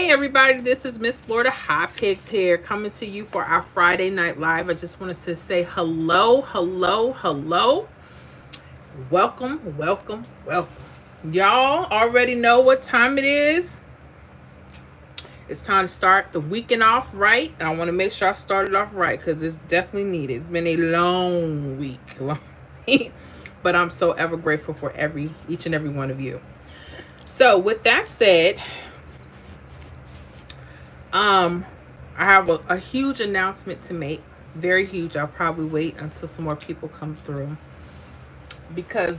everybody, this is Miss Florida Hot Pigs here, coming to you for our Friday Night Live. I just wanted to say hello, hello, hello. Welcome, welcome, welcome. Y'all already know what time it is. It's time to start the weekend off right. And I want to make sure I started off right because it's definitely needed. It's been a long week. Long week. But I'm so ever grateful for each and every one of you. So with that said, I have a huge announcement to make. Very huge. I'll probably wait until some more people come through. Because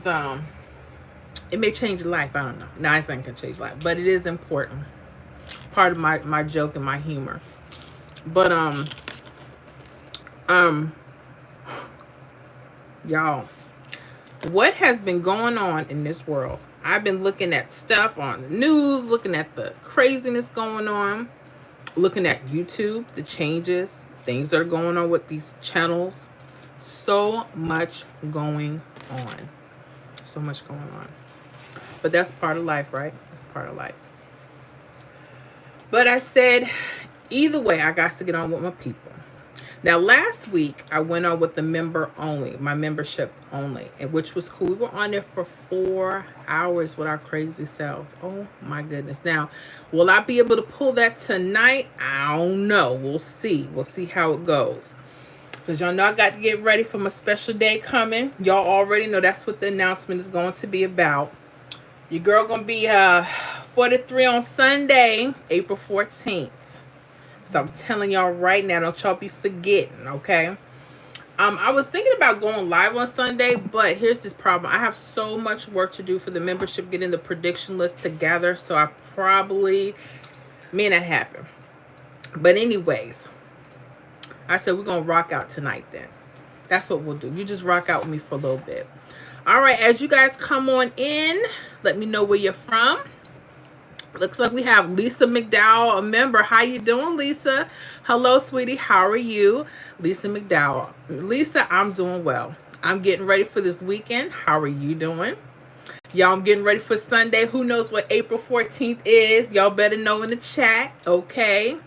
it may change your life. I don't know. No, it's not gonna change life. But it is important. Part of my joke and my humor. But y'all, what has been going on in this world? I've been looking at stuff on the news, looking at the craziness going on, looking at YouTube, the changes, things that are going on with these channels. So much going on. So much going on. But that's part of life, right? It's part of life. But I said, either way, I got to get on with my people. Now, last week, I went on with the member only, my membership only, which was cool. We were on there for 4 hours with our crazy selves. Oh, my goodness. Now, will I be able to pull that tonight? I don't know. We'll see. We'll see how it goes. Because y'all know I got to get ready for my special day coming. Y'all already know that's what the announcement is going to be about. Your girl going to be 43 on Sunday, April 14th. So I'm telling y'all right now, don't y'all be forgetting, okay? I was thinking about going live on Sunday, but here's this problem. I have so much work to do for the membership, getting the prediction list together, so I probably may not happen. But anyways, I said we're going to rock out tonight then. That's what we'll do. You just rock out with me for a little bit. All right, as you guys come on in, let me know where you're from. Looks like we have Lisa McDowell, a member. How you doing, Lisa? Hello, sweetie. How are you? Lisa McDowell. Lisa, I'm doing well. I'm getting ready for this weekend. How are you doing? Y'all, I'm getting ready for Sunday. Who knows what April 14th is? Y'all better know in the chat, okay?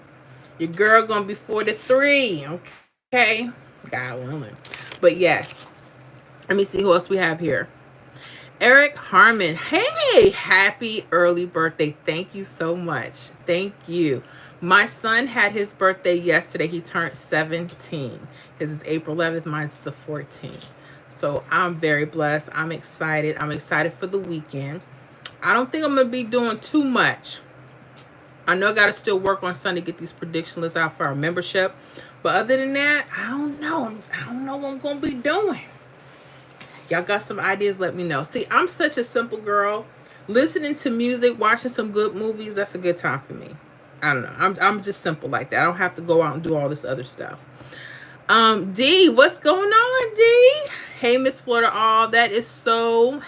Your girl gonna be 43, okay? God willing. But yes. Let me see who else we have here. Eric Harmon. Hey, happy early birthday. Thank you so much. Thank you. My son had his birthday yesterday. He turned 17. His is April 11th. Mine's the 14th. So I'm very blessed. I'm excited. I'm excited for the weekend. I don't think I'm going to be doing too much. I know I got to still work on Sunday, get these prediction lists out for our membership. But other than that, I don't know. I don't know what I'm going to be doing. Y'all got some ideas, let me know. See, I'm such a simple girl. Listening to music, watching some good movies, that's a good time for me. I don't know. I'm just simple like that. I don't have to go out and do all this other stuff. D, what's going on, D? Hey, Miss Florida. Oh, that is so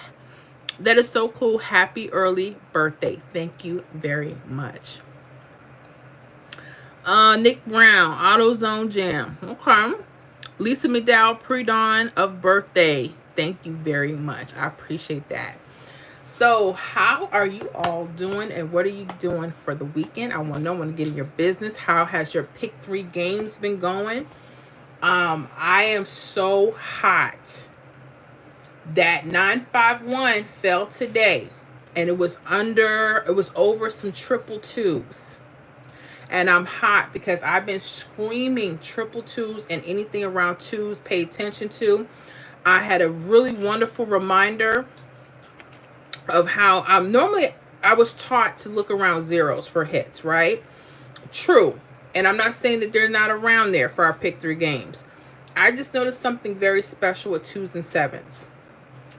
cool. Happy early birthday. Thank you very much. Nick Brown, AutoZone Jam. Okay. Lisa McDowell, pre-dawn of birthday. Thank you very much. I appreciate that. So how are you all doing and what are you doing for the weekend? I want to know, I want to get in your business. How has your pick 3 games been going? I am so hot. That 951 fell today and it was over some triple twos. And I'm hot because I've been screaming triple twos and anything around twos, pay attention to. I had a really wonderful reminder of how normally I was taught to look around zeros for hits, right? True. And I'm not saying that they're not around there for our pick 3 games. I just noticed something very special with 2s and 7s.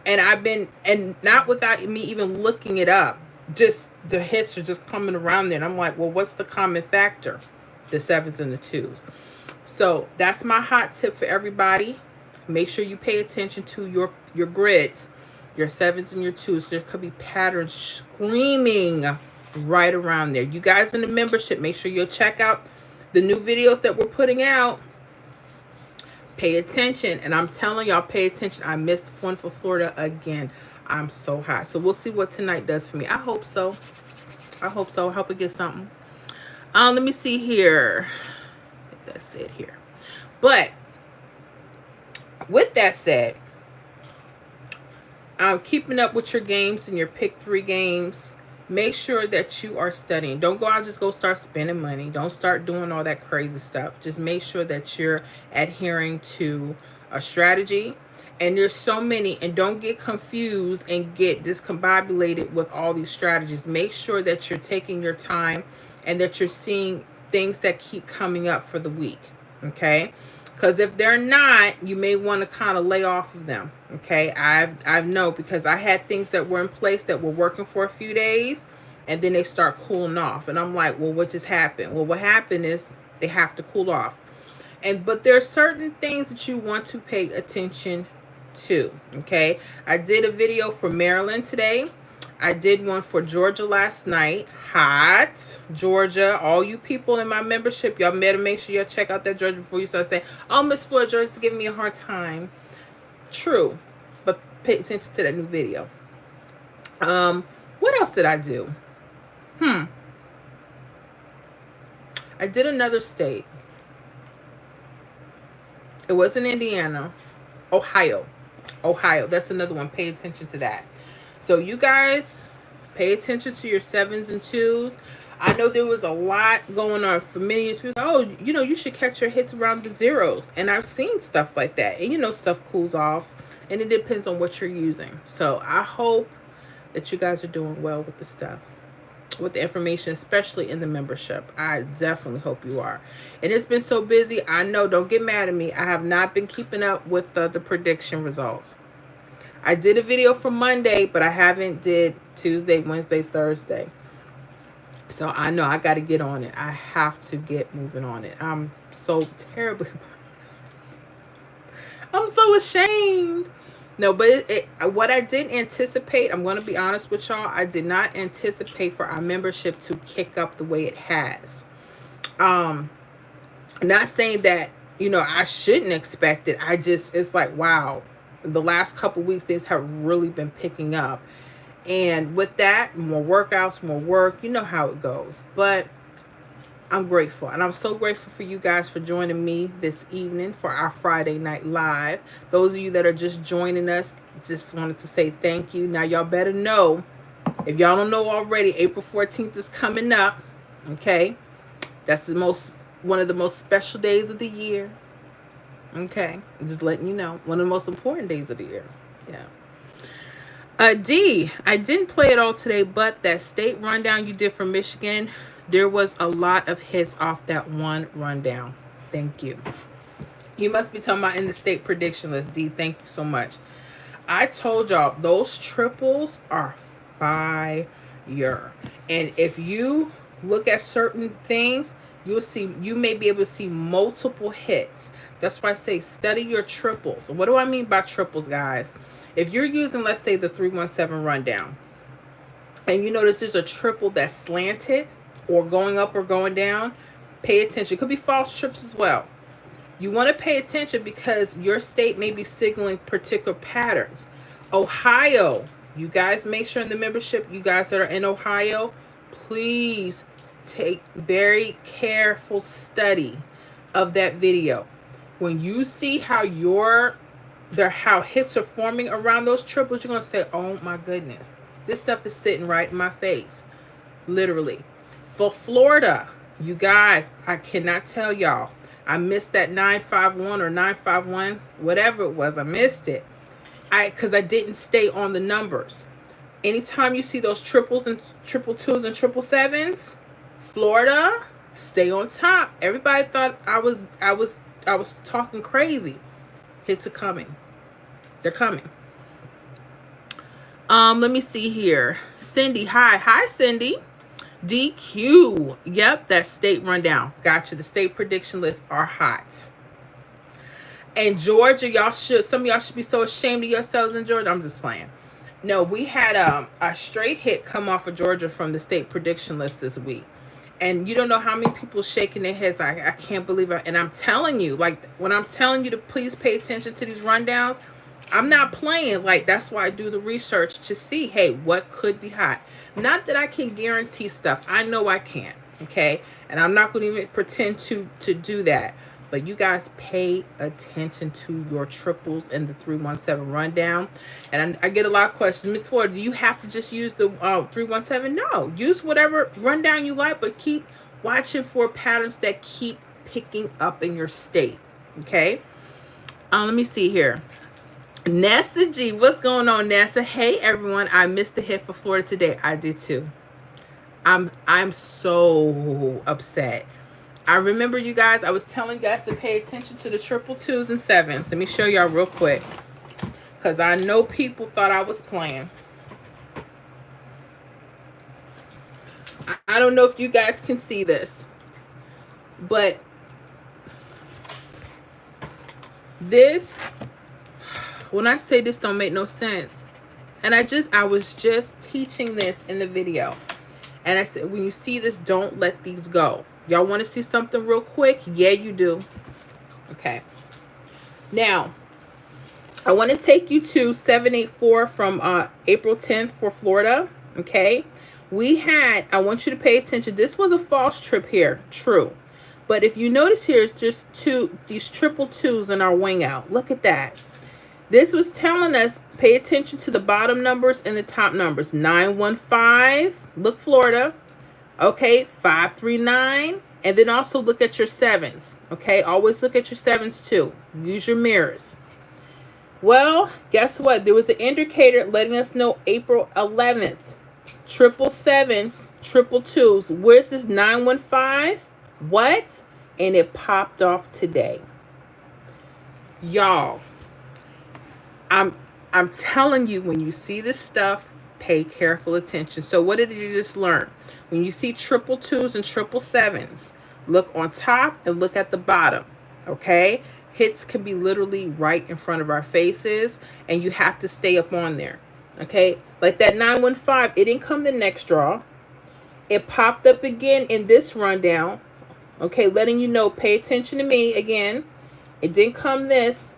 And not without me even looking it up. Just the hits are just coming around there. And I'm like, well, what's the common factor? The 7s and the 2s. So that's my hot tip for everybody. Make sure you pay attention to your grids, your 7s and your 2s. There could be patterns screaming right around there. You guys in the membership, make sure you'll check out the new videos that we're putting out. Pay attention. And I'm telling y'all, pay attention. I missed one for Florida again. I'm so hot. So we'll see what tonight does for me. I hope so. I hope it gets something. Let me see here. That's it here. But with that said, keeping up with your games and your pick 3 games. Make sure that you are studying. Don't go out just go start spending money. Don't start doing all that crazy stuff. Just make sure that you're adhering to a strategy. And there's so many, and don't get confused and get discombobulated with all these strategies. Make sure that you're taking your time and that you're seeing things that keep coming up for the week. Okay? Because if they're not, you may want to kind of lay off of them. Okay, I know, because I had things that were in place that were working for a few days, and then they start cooling off, and I'm like, well, what just happened? Well, what happened is they have to cool off, but there are certain things that you want to pay attention to. Okay, I did a video for Maryland today. I did one for Georgia last night. Hot Georgia. All you people in my membership, y'all better make sure y'all check out that Georgia before you start saying, oh, Miss Florida Georgia's giving me a hard time. True, but pay attention to that new video. What else did I do? I did another state. It wasn't Indiana. Ohio. That's another one. Pay attention to that. So you guys, pay attention to your 7s and 2s. I know there was a lot going on for many years. People say, oh, you should catch your hits around the 0s. And I've seen stuff like that. And stuff cools off. And it depends on what you're using. So I hope that you guys are doing well with the stuff, with the information, especially in the membership. I definitely hope you are. And it's been so busy. I know, don't get mad at me. I have not been keeping up with the prediction results. I did a video for Monday, but I haven't did Tuesday, Wednesday, Thursday. So I know I got to get on it. I have to get moving on it. I'm so terribly... I'm so ashamed. No, but what I didn't anticipate, I'm going to be honest with y'all, I did not anticipate for our membership to kick up the way it has. Not saying that, I shouldn't expect it. It's like, wow, the last couple weeks, things have really been picking up. And with that, more workouts, more work, you know how it goes. But I'm grateful. And I'm so grateful for you guys for joining me this evening for our Friday Night Live. Those of you that are just joining us, just wanted to say thank you. Now, y'all better know, if y'all don't know already, April 14th is coming up. Okay? That's one of the most special days of the year. Okay? I'm just letting you know. One of the most important days of the year. Yeah. D, I didn't play it all today, but that state rundown you did for Michigan, there was a lot of hits off that one rundown. Thank you. You must be talking about in the state prediction list, D. Thank you so much. I told y'all, those triples are fire. And if you look at certain things, you may be able to see multiple hits. That's why I say study your triples. And what do I mean by triples, guys? If you're using, let's say, the 317 rundown, and you notice there's a triple that's slanted or going up or going down, pay attention. It could be false trips as well. You want to pay attention because your state may be signaling particular patterns. Ohio, you guys make sure in the membership, you guys that are in Ohio, please take very careful study of that video. When you see how hits are forming around those triples, you're going to say, oh my goodness, this stuff is sitting right in my face. Literally. For Florida, you guys, I cannot tell y'all. I missed that 951 or 951, whatever it was. I missed it. Because I didn't stay on the numbers. Anytime you see those triples and triple twos and triple sevens, Florida, stay on top. Everybody thought I was talking crazy. Hits are coming. They're coming. Let me see here. Cindy, hi Cindy. DQ. Yep, that state rundown. Gotcha. The state prediction lists are hot. And Georgia, some of y'all should be so ashamed of yourselves in Georgia. I'm just playing. No, we had a straight hit come off of Georgia from the state prediction list this week. And you don't know how many people shaking their heads. I can't believe it. And I'm telling you, like, when I'm telling you to please pay attention to these rundowns, I'm not playing. Like, that's why I do the research to see, hey, what could be hot. Not that I can guarantee stuff. I know I can't. Okay, and I'm not going to even pretend to do that, but you guys pay attention to your triples and the 317 rundown. And I get a lot of questions, Miss Ford, do you have to just use the 317? No, use whatever rundown you like, but keep watching for patterns that keep picking up in your state. Okay, let me see here. Nessa G, what's going on, Nessa? Hey everyone, I missed the hit for Florida today. I did too. I'm so upset. I remember, you guys, I was telling you guys to pay attention to the triple twos and sevens. Let me show y'all real quick, because I know people thought I was playing. I don't know if you guys can see this, but this, when I say this don't make no sense, and I was just teaching this in the video, and I said, when you see this, don't let these go. Y'all want to see something real quick? Yeah, you do. Okay. Now, I want to take you to 784 from April 10th for Florida. Okay. I want you to pay attention. This was a false trip here. True. But if you notice here, it's just these triple twos in our wing out. Look at that. This was telling us, pay attention to the bottom numbers and the top numbers. 915, look Florida. Okay, 539. And then also look at your sevens. Okay, always look at your sevens too. Use your mirrors. Well, guess what? There was an indicator letting us know April 11th. Triple sevens, triple twos. Where's this 915? What? And it popped off today. Y'all, I'm telling you, when you see this stuff, pay careful attention. So what did you just learn? When you see triple twos and triple sevens, look on top and look at the bottom. Okay? Hits can be literally right in front of our faces, and you have to stay up on there. Okay? Like that 915, it didn't come the next draw. It popped up again in this rundown. Okay, letting you know, pay attention to me again. It didn't come this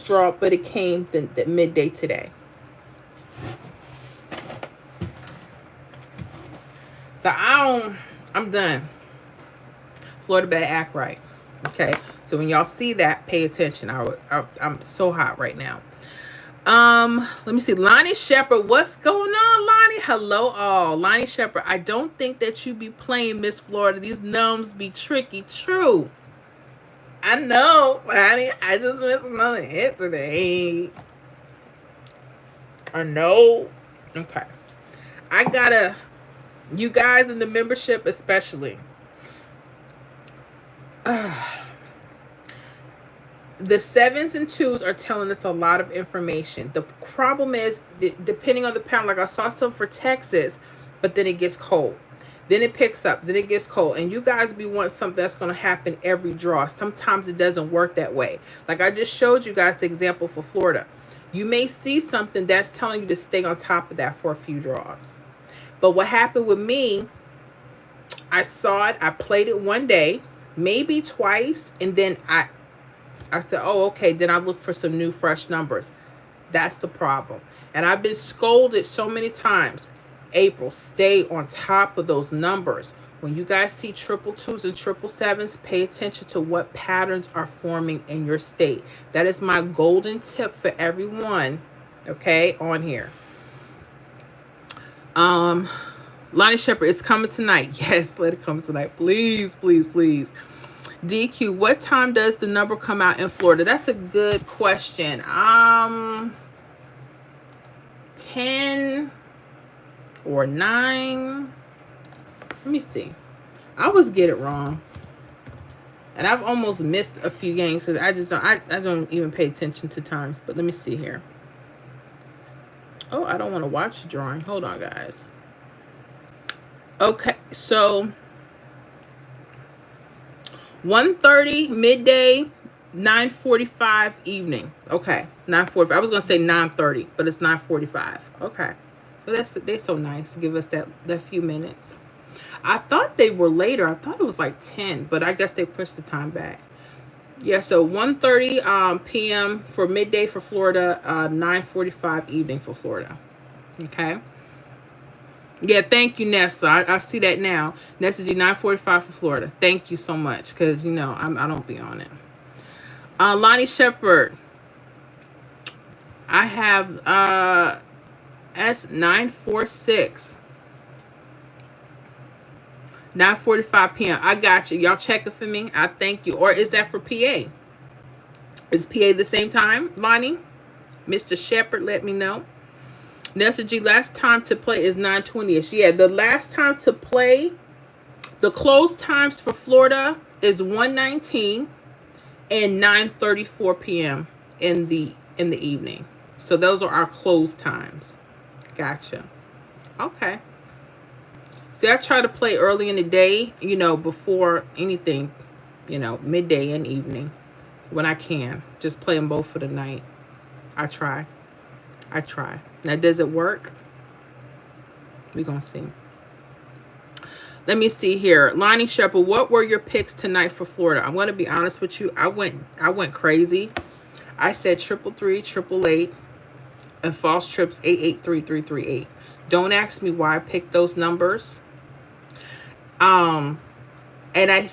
draw, but it came the midday today. So I'm done. Florida better act right. Okay, so when y'all see that, pay attention. I'm so hot right now. Let me see. Lonnie Shepherd, what's going on, Lonnie? Hello, all. Lonnie Shepherd, I don't think that you be playing Miss Florida. These numbs be tricky. True. I know, Lonnie. I just missed another hit today. I know. Okay. I gotta, you guys in the membership especially. The sevens and twos are telling us a lot of information. The problem is, depending on the pattern, like I saw some for Texas, but then it gets cold. Then it picks up. Then it gets cold. And you guys be wanting something that's going to happen every draw. Sometimes it doesn't work that way. Like I just showed you guys the example for Florida. You may see something that's telling you to stay on top of that for a few draws. But what happened with me, I saw it. I played it one day, maybe twice, and then I said, oh, okay, then I look for some new, fresh numbers. That's the problem. And I've been scolded so many times. April, stay on top of those numbers. When you guys see triple twos and triple sevens, pay attention to what patterns are forming in your state. That is my golden tip for everyone, okay, on here. Lonnie Shepherd, it's coming tonight. Yes, let it come tonight. Please, please, please. DQ, what time does the number come out in Florida? That's a good question. 10 or 9. Let me see. I always get it wrong. And I've almost missed a few games because I don't even pay attention to times. But let me see here. Oh, I don't want to watch the drawing. Hold on, guys. Okay, so 1:30 midday, 9:45 evening. Okay, 9:45. I was gonna say 9:30, but it's 9:45. Okay, well they're so nice to give us that few minutes. I thought they were later. I thought it was like 10, but I guess they pushed the time back. Yeah, so 1:30 p.m. for midday for Florida, 9:45 evening for Florida. Okay. Yeah, thank you, Nessa. I see that now. Nessa G 945 for Florida. Thank you so much, because you know I don't be on it. Lonnie Shepherd. I have S946. 9:45 p.m. I got you. Y'all check it for me. I thank you. Or is that for PA? Is PA the same time, Lonnie? Mr. Shepherd, let me know. Nessa G, last time to play is 9:20ish. Yeah, the last time to play, the close times for Florida is 1:19 and 9:34 p.m. in the evening. So those are our close times. Gotcha. Okay. See, I try to play early in the day, you know, before anything, you know, midday and evening when I can. Just play them both for the night. I try. Now, does it work? We're going to see. Let me see here. Lonnie Shepherd, what were your picks tonight for Florida? I'm going to be honest with you. I went crazy. I said 333, 888, and false trips 883338. Don't ask me why I picked those numbers. And I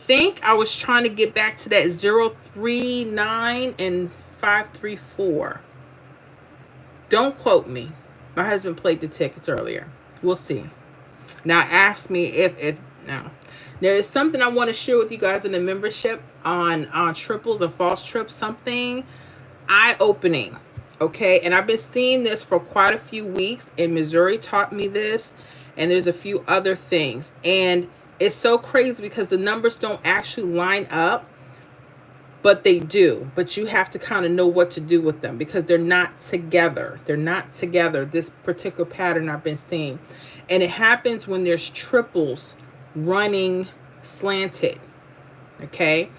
think I was trying to get back to that 039 and 534. Don't quote me. My husband played the tickets earlier. We'll see. Now ask me if now there is something I want to share with you guys in the membership on triples and false trips. Something eye-opening. Okay, and I've been seeing this for quite a few weeks, and Missouri taught me this, and there's a few other things, and it's so crazy because the numbers don't actually line up, but they do. But you have to kind of know what to do with them because they're not together. This particular pattern I've been seeing, and it happens when there's triples running slanted. Okay,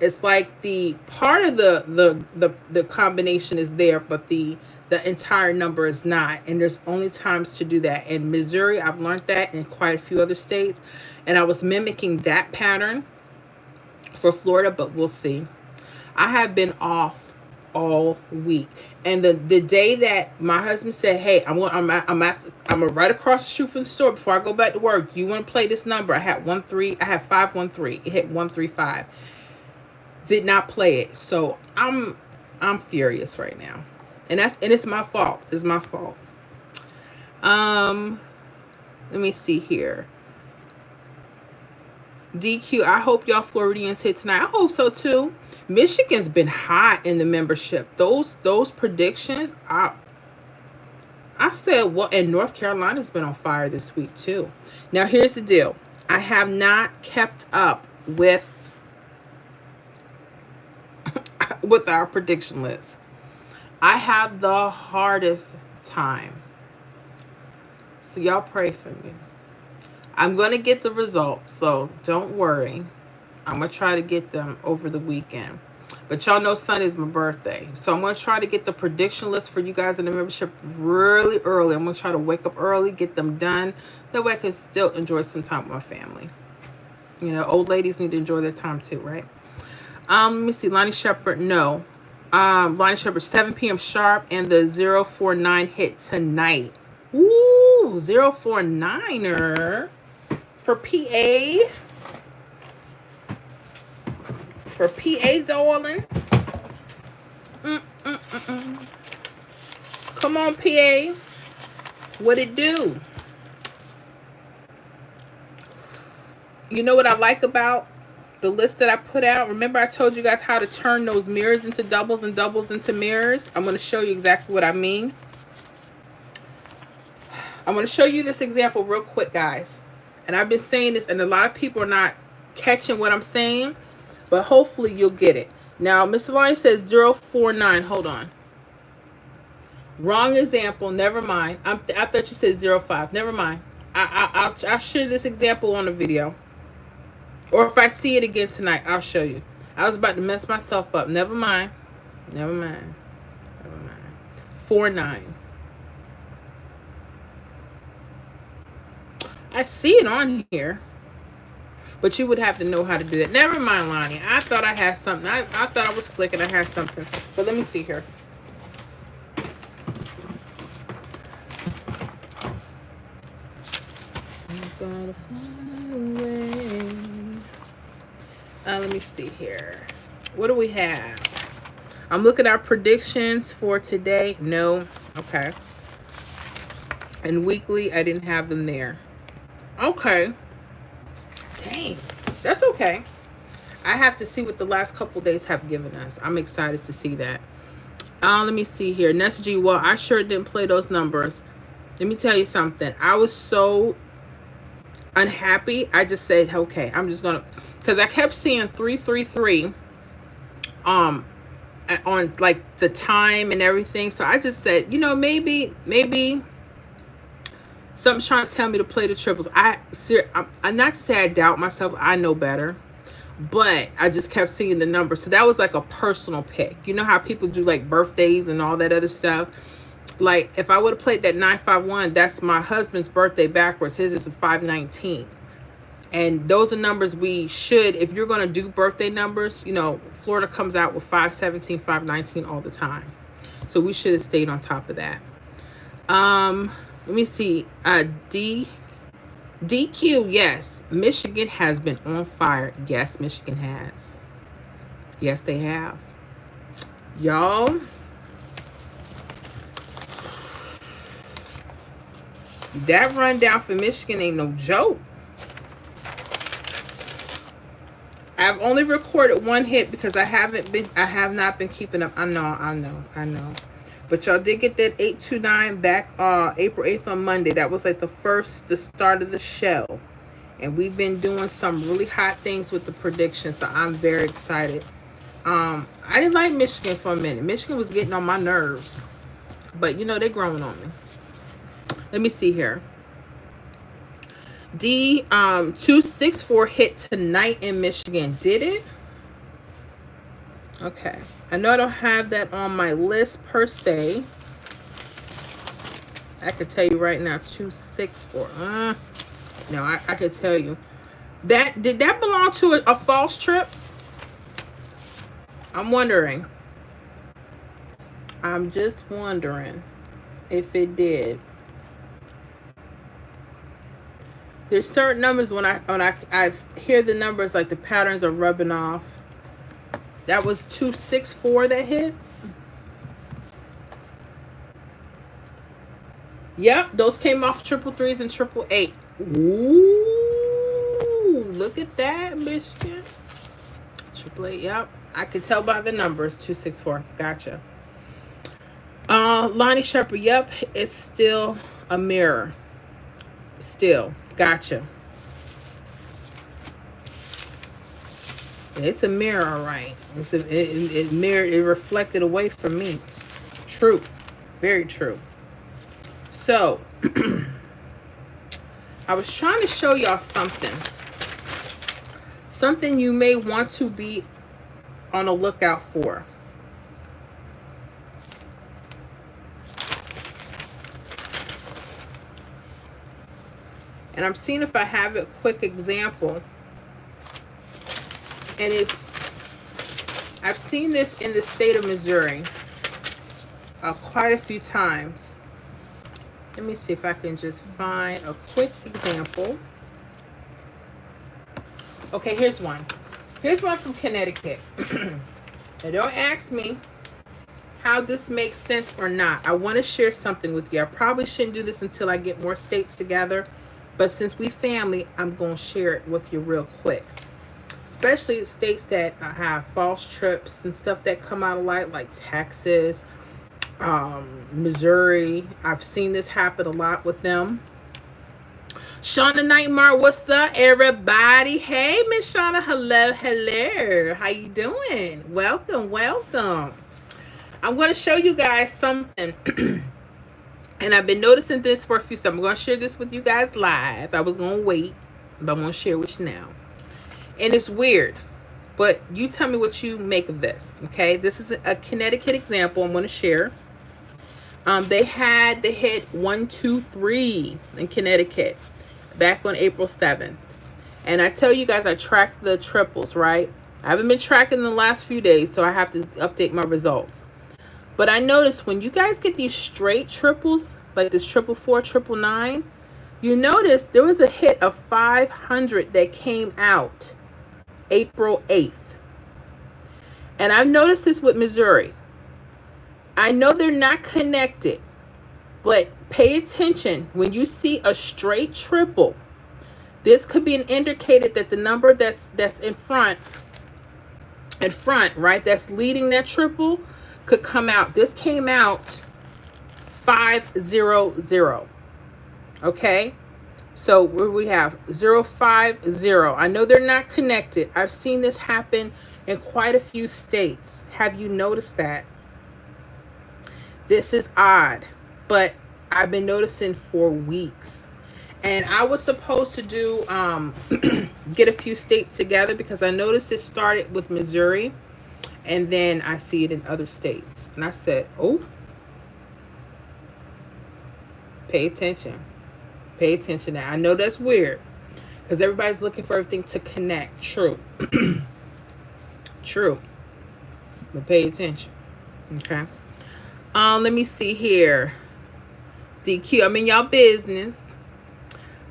it's like the part of the combination is there, but the entire number is not, and there's only times to do that. In Missouri, I've learned that, in quite a few other states, and I was mimicking that pattern for Florida, but we'll see. I have been off all week, and the day that my husband said, "Hey, I'm right across the street from the store before I go back to work. You want to play this number?" I had 513. It hit 135. Did not play it, so I'm furious right now, and it's my fault. It's my fault. Let me see here. DQ, I hope y'all Floridians hit tonight. I hope so too. Michigan's been hot in the membership. Those predictions, I said, well, and North Carolina's been on fire this week too. Now here's the deal. I have not kept up with our prediction list. I have the hardest time. So y'all pray for me. I'm going to get the results, so don't worry. I'm going to try to get them over the weekend. But y'all know Sunday is my birthday. So I'm going to try to get the prediction list for you guys in the membership really early. I'm going to try to wake up early, get them done. That way I can still enjoy some time with my family. You know, old ladies need to enjoy their time too, right? Let me see. Lonnie Shepherd, no. Lonnie Shepherd, 7 p.m. sharp, and the 049 hit tonight. Ooh, 049er for PA. For PA, darling. Come on, PA. What it do? You know what I like about the list that I put out? Remember I told you guys how to turn those mirrors into doubles and doubles into mirrors? I'm going to show you exactly what I mean. I'm going to show you this example real quick, guys. And I've been saying this, and a lot of people are not catching what I'm saying, but hopefully you'll get it. Now, Mr. Lonnie says 049. Hold on. Wrong example. Never mind. I thought you said 05. Never mind. I'll share this example on the video. Or if I see it again tonight, I'll show you. I was about to mess myself up. Never mind. 49. I see it on here. But you would have to know how to do that. Never mind, Lonnie. I thought I had something. I thought I was slick and I had something. But let me see here. gotta find a way. Let me see here. What do we have? I'm looking at predictions for today. No. Okay. And weekly, I didn't have them there. Okay. Dang. That's okay. I have to see what the last couple days have given us. I'm excited to see that. Let me see here. Nessa G, well, I sure didn't play those numbers. Let me tell you something. I was so unhappy. I just said, okay, I'm just going to, because I kept seeing 333 on like the time and everything. So I just said, you know, maybe something's trying to tell me to play the triples. I'm not to say I doubt myself. I know better. But I just kept seeing the numbers. So that was like a personal pick. You know how people do like birthdays and all that other stuff? Like if I would have played that 951, that's my husband's birthday backwards. His is a 519. And those are numbers we should, if you're going to do birthday numbers, you know, Florida comes out with 517, 519 all the time. So we should have stayed on top of that. Let me see. DQ, yes. Michigan has been on fire. Yes, Michigan has. Yes, they have. Y'all, that rundown for Michigan ain't no joke. I've only recorded one hit because I have not been keeping up. I know. But y'all did get that 829 back April 8th on Monday. That was like the start of the show. And we've been doing some really hot things with the predictions. So I'm very excited. I didn't like Michigan for a minute. Michigan was getting on my nerves. But you know, they're growing on me. Let me see here. D264 hit tonight in Michigan. Did it? Okay. I know I don't have that on my list per se. I could tell you right now, 264. No, I could tell you. Did that belong to a false trip? I'm wondering. I'm just wondering if it did. There's certain numbers when I hear the numbers, like the patterns are rubbing off. That was 264 that hit. Yep, those came off 333s and 888. Ooh, look at that, Michigan. 888, yep. I could tell by the numbers, 264. Gotcha. Lonnie Shepherd, yep, it's still a mirror. Still, gotcha. It's a mirror, all right. It mirrored, it reflected away from me. True, very true. So, I was trying to show y'all something you may want to be on a lookout for. And I'm seeing if I have a quick example. And I've seen this in the state of Missouri quite a few times. Let me see if I can just find a quick example. Okay, here's one. Here's one from Connecticut. Now, don't ask me how this makes sense or not. I want to share something with you. I probably shouldn't do this until I get more states together. But since we family, I'm going to share it with you real quick. Especially states that have false trips and stuff that come out of light, like Texas, Missouri. I've seen this happen a lot with them. Shauna Nightmare, what's up, everybody? Hey, Miss Shauna. Hello. How you doing? Welcome. I'm going to show you guys something. And I've been noticing this for a few, so I'm going to share this with you guys live. I was going to wait, but I'm going to share with you now. And it's weird, but you tell me what you make of this, okay? This is a Connecticut example I'm going to share. They had the hit 123 in Connecticut back on April 7th. And I tell you guys, I tracked the triples, right? I haven't been tracking the last few days, so I have to update my results. But I noticed when you guys get these straight triples, like this 444, 999, You notice there was a hit of 500 that came out April 8th. And I've noticed this with Missouri. I know they're not connected, but pay attention. When you see a straight triple, this could be an indicator that the number that's in front, right, that's leading that triple could come out. This came out 500. Okay? So where we have 050. I know they're not connected. I've seen this happen in quite a few states. Have you noticed that? This is odd, but I've been noticing for weeks. And I was supposed to do get a few states together because I noticed it started with Missouri and then I see it in other states. And I said, oh, pay attention. Pay attention now. I know that's weird because everybody's looking for everything to connect. True. True. But pay attention. Okay. Let me see here. DQ, I'm in y'all business.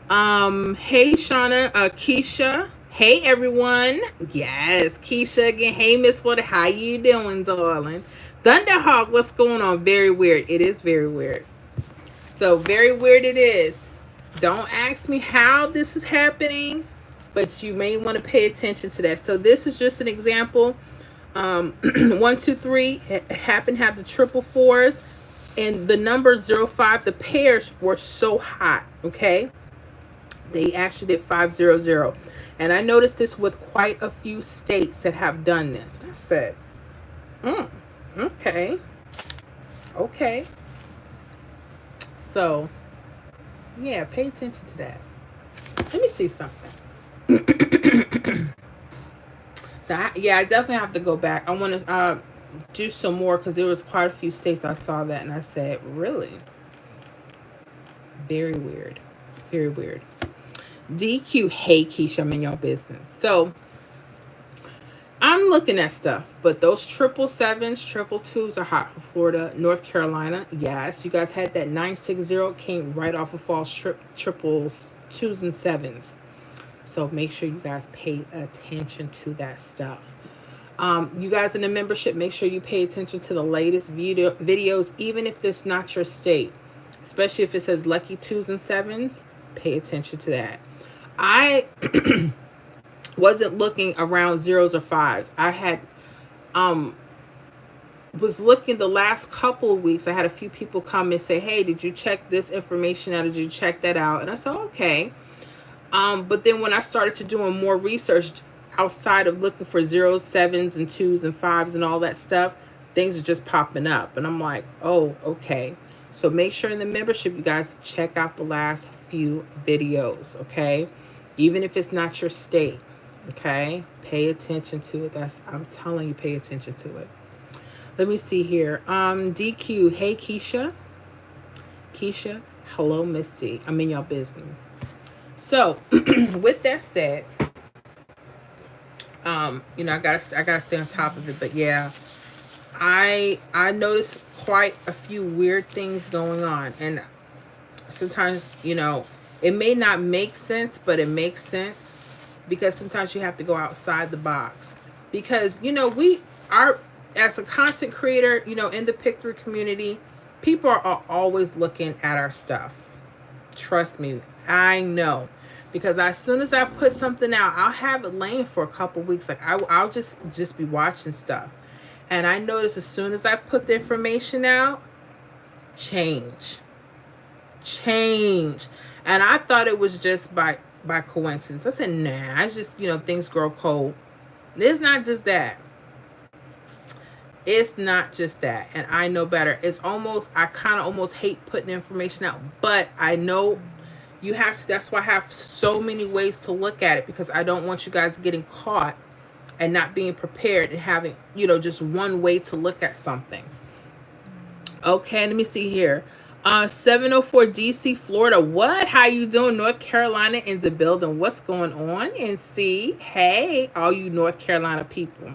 Hey Shauna, Keisha. Hey everyone. Yes, Keisha again. Hey Miss Water, how you doing, darling? Thunderhawk, what's going on? Very weird. It is very weird. So very weird it is. Don't ask me how this is happening, but you may want to pay attention to that. So this is just an example. 1, 2, 3 happen to have the triple fours, and the number 05. The pairs were so hot. Okay, they actually did 500, and I noticed this with quite a few states that have done this. I said, okay. So, yeah, pay attention to that. Let me see something. So, I definitely have to go back. I want to do some more because there was quite a few states I saw that, and I said, really? Very weird. Very weird. DQ, hey, Keisha, I'm in your business. So, I'm looking at stuff, but those 777s, 222s are hot for Florida, North Carolina. Yes, you guys had that 960 came right off of false triples, 2s and 7s. So make sure you guys pay attention to that stuff. You guys in the membership, make sure you pay attention to the latest videos, even if it's not your state. Especially if it says lucky 2s and 7s, pay attention to that. I wasn't looking around 0s or 5s. I had was looking the last couple of weeks. I had a few people come and say, hey, did you check this information out? Did you check that out? And I said, okay. But then when I started to doing more research outside of looking for 0s, 7s, and 2s and 5s and all that stuff, things are just popping up. And I'm like, oh, okay. So make sure in the membership, you guys check out the last few videos, okay? Even if it's not your state, okay? Pay attention to it. I'm telling you, pay attention to it. Let me see here. DQ, hey, Keisha. Keisha, hello, Misty. I'm in your business. So, with that said, I gotta stay on top of it. But yeah, I noticed quite a few weird things going on, and sometimes it may not make sense, but it makes sense because sometimes you have to go outside the box because we are, as a content creator, in the Pick3 community, people are always looking at our stuff. Trust me, I know, because as soon as I put something out, I'll have it laying for a couple weeks. Like I'll just be watching stuff, and I notice as soon as I put the information out, change, and I thought it was just by coincidence. I said, nah, it's just things grow cold. It's not just that. It's not just that, and I know better. It's almost, I kind of almost hate putting information out, but I know you have to. That's why I have so many ways to look at it, because I don't want you guys getting caught and not being prepared and having just one way to look at something. Okay, let me see here. 704 DC, Florida. What? How you doing? North Carolina in the building. What's going on? And see, hey, all you North Carolina people.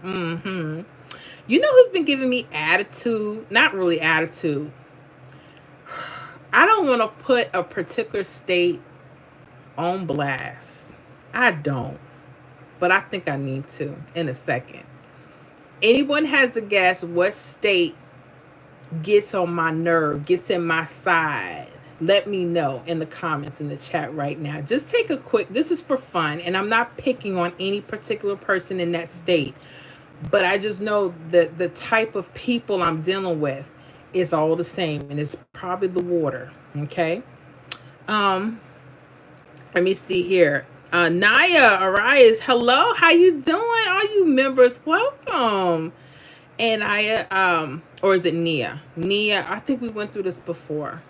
You know who's been giving me attitude? Not really attitude. I don't want to put a particular state on blast. I don't, but I think I need to in a second. Anyone has a guess what state gets on my nerve, gets in my side? Let me know in the comments in the chat right now. Just take a quick, this is for fun, and I'm not picking on any particular person in that state, but I just know that the type of people I'm dealing with is all the same, and it's probably the water. Okay. Um, Let me see here. Naya Arias, hello. How you doing? All you members, welcome. And or is it Nia? Nia, I think we went through this before.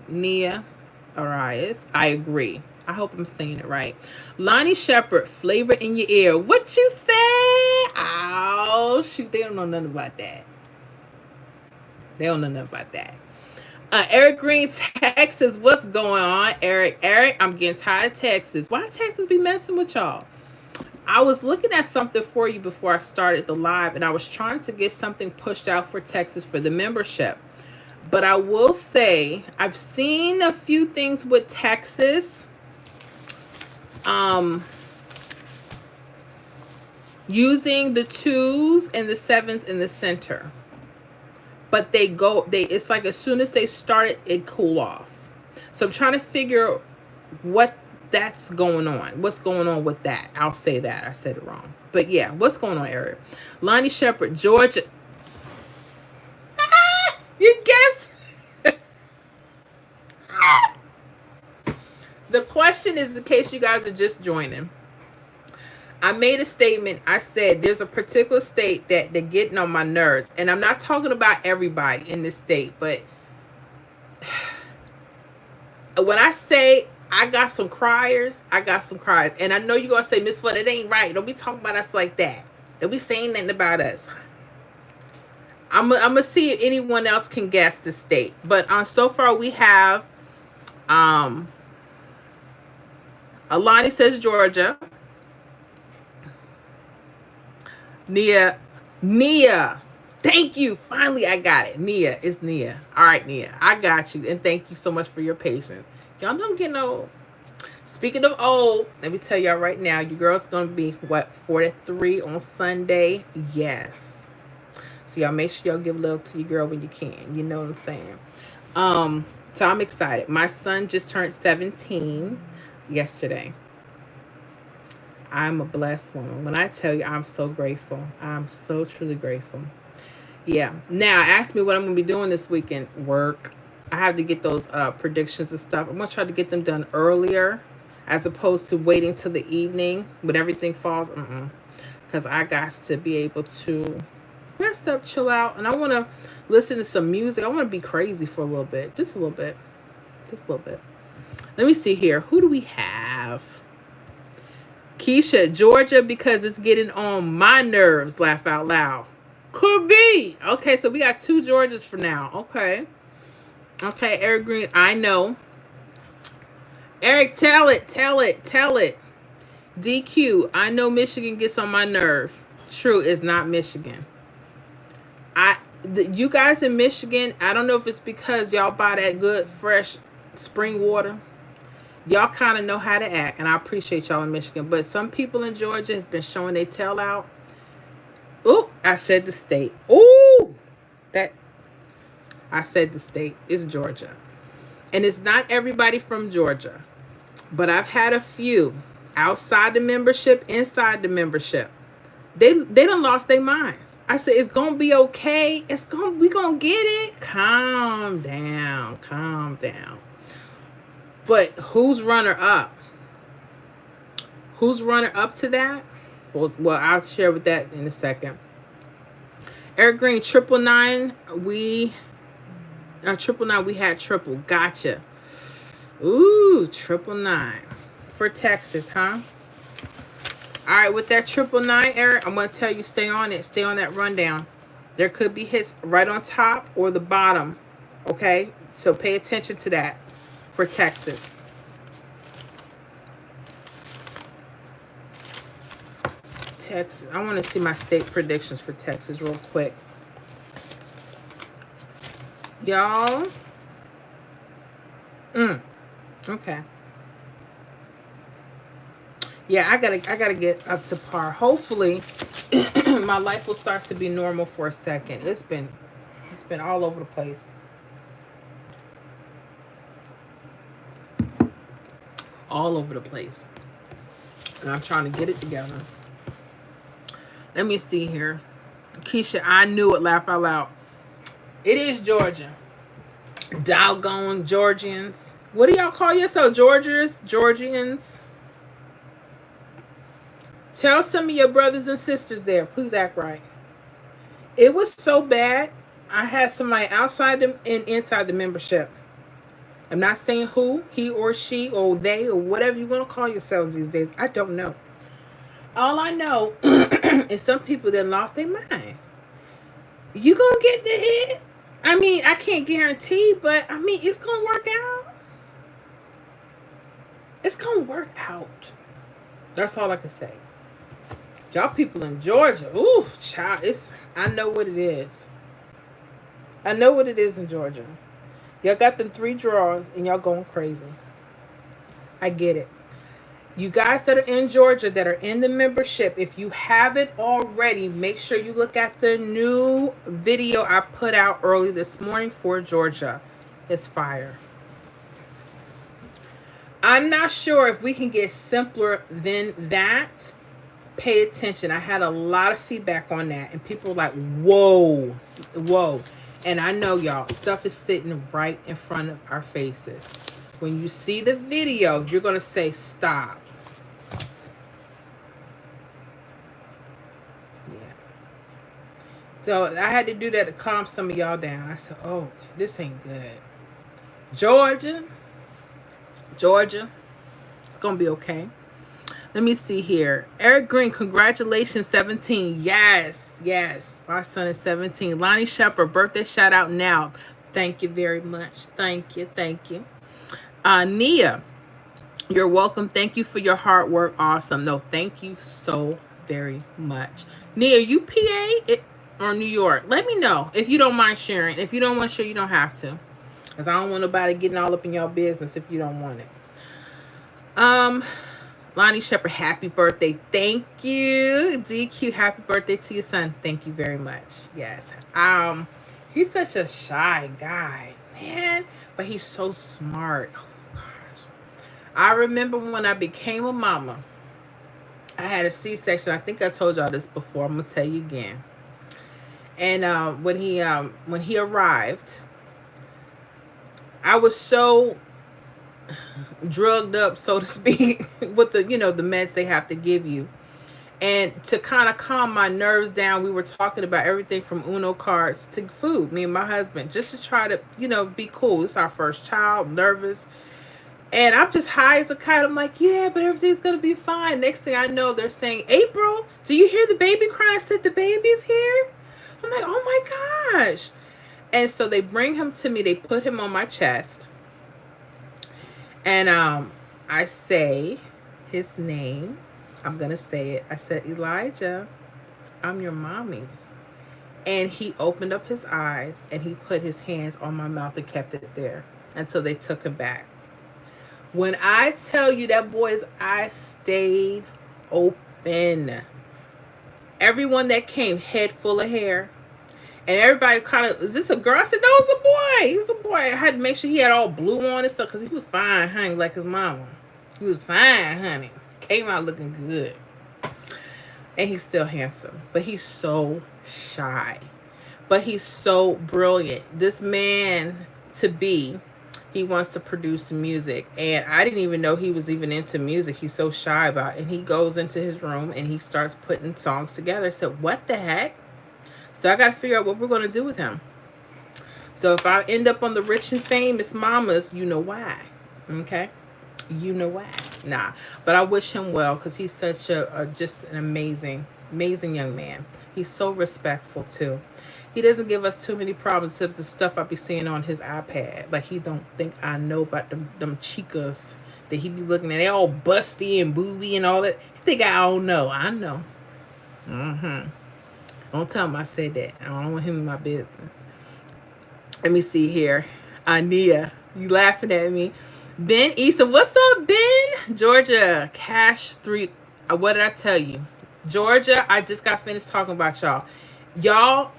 Nia Arias, I agree. I hope I'm saying it right. Lonnie Shepherd, flavor in your ear. What you say? Oh, shoot. They don't know nothing about that. They don't know nothing about that. Eric Green, Texas. What's going on, Eric? Eric, I'm getting tired of Texas. Why Texas be messing with y'all? I was looking at something for you before I started the live, and I was trying to get something pushed out for Texas for the membership. But I will say, I've seen a few things with Texas. Using the 2s and the 7s in the center. But it's like as soon as they start it, it cool off. So I'm trying to figure what that's going on. What's going on with that? I'll say that. I said it wrong. But yeah, what's going on, Eric? Lonnie Shepherd, Georgia. You guess? The question is, in case you guys are just joining, I made a statement. I said there's a particular state that they're getting on my nerves. And I'm not talking about everybody in this state, but when I say I got some criers, I got some criers. And I know you're going to say, Miss Flood, it ain't right. Don't be talking about us like that. Don't be saying nothing about us. I'm going to see if anyone else can guess the state. But so far we have, Alani says Georgia. Nia. Thank you. Finally, I got it. Nia. It's Nia. All right, Nia. I got you. And thank you so much for your patience. Y'all don't get no... Speaking of old, let me tell y'all right now, your girl's going to be, 43 on Sunday? Yes. So y'all make sure y'all give love to your girl when you can. You know what I'm saying? So I'm excited. My son just turned 17 yesterday. I'm a blessed woman. When I tell you, I'm so grateful. I'm so truly grateful. Yeah. Now, ask me what I'm going to be doing this weekend. Work. I have to get those predictions and stuff. I'm going to try to get them done earlier as opposed to waiting till the evening when everything falls. Because I got to be able to rest up, chill out. And I want to listen to some music. I want to be crazy for a little bit. Just a little bit. Just a little bit. Let me see here. Who do we have? Keisha, Georgia, because it's getting on my nerves, laugh out loud. Could be. Okay, so we got 2 Georgias for now. Okay. Okay, Eric Green, I know. Eric, tell it. DQ, I know Michigan gets on my nerve. True, it's not Michigan. You guys in Michigan, I don't know if it's because y'all buy that good, fresh spring water. Y'all kind of know how to act, and I appreciate y'all in Michigan. But some people in Georgia has been showing their tail out. Ooh, I said the state. Ooh, I said the state. It's Georgia. And it's not everybody from Georgia. But I've had a few outside the membership, inside the membership. They done lost their minds. I said, it's going to be okay. We going to get it. Calm down. But who's runner up? Who's runner up to that? Well, I'll share with that in a second. Eric Green, 999. We had triple. Gotcha. Ooh, 999 for Texas, huh? All right, with that 999, Eric, I'm going to tell you, stay on it. Stay on that rundown. There could be hits right on top or the bottom. Okay, so pay attention to that for Texas. Texas. I want to see my state predictions for Texas real quick. Y'all. Okay. Yeah, I gotta get up to par. Hopefully, my life will start to be normal for a second. It's been all over the place, all over the place, and I'm trying to get it together. Let me see here, Keisha. I knew it. Laugh out loud. It is Georgia. Doggone Georgians. What do y'all call yourself? Georgians? Tell some of your brothers and sisters there. Please act right. It was so bad. I had somebody outside them and inside the membership. I'm not saying who, he or she or they or whatever you want to call yourselves these days. I don't know. All I know is some people that lost their mind. You gonna get the hit? I mean, I can't guarantee, but I mean, it's gonna work out. It's gonna work out. That's all I can say. Y'all people in Georgia, ooh, child, I know what it is. I know what it is in Georgia. Y'all got them 3 drawers and y'all going crazy. I get it. You guys that are in Georgia that are in the membership, if you haven't already, make sure you look at the new video I put out early this morning for Georgia. It's fire. I'm not sure if we can get simpler than that. Pay attention. I had a lot of feedback on that, and people were like, whoa. And I know, y'all, stuff is sitting right in front of our faces. When you see the video, you're going to say, stop. Yeah. So I had to do that to calm some of y'all down. I said, oh, this ain't good. Georgia, it's going to be okay. Let me see here. Eric Green, congratulations, 17. Yes. My son is 17. Lonnie Shepard, birthday shout out now. Thank you very much. Thank you. Nia, you're welcome. Thank you for your hard work. Awesome. No, thank you so very much. Nia, you PA or New York? Let me know if you don't mind sharing. If you don't want to share, you don't have to. Because I don't want nobody getting all up in your business if you don't want it. Lonnie Shepard, happy birthday. Thank you. DQ, happy birthday to your son. Thank you very much. Yes. He's such a shy guy, man. But he's so smart. Oh, gosh. I remember when I became a mama, I had a C-section. I think I told y'all this before. I'm going to tell you again. And when he arrived, I was so drugged up, so to speak, with the the meds they have to give you, and to kind of calm my nerves down, we were talking about everything from Uno cards to food, me and my husband, just to try to be cool. It's our first child, nervous, and I'm just high as a kite. I'm like, yeah, but everything's gonna be fine. Next thing I know, they're saying, April, do you hear the baby crying? I said, the baby's here. I'm like, oh my gosh. And so they bring him to me, they put him on my chest. And I say his name. I'm going to say it. I said, Elijah, I'm your mommy. And he opened up his eyes and he put his hands on my mouth and kept it there until they took him back. When I tell you that boy's eyes stayed open. Everyone that came, head full of hair. And everybody kind of, is this a girl? I said, no, it's a boy. He's a boy. I had to make sure he had all blue on and stuff because he was fine, honey, like his mama. He was fine, honey. Came out looking good. And he's still handsome. But he's so shy. But he's so brilliant. This man to be, he wants to produce music. And I didn't even know he was even into music. He's so shy about it. And he goes into his room and he starts putting songs together. I said, what the heck? So I got to figure out what we're going to do with him. So if I end up on the Rich and Famous Mamas, you know why. Okay? You know why. Nah. But I wish him well because he's such just an amazing young man. He's so respectful too. He doesn't give us too many problems except the stuff I be seeing on his iPad. Like he don't think I know about them chicas that he be looking at. They all busty and booby and all that. He think I don't know. I know. Don't tell him I said that. I don't want him in my business. Let me see here. Ania, you laughing at me. Ben Eason, what's up, Ben? Georgia, cash 3. What did I tell you? Georgia, I just got finished talking about y'all. Y'all,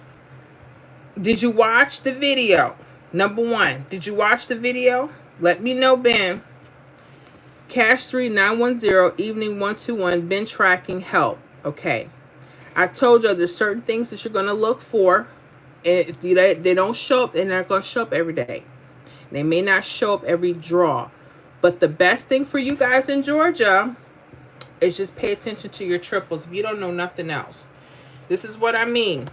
did you watch the video? Number one, did you watch the video? Let me know, Ben. Cash 3910, evening 121, been tracking help. Okay. I told you there's certain things that you're going to look for. If they don't show up, they're not going to show up every day. They may not show up every draw. But the best thing for you guys in Georgia is just pay attention to your triples if you don't know nothing else. This is what I mean.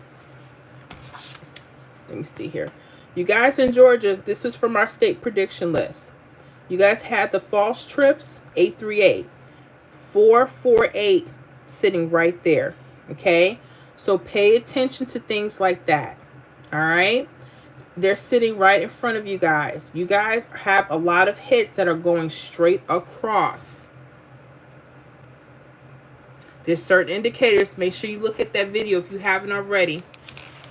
Let me see here. You guys in Georgia, this was from our state prediction list. You guys had the false trips, 838. 448 sitting right there. Okay? So pay attention to things like that. All right? They're sitting right in front of you guys. You guys have a lot of hits that are going straight across. There's certain indicators. Make sure you look at that video if you haven't already.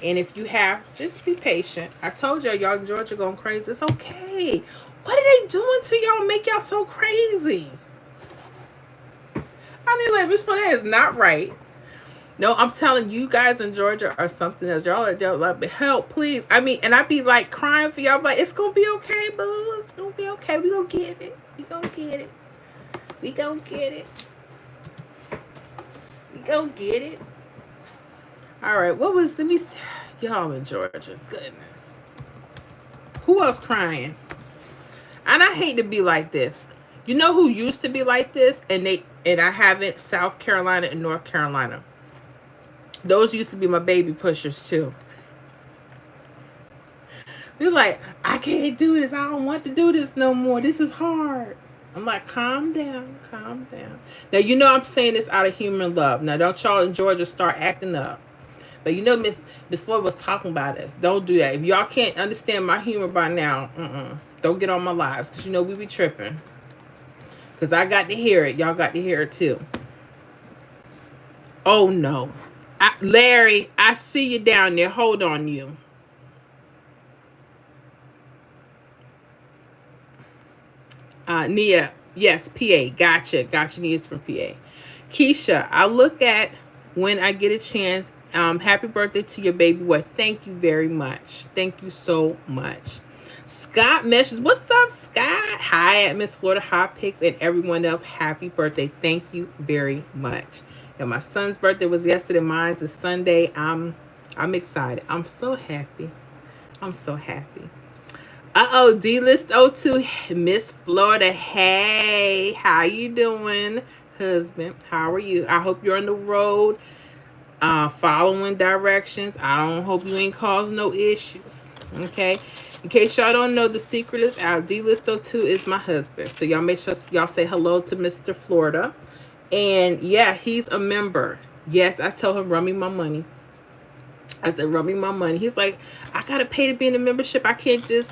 And if you have, just be patient. I told y'all in Georgia going crazy. It's okay. What are they doing to y'all make y'all so crazy? I mean, like, Miss That is not right. No, I'm telling you guys in Georgia are something else. Y'all are like, help, please. I mean, and I be like crying for y'all, but it's gonna be okay, boo. It's gonna be okay. We gonna get it. We gonna get it. We gonna get it. We gonna get it. All right, what was, let me see. Y'all in Georgia, goodness. Who else crying? And I hate to be like this. You know who used to be like this? And I haven't, South Carolina and North Carolina. Those used to be my baby pushers too. They're like, I can't do this. I don't want to do this no more. This is hard. I'm like, calm down, calm down. Now, you know I'm saying this out of human love. Now, don't y'all in Georgia start acting up. But you know Miss Floyd was talking about us. Don't do that. If y'all can't understand my humor by now, don't get on my lives. Because you know we be tripping. Because I got to hear it. Y'all got to hear it too. Oh, no. Larry, I see you down there. Hold on you. Nia, yes, PA. Gotcha. Nia's from PA. Keisha, I look at when I get a chance. Happy birthday to your baby boy. Thank you very much. Thank you so much. Scott messages, what's up, Scott? Hi at Miss Florida Hot Picks and everyone else. Happy birthday. Thank you very much. And my son's birthday was yesterday. Mine's is Sunday. I'm excited. I'm so happy. I'm so happy. Uh-oh, D-List 02, Miss Florida. Hey, how you doing, husband? How are you? I hope you're on the road, following directions. I don't hope you ain't causing no issues, okay? In case y'all don't know, the secret is out. D-List 02 is my husband. So y'all make sure y'all say hello to Mr. Florida. And yeah, he's a member. Yes, I tell him, run me my money. I said, run me my money. He's like, I got to pay to be in a membership. I can't just...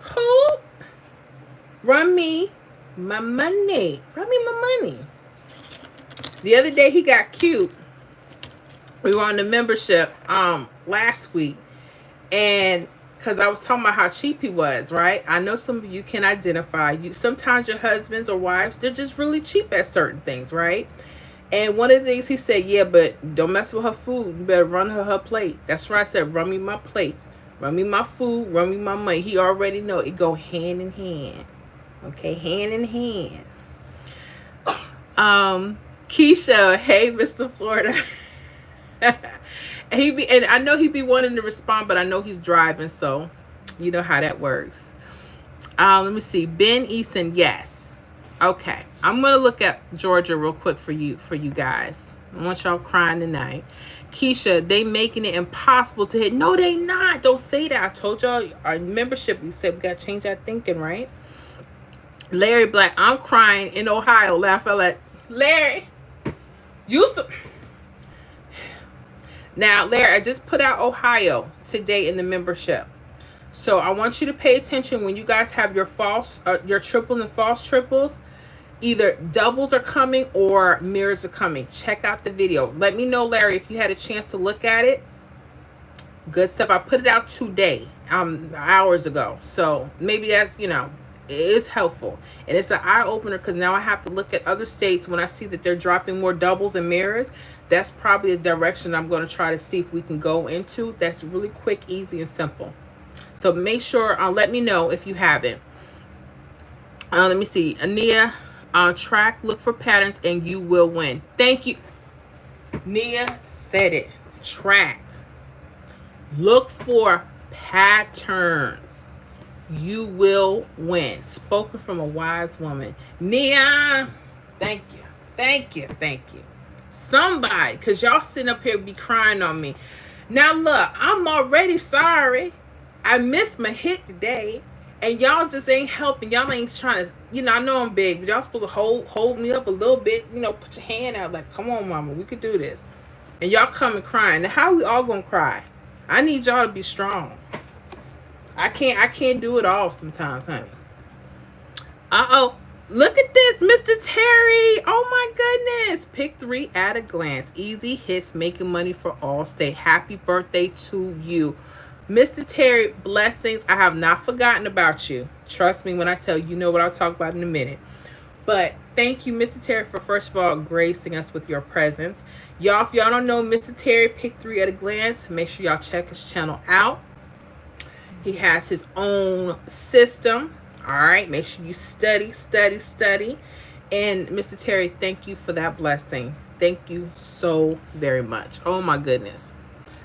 Who? Run me my money. Run me my money. The other day, he got cute. We were on the membership last week. And because I was talking about how cheap he was, right? I know some of you can identify. Sometimes your husbands or wives, they're just really cheap at certain things, right? And one of the things he said, yeah, but don't mess with her food. You better run her plate. That's right. I said, run me my plate. Run me my food. Run me my money. He already know it go hand in hand. Okay, hand in hand. Keisha, hey, Mr. Florida. And I know he be wanting to respond, but I know he's driving, so you know how that works. Let me see. Ben Eason, yes. Okay. I'm gonna look at Georgia real quick for you guys. I want y'all crying tonight. Keisha, they making it impossible to hit. No, they not. Don't say that. I told y'all our membership, we said we gotta change our thinking, right? Larry Black, I'm crying in Ohio. Laugh out loud. Larry, now, Larry, I just put out Ohio today in the membership. So I want you to pay attention when you guys have your your triples and false triples. Either doubles are coming or mirrors are coming. Check out the video. Let me know, Larry, if you had a chance to look at it. Good stuff. I put it out today, hours ago. So maybe that's, It is helpful. And it's an eye-opener because now I have to look at other states when I see that they're dropping more doubles and mirrors. That's probably a direction I'm going to try to see if we can go into. That's really quick, easy, and simple. So make sure, let me know if you haven't. Let me see. Ania, on track, look for patterns and you will win. Thank you. Nia said it. Track. Look for patterns. You will win. Spoken from a wise woman. Nia, thank you. Thank you. Thank you. Somebody, because y'all sitting up here be crying on me. Now look, I'm already sorry. I missed my hit today. And y'all just ain't helping. Y'all ain't trying to, I know I'm big, but y'all supposed to hold me up a little bit, put your hand out like, come on, mama, we could do this. And y'all coming crying. Now how we all gonna cry? I need y'all to be strong. I can't do it all sometimes, honey. Uh-oh. Look at this, Mr. Terry. Oh my goodness. Pick 3 at a glance. Easy hits, making money for all. Stay happy birthday to you. Mr. Terry, blessings. I have not forgotten about you. Trust me when I tell you, you know what I'll talk about in a minute. But thank you, Mr. Terry, for first of all gracing us with your presence. Y'all, if y'all don't know Mr. Terry, Pick 3 at a glance, make sure y'all check his channel out. He has his own system. All right, make sure you study. And Mr. Terry, thank you for that blessing. Thank you so very much. Oh my goodness.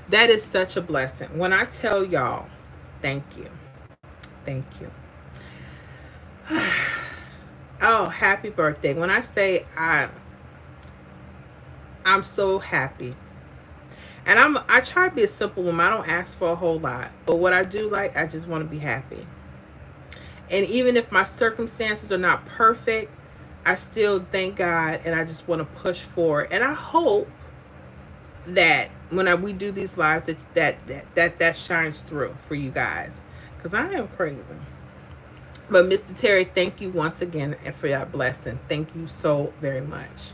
That is such a blessing. When I tell y'all, thank you. Thank you. Oh, happy birthday. When I say I'm so happy. And I try to be a simple woman. I don't ask for a whole lot. But what I do like, I just want to be happy. And even if my circumstances are not perfect, I still thank God and I just want to push forward. And I hope that when we do these lives that shines through for you guys. Because I am crazy. But Mr. Terry, thank you once again for that blessing. Thank you so very much.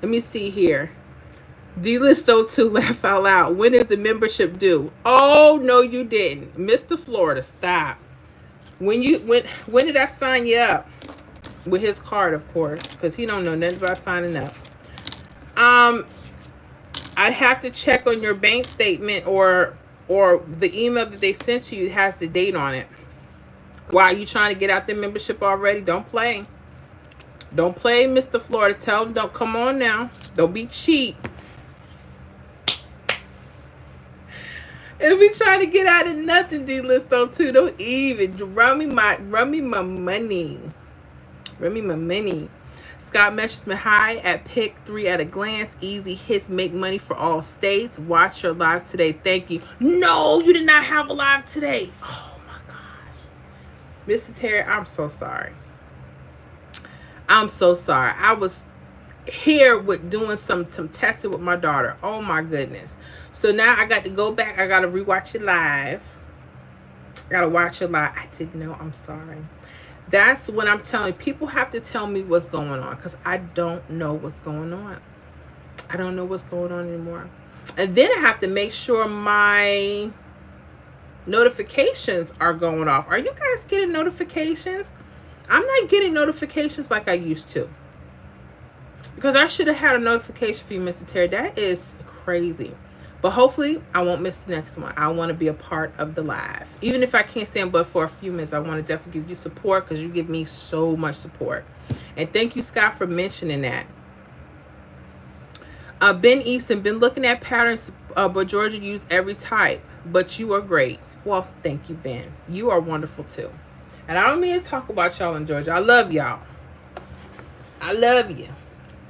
Let me see here. D-Listo2 laugh out loud. When is the membership due? Oh, no, you didn't. Mr. Florida, stop. When did I sign you up? With his card, of course, because he don't know nothing about signing up. I'd have to check on your bank statement or the email that they sent to you has the date on it. Why are you trying to get out the membership already? Don't play. Don't play, Mr. Florida. Tell them, don't come on now. Don't be cheap. If we trying to get out of nothing, D-Listo2, don't even run me my money. Run me my money. Scott messaged me, hi at Pick 3 at a glance. Easy hits, make money for all states. Watch your live today. Thank you. No, you did not have a live today. Oh my gosh. Mr. Terry, I'm so sorry. I'm so sorry. I was here with doing some testing with my daughter. Oh my goodness. So now I got to go back. I got to rewatch it live. I got to watch it live. I didn't know. I'm sorry. That's when I'm telling you. People have to tell me what's going on because I don't know what's going on. I don't know what's going on anymore. And then I have to make sure my notifications are going off. Are you guys getting notifications? I'm not getting notifications like I used to. Because I should have had a notification for you, Mr. Terry. That is crazy. But hopefully, I won't miss the next one. I want to be a part of the live. Even if I can't stand but for a few minutes, I want to definitely give you support because you give me so much support. And thank you, Scott, for mentioning that. Ben Easton, been looking at patterns, but Georgia use every type. But you are great. Well, thank you, Ben. You are wonderful, too. And I don't mean to talk about y'all in Georgia. I love y'all. I love you.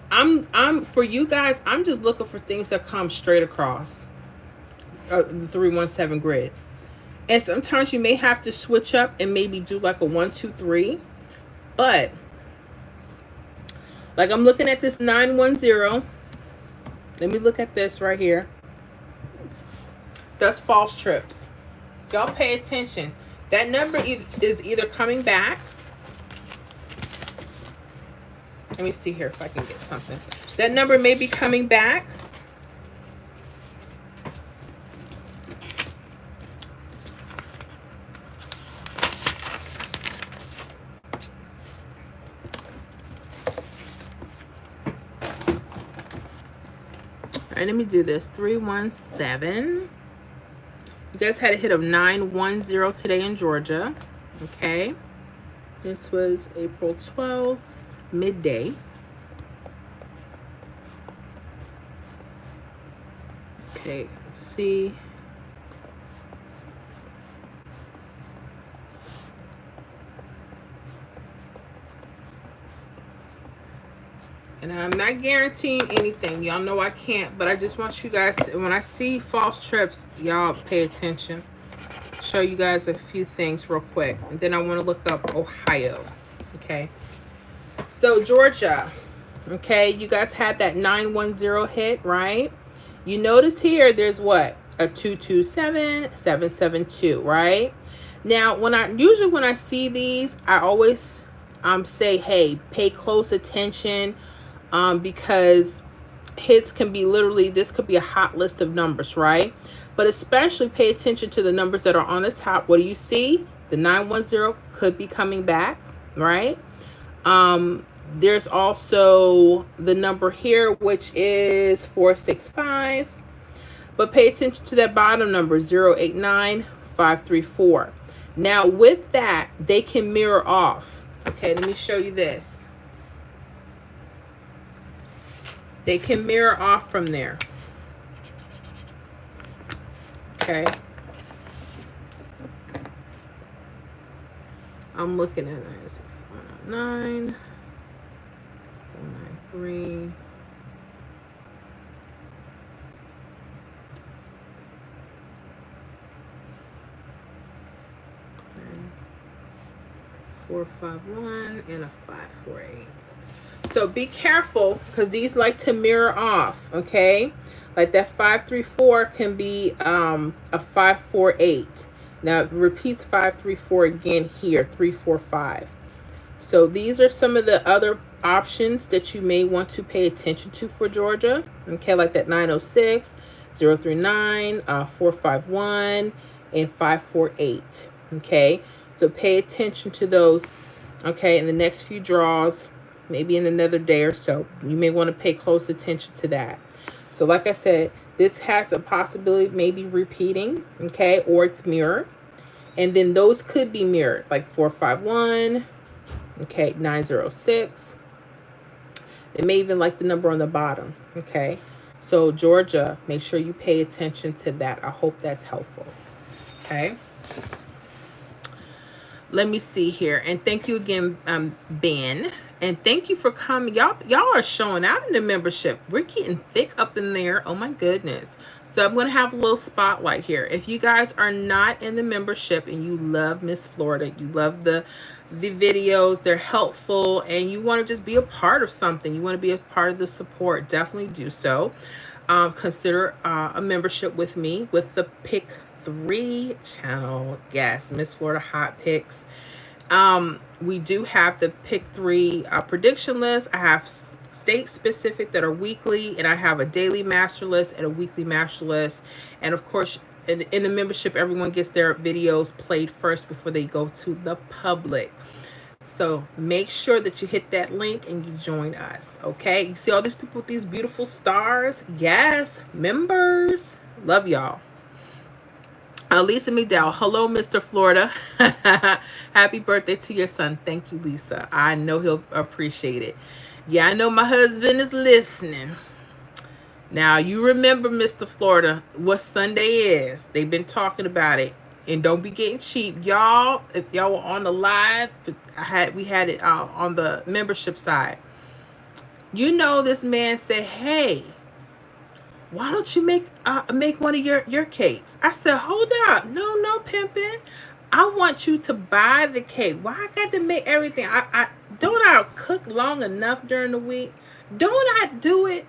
I'm for you guys, I'm just looking for things that come straight across the 317 grid. And sometimes you may have to switch up and maybe do like a 1, 2, 3. But like I'm looking at this 910. Let me look at this right here. That's false trips. Y'all pay attention. That number is either coming back. Let me see here if I can get something. That number may be coming back. All right, let me do this. 317. You guys had a hit of 910 today in Georgia. Okay. This was April 12th, midday. Okay, let's see. And I'm not guaranteeing anything. Y'all know I can't, but I just want you guys to, when I see false trips, y'all pay attention. Show you guys a few things real quick. And then I want to look up Ohio. Okay. So Georgia. Okay, you guys had that 910 hit, right? You notice here there's what? A 227, 772, right? Now, when I see these, I always say, hey, pay close attention, because hits can be literally, this could be a hot list of numbers, right? But especially pay attention to the numbers that are on the top. What do you see? The 910 could be coming back, right? There's also the number here, which is 465. But pay attention to that bottom number, 089534. Now, with that, they can mirror off. Okay, let me show you this. They can mirror off from there. Okay. I'm looking at 96109, 493. 451 and a 548. So be careful, because these like to mirror off. Okay, like that 534 can be a 548. Now it repeats 534 again here, 345. So these are some of the other options that you may want to pay attention to for Georgia. Okay, like that 906, 039, 451, and 548. Okay, so pay attention to those. Okay, in the next few draws, maybe in another day or so, you may want to pay close attention to that. So like I said, this has a possibility of maybe repeating, okay, or it's mirrored. And then those could be mirrored, like 451, okay, 906. They may even like the number on the bottom, okay? So Georgia, make sure you pay attention to that. I hope that's helpful, okay? Let me see here. And thank you again, Ben. And thank you for coming. Y'all are showing out in the membership. We're getting thick up in there. Oh my goodness. So I'm going to have a little spotlight here. If you guys are not in the membership and you love Miss Florida, you love the videos, they're helpful, and you want to just be a part of something, you want to be a part of the support, definitely do so. Consider a membership with me with the Pick 3 channel. Yes, Miss Florida Hot Picks. We do have the Pick 3 prediction list. I have state specific that are weekly, and I have a daily master list and a weekly master list. And of course, in the membership, everyone gets their videos played first before they go to the public. So make sure that you hit that link and you join us. Okay, you see all these people with these beautiful stars? Yes, members. Love y'all. Lisa McDowell. Hello, Mr. Florida. Happy birthday to your son. Thank you, Lisa. I know he'll appreciate it. Yeah, I know my husband is listening. Now, you remember, Mr. Florida, what Sunday is. They've been talking about it. And don't be getting cheap. Y'all, if y'all were on the live, we had it on the membership side. You know, this man said, hey, why don't you make one of your cakes? I said, hold up. No, pimpin'. I want you to buy the cake. Why I got to make everything? Don't I cook long enough during the week? Don't I do it?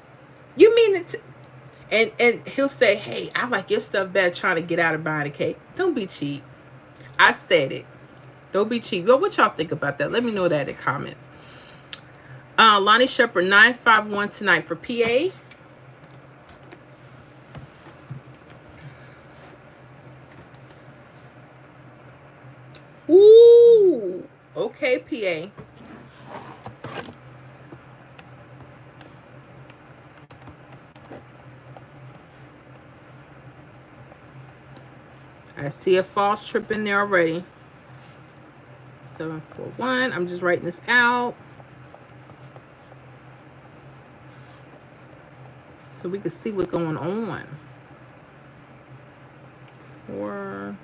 You mean it? And he'll say, hey, I like your stuff better, trying to get out of buying a cake. Don't be cheap. I said it. Don't be cheap. Well, what y'all think about that? Let me know that in the comments. Lonnie Shepherd, 951 tonight for PA. Ooh, okay, PA. I see a false trip in there already. 741. I'm just writing this out so we can see what's going on. 4.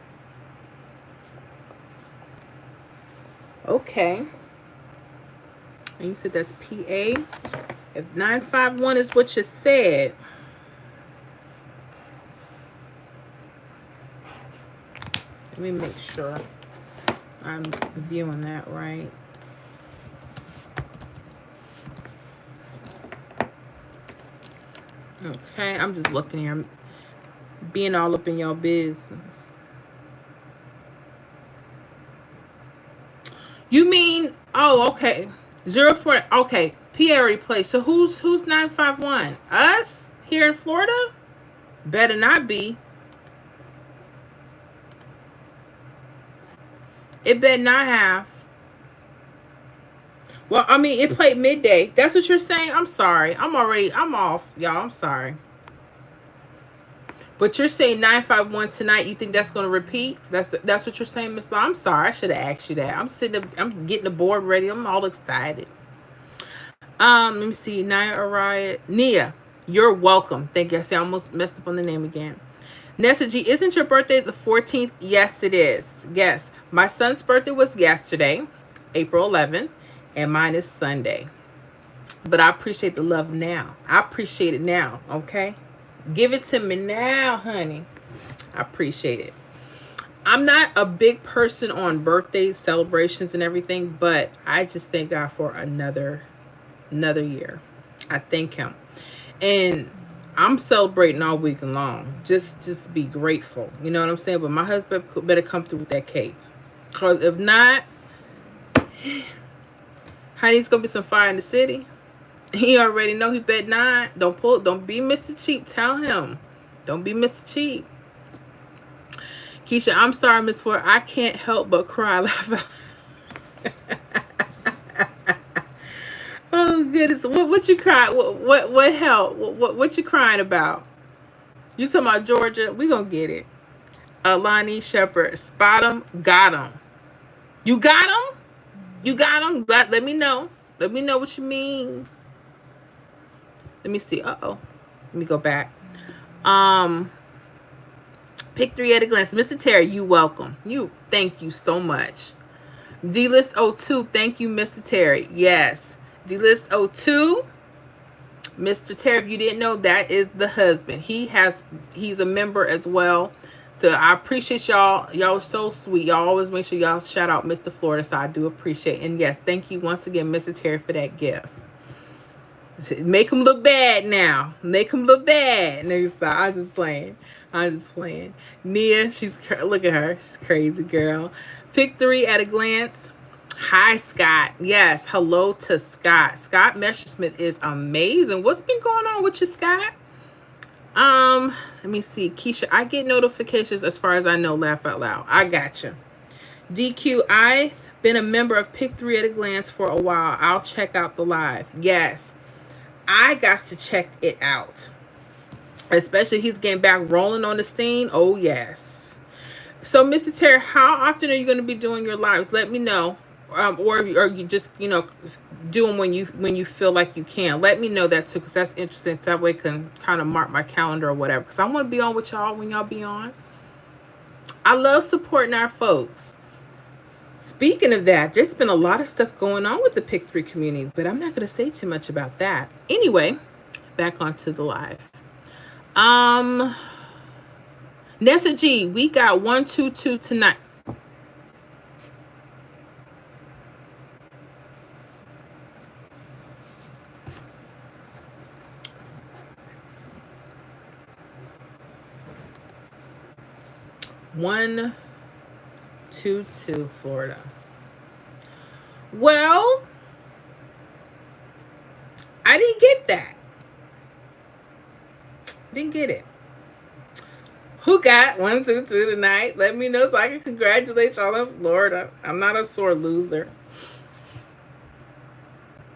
Okay. And you said that's PA. If 951 is what you said, let me make sure I'm viewing that right. Okay, I'm just looking here. I'm being all up in your business. You mean, oh, okay. 04, okay. PA already played. So who's 951? Us? Here in Florida? Better not be. It better not have. Well, I mean, it played midday. That's what you're saying? I'm sorry. I'm off, y'all. I'm sorry. But you're saying 951 tonight. You think that's going to repeat? That's what you're saying, Miss Law? I'm sorry. I should have asked you that. I'm sitting up, I'm getting the board ready. I'm all excited. Let me see. Nia Araya. Nia, you're welcome. Thank you. I see I almost messed up on the name again. Nessa G, isn't your birthday the 14th? Yes, it is. Yes. My son's birthday was yesterday, April 11th, and mine is Sunday. But I appreciate the love now. I appreciate it now, okay? Give it to me now, honey. I appreciate it. I'm not a big person on birthdays, celebrations, and everything, but I just thank God for another year. I thank him. And I'm celebrating all week long. Just be grateful. You know what I'm saying? But my husband better come through with that cake. Because if not, honey, it's going to be some fire in the city. He already know he bet not. Don't be Mr. Cheap. Tell him. Don't be Mr. Cheap. Keisha, I'm sorry, Miss Ford. I can't help but cry. Oh goodness. What you cry? What help? What you crying about? You talking about Georgia? We gonna get it. Lonnie Shepherd. Spot him. Got him. You got him? You got him? Let me know. Let me know what you mean. Let me see. Uh-oh. Let me go back. Pick 3 at a glance. Mr. Terry, you welcome. Thank you so much. D-List 02. Thank you, Mr. Terry. Yes. D-List 02. Mr. Terry, if you didn't know, that is the husband. He's a member as well. So I appreciate y'all. Y'all are so sweet. Y'all always make sure y'all shout out Mr. Florida. So I do appreciate it. And yes, thank you once again, Mr. Terry, for that gift. Make him look bad now. Make him look bad. No, stop. I'm just playing. Nia, look at her. She's crazy, girl. Pick 3 at a glance. Hi, Scott. Yes, hello to Scott. Scott Messersmith is amazing. What's been going on with you, Scott? Let me see. Keisha, I get notifications as far as I know. Laugh out loud. I gotcha. DQ, I've been a member of Pick 3 at a glance for a while. I'll check out the live. Yes. I got to check it out. Especially he's getting back rolling on the scene. Oh, yes. So, Mr. Terry, how often are you going to be doing your lives? Let me know. Or you just, do them when you feel like you can. Let me know that, too, because that's interesting. So that way I can kind of mark my calendar or whatever. Because I want to be on with y'all when y'all be on. I love supporting our folks. Speaking of that, there's been a lot of stuff going on with the Pick 3 community, but I'm not going to say too much about that. Anyway, back onto the live. Nessa G, we got 122 tonight. One, 2-2 Florida. Well, I didn't get that. Didn't get it. Who got 1-2-2 tonight? Let me know so I can congratulate y'all in Florida. I'm not a sore loser.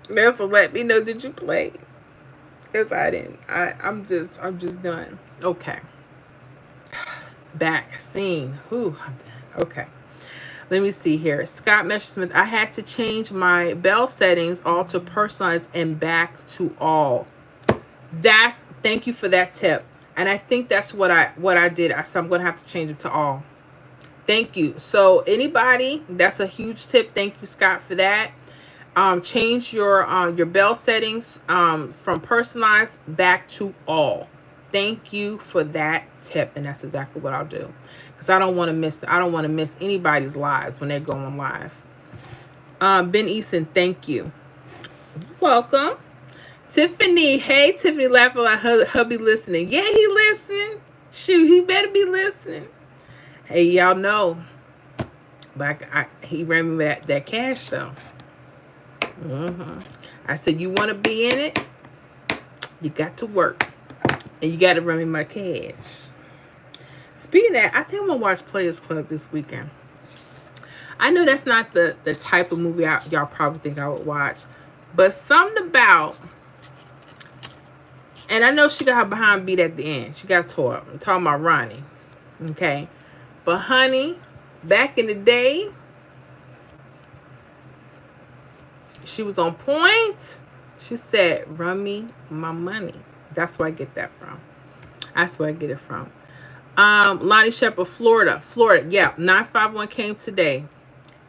So let me know, did you play? Because I didn't. I'm just done. Okay. Vaccine. Ooh, okay. Let me see here. Scott Messersmith, I had to change my bell settings all to personalized and back to all. Thank you for that tip. And I think that's what I did. So I'm gonna have to change it to all. Thank you. So anybody, that's a huge tip. Thank you, Scott, for that. Change your bell settings from personalized back to all. Thank you for that tip, and that's exactly what I'll do, because I don't want to miss anybody's lives when they're going live. Ben Eason, thank you. Welcome. Tiffany, hey Tiffany, laughing like hubby listening. Yeah, he listening. Shoot, he better be listening. Hey, y'all know, but he ran me that cash though. I said, you want to be in it, you got to work, and you got to run me my cash. Speaking of that, I think I'm gonna watch Players Club this weekend. I know that's not the type of movie y'all probably think I would watch, but something about, and I know she got her behind beat at the end. She got tore up. I'm talking about Ronnie. Okay. But honey, back in the day, she was on point. She said, run me my money. That's where I get that from. That's where I get it from. Lonnie Shepherd, Florida. Yeah, 951 came today.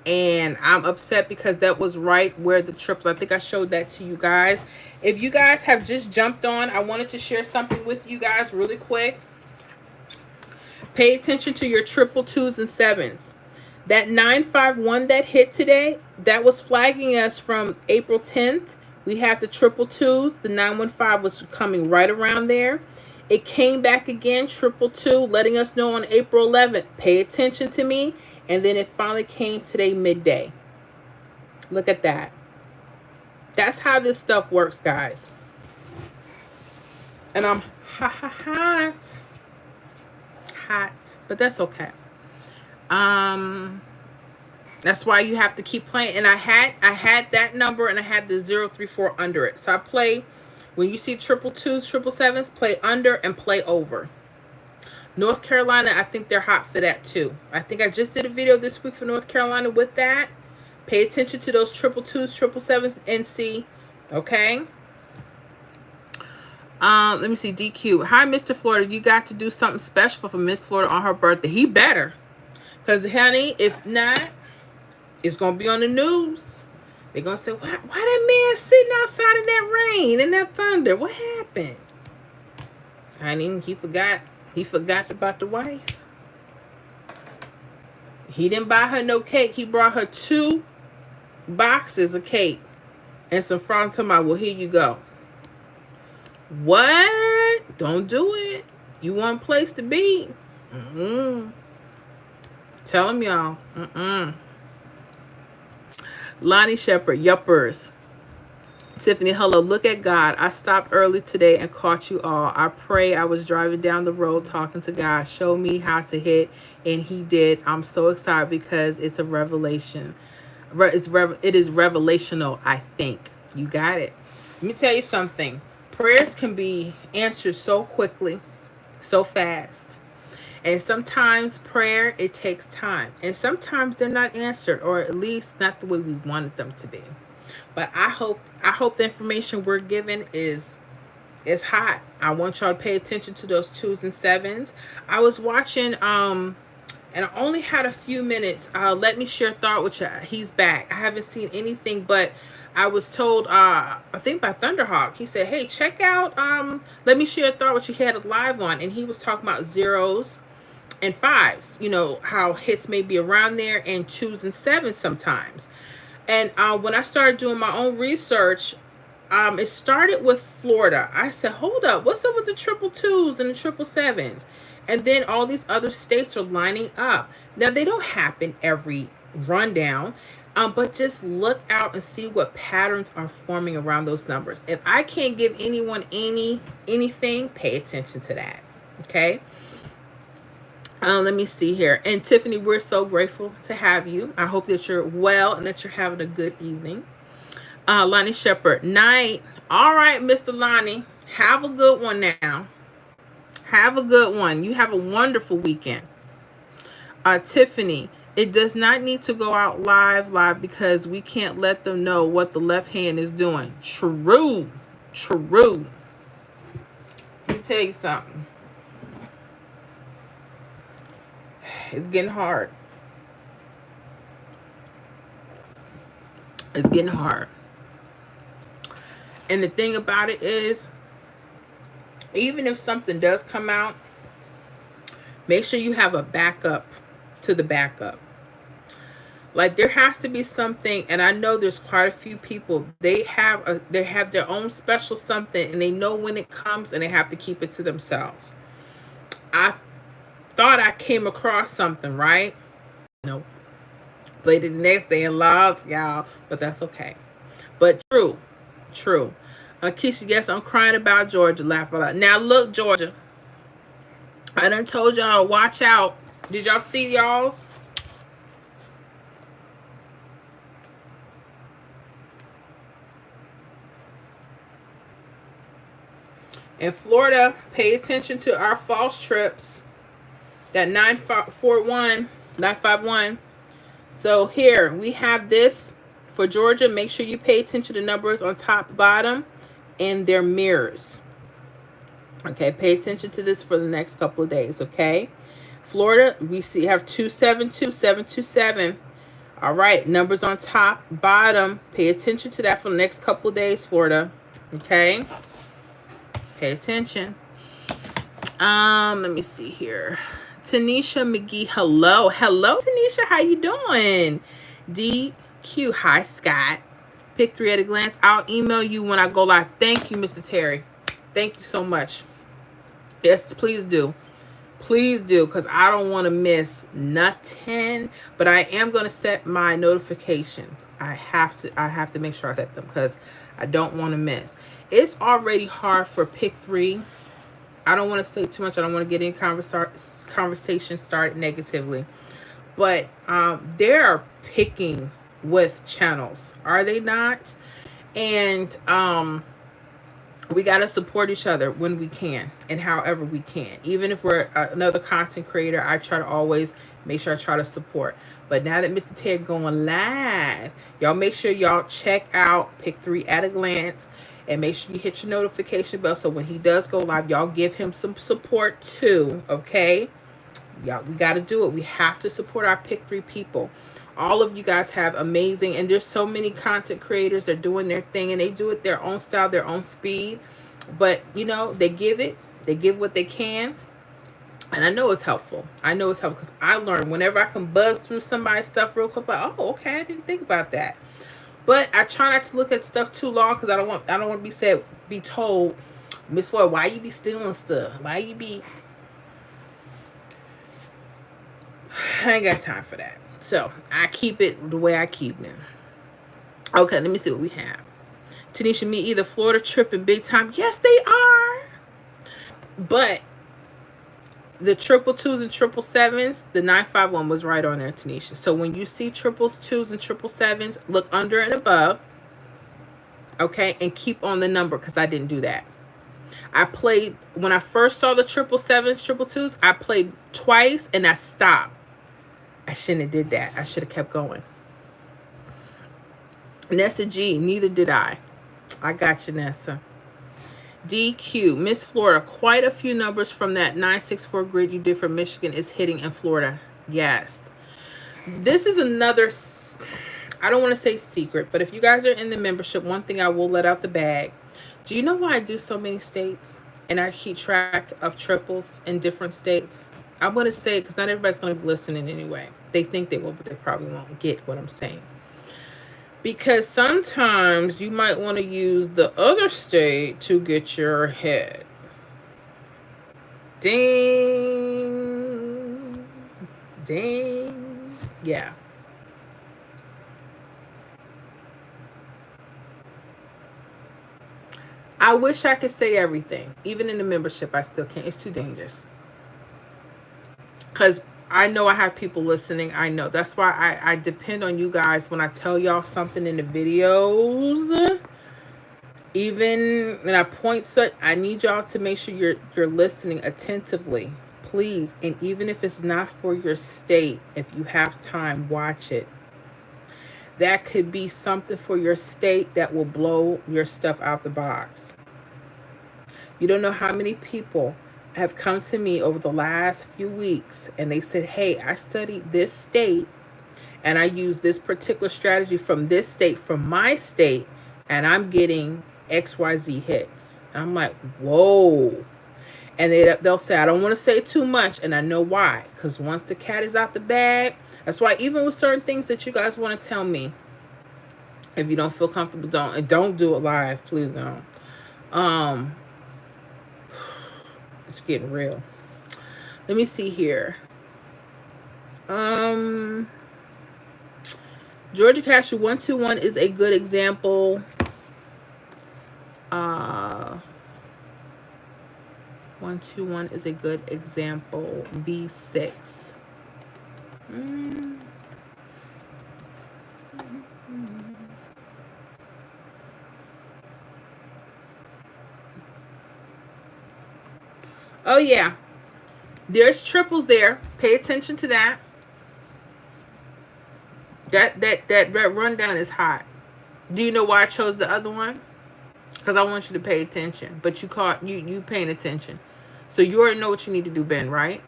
And I'm upset because that was right where the trips. I think I showed that to you guys. If you guys have just jumped on, I wanted to share something with you guys really quick. Pay attention to your triple twos and sevens. That 951 that hit today, that was flagging us from April 10th. We have the triple twos. The 915 was coming right around there. It came back again, triple two, letting us know on April 11th, pay attention to me. And then it finally came today midday. Look at that. That's how this stuff works, guys. And I'm hot. But that's okay. That's why you have to keep playing. And I had that number, and I had the 034 under it. So I play, when you see triple twos, triple sevens, play under and play over. North Carolina, I think they're hot for that too. I think I just did a video this week for North Carolina with that. Pay attention to those triple twos, triple sevens, NC. Okay. Let me see. DQ. Hi, Mr. Florida. You got to do something special for Miss Florida on her birthday. He better. Because, honey, if not, it's going to be on the news. They're going to say, why that man sitting outside in that rain and that thunder? What happened? Honey, he forgot. He forgot about the wife. He didn't buy her no cake. He brought her 2 boxes of cake and some frogs. Talking about, well, here you go. What? Don't do it. You want a place to be. Tell them, y'all. Lonnie Shepherd, yuppers. Tiffany, hello. Look at God. I stopped early today and caught you all. I pray. I was driving down the road talking to God. Show me how to hit, and he did. I'm so excited because it's a revelation. It is revelational, I think. You got it. Let me tell you something. Prayers can be answered so quickly, so fast. And sometimes prayer, it takes time. And sometimes they're not answered, or at least not the way we wanted them to be. But I hope the information we're given is hot. I want y'all to pay attention to those 2s and 7s. I was watching, and I only had a few minutes. Let me share a thought with you. He's back. I haven't seen anything, but I was told, I think by Thunderhawk, he said, hey, check out, let me share a thought with you. He had it live on, and he was talking about 0s and 5s. You know, how hits may be around there, and 2s and 7s sometimes. And when I started doing my own research, it started with Florida. I said, hold up, what's up with the triple twos and the triple sevens? And then all these other states are lining up. Now, they don't happen every rundown, but just look out and see what patterns are forming around those numbers. If I can't give anyone anything, pay attention to that, okay? Let me see here. And Tiffany, we're so grateful to have you. I hope that you're well and that you're having a good evening. Lonnie Shepherd, night. All right, Mr. Lonnie, have a good one now. Have a good one. You have a wonderful weekend. Tiffany, it does not need to go out live because we can't let them know what the left hand is doing. True. True. Let me tell you something. It's getting hard. It's getting hard. And the thing about it is, even if something does come out, make sure you have a backup to the backup. Like, there has to be something, and I know there's quite a few people, they have their own special something, and they know when it comes, and they have to keep it to themselves. I thought I came across something, right? Nope. Played it the next day and lost, y'all, but that's okay. But true. Keisha, yes, I'm crying about Georgia. Laugh a lot. Now look, Georgia, I done told y'all, watch out. Did y'all see y'all's? In Florida, pay attention to our false trips. That 951. So here we have this for Georgia. Make sure you pay attention to the numbers on top, bottom, and their mirrors. Okay, pay attention to this for the next couple of days. Okay, Florida, we have 272, 727. All right, numbers on top, bottom. Pay attention to that for the next couple of days, Florida. Okay, pay attention. Let me see here. Tanisha McGee, hello, Tanisha, how you doing? DQ, hi Scott. Pick 3 at a glance. I'll email you when I go live. Thank you, Mr. Terry. Thank you so much. Yes, please do. Please do, because I don't want to miss nothing. But I am going to set my notifications. I have to make sure I set them because I don't want to miss. It's already hard for pick 3. I don't want to say too much. I don't want to get any conversation started negatively. But they're picking with channels, are they not? And we got to support each other when we can and however we can. Even if we're another content creator, I try to always make sure I try to support. But now that Mr. Ted going live, y'all make sure y'all check out Pick 3 at a glance. And make sure you hit your notification bell so when he does go live, y'all give him some support too, okay? Y'all, we got to do it. We have to support our Pick 3 people. All of you guys have amazing, and there's so many content creators. They're doing their thing, and they do it their own style, their own speed. But, you know, they give what they can. And I know it's helpful. Because I learned whenever I can buzz through somebody's stuff real quick, like, oh, okay, I didn't think about that. But I try not to look at stuff too long because I don't want to be told, Miss Floyd, why you be stealing stuff? Why you be? I ain't got time for that. So I keep it the way I keep it. Okay, let me see what we have. Tanisha, me either Florida tripping big time. Yes, they are. But the 222s and 777s, the 951 was right on there, Tanisha. So when you see 222s and 777s, look under and above, okay, and keep on the number because I didn't do that. I played, when I first saw the 777s, 222s, I played twice and I stopped. I shouldn't have did that. I should have kept going. Nessa G, neither did I. I got you, Nessa. DQ, Miss Florida, quite a few numbers from that 964 grid you did for Michigan is hitting in Florida. Yes. This is another, I don't want to say secret, but if you guys are in the membership, one thing I will let out the bag. Do you know why I do so many states and I keep track of triples in different states? I'm going to say it because not everybody's going to be listening anyway. They think they will, but they probably won't get what I'm saying. Because sometimes you might want to use the other state to get your head. Ding. Ding. Yeah. I wish I could say everything. Even in the membership, I still can't. It's too dangerous. Because I know I have people listening. I know. That's why I depend on you guys when I tell y'all something in the videos. Even when I point such, I need y'all to make sure you're listening attentively, please. And even if it's not for your state, if you have time, watch it. That could be something for your state that will blow your stuff out the box. You don't know how many people have come to me over the last few weeks and they said, hey, I studied this state and I use this particular strategy from this state, from my state, and I'm getting XYZ hits. I'm like, whoa. And they'll say, I don't want to say too much. And I know why. Because once the cat is out the bag, that's why even with certain things that you guys want to tell me, if you don't feel comfortable, don't do it live. Please don't. It's getting real. Let me see here. Georgia Cashew 121 is a good example. 121 is a good example. B6. Oh yeah, there's triples there. Pay attention to that. That rundown is hot. Do you know why I chose the other one? Because I want you to pay attention. But you paying attention. So you already know what you need to do, Ben, right?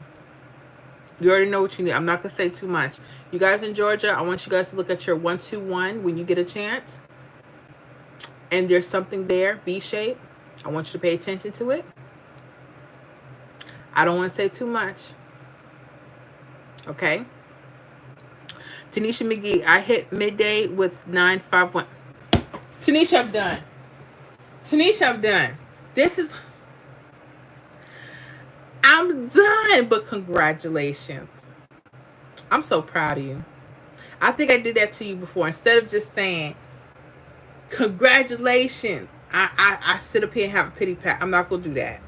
You already know what you need. I'm not going to say too much. You guys in Georgia, I want you guys to look at your 121 when you get a chance. And there's something there, V shape. I want you to pay attention to it. I don't want to say too much. Okay? Tanisha McGee, I hit midday with 951. Tanisha, I'm done. I'm done, but congratulations. I'm so proud of you. I think I did that to you before. Instead of just saying, congratulations, I sit up here and have a pity pat. I'm not going to do that.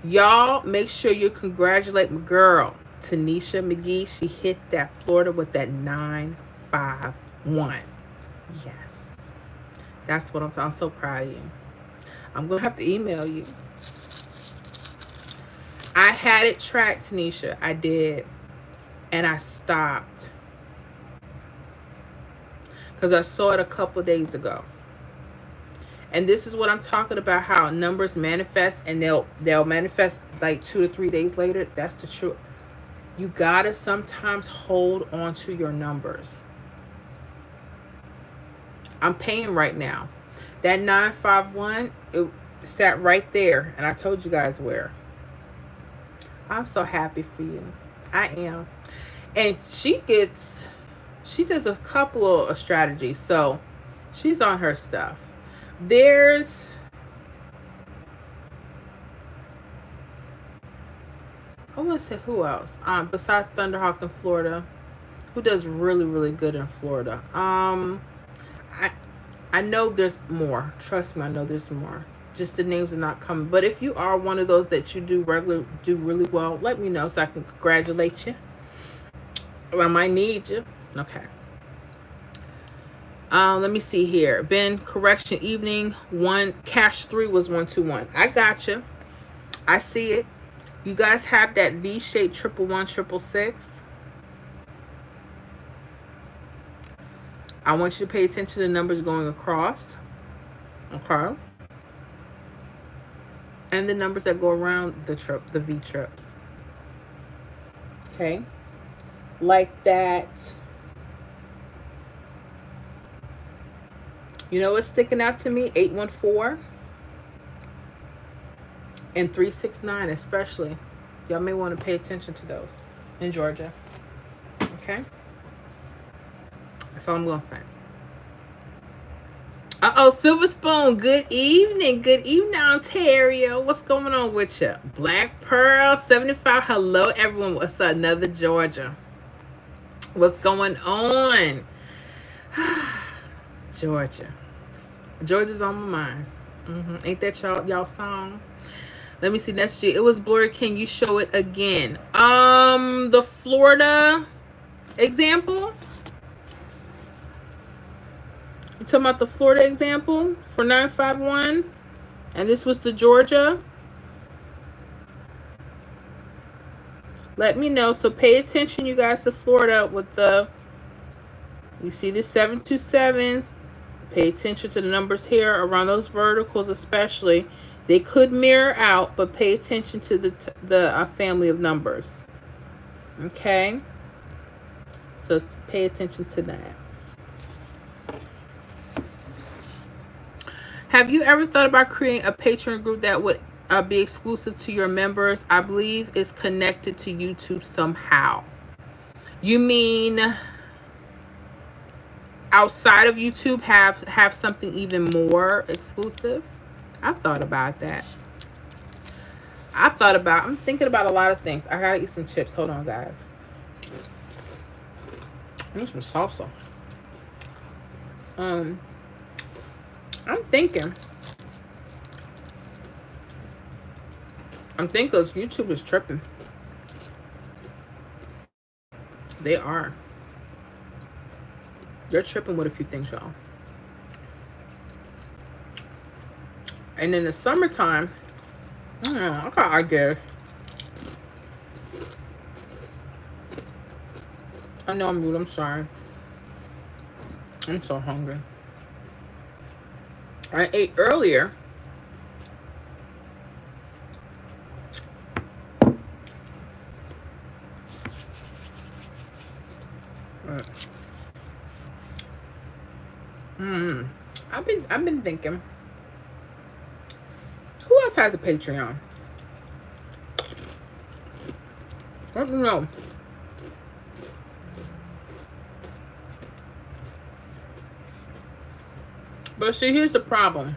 Y'all, make sure you congratulate my girl, Tanisha McGee. She hit that Florida with that 951. Yes. That's what I'm so proud of you. I'm going to have to email you. I had it tracked, Tanisha. I did. And I stopped. Because I saw it a couple days ago. And this is what I'm talking about, how numbers manifest and they'll manifest like 2 to 3 days later. That's the truth. You got to sometimes hold on to your numbers. I'm paying right now. That 951, it sat right there. And I told you guys where. I'm so happy for you. I am. And she does a couple of strategies. So she's on her stuff. There's, I want to say who else? Besides Thunderhawk in Florida, who does really, really good in Florida? I know there's more. Trust me, I know there's more. Just the names are not coming. But if you are one of those that you do really well, let me know so I can congratulate you. Or I might need you. Okay. Let me see here. Ben, correction, evening 1, cash 3 was 121. I got you. I see it. You guys have that V-shaped 111, 666. I want you to pay attention to the numbers going across. Okay. And the numbers that go around the V trips. Okay. Like that. You know what's sticking out to me? 814 and 369 especially. Y'all may want to pay attention to those in Georgia. Okay? That's all I'm going to say. Uh-oh, Silver Spoon. Good evening. Good evening, Ontario. What's going on with you? Black Pearl 75. Hello, everyone. What's up? Another Georgia. What's going on? Georgia. Georgia's on my mind. Ain't that y'all song? Let me see. Next year. It was blurry. Can you show it again? The Florida example. You talking about the Florida example for 951? And this was the Georgia? Let me know. So pay attention, you guys, to Florida with the, you see the 727s. Pay attention to the numbers here around those verticals, especially. They could mirror out, but pay attention to the family of numbers. Okay? So pay attention to that. Have you ever thought about creating a Patreon group that would be exclusive to your members? I believe it's connected to YouTube somehow. You mean outside of YouTube have something even more exclusive? I've thought about that. I'm thinking about a lot of things. I gotta eat some chips. Hold on, guys. Need some salsa. I'm thinking because YouTube is tripping. They are. They're tripping with a few things, y'all. And in the summertime, I guess. I know I'm rude. I'm sorry. I'm so hungry. I ate earlier. I've been thinking. Who else has a Patreon? I don't know. But see, here's the problem.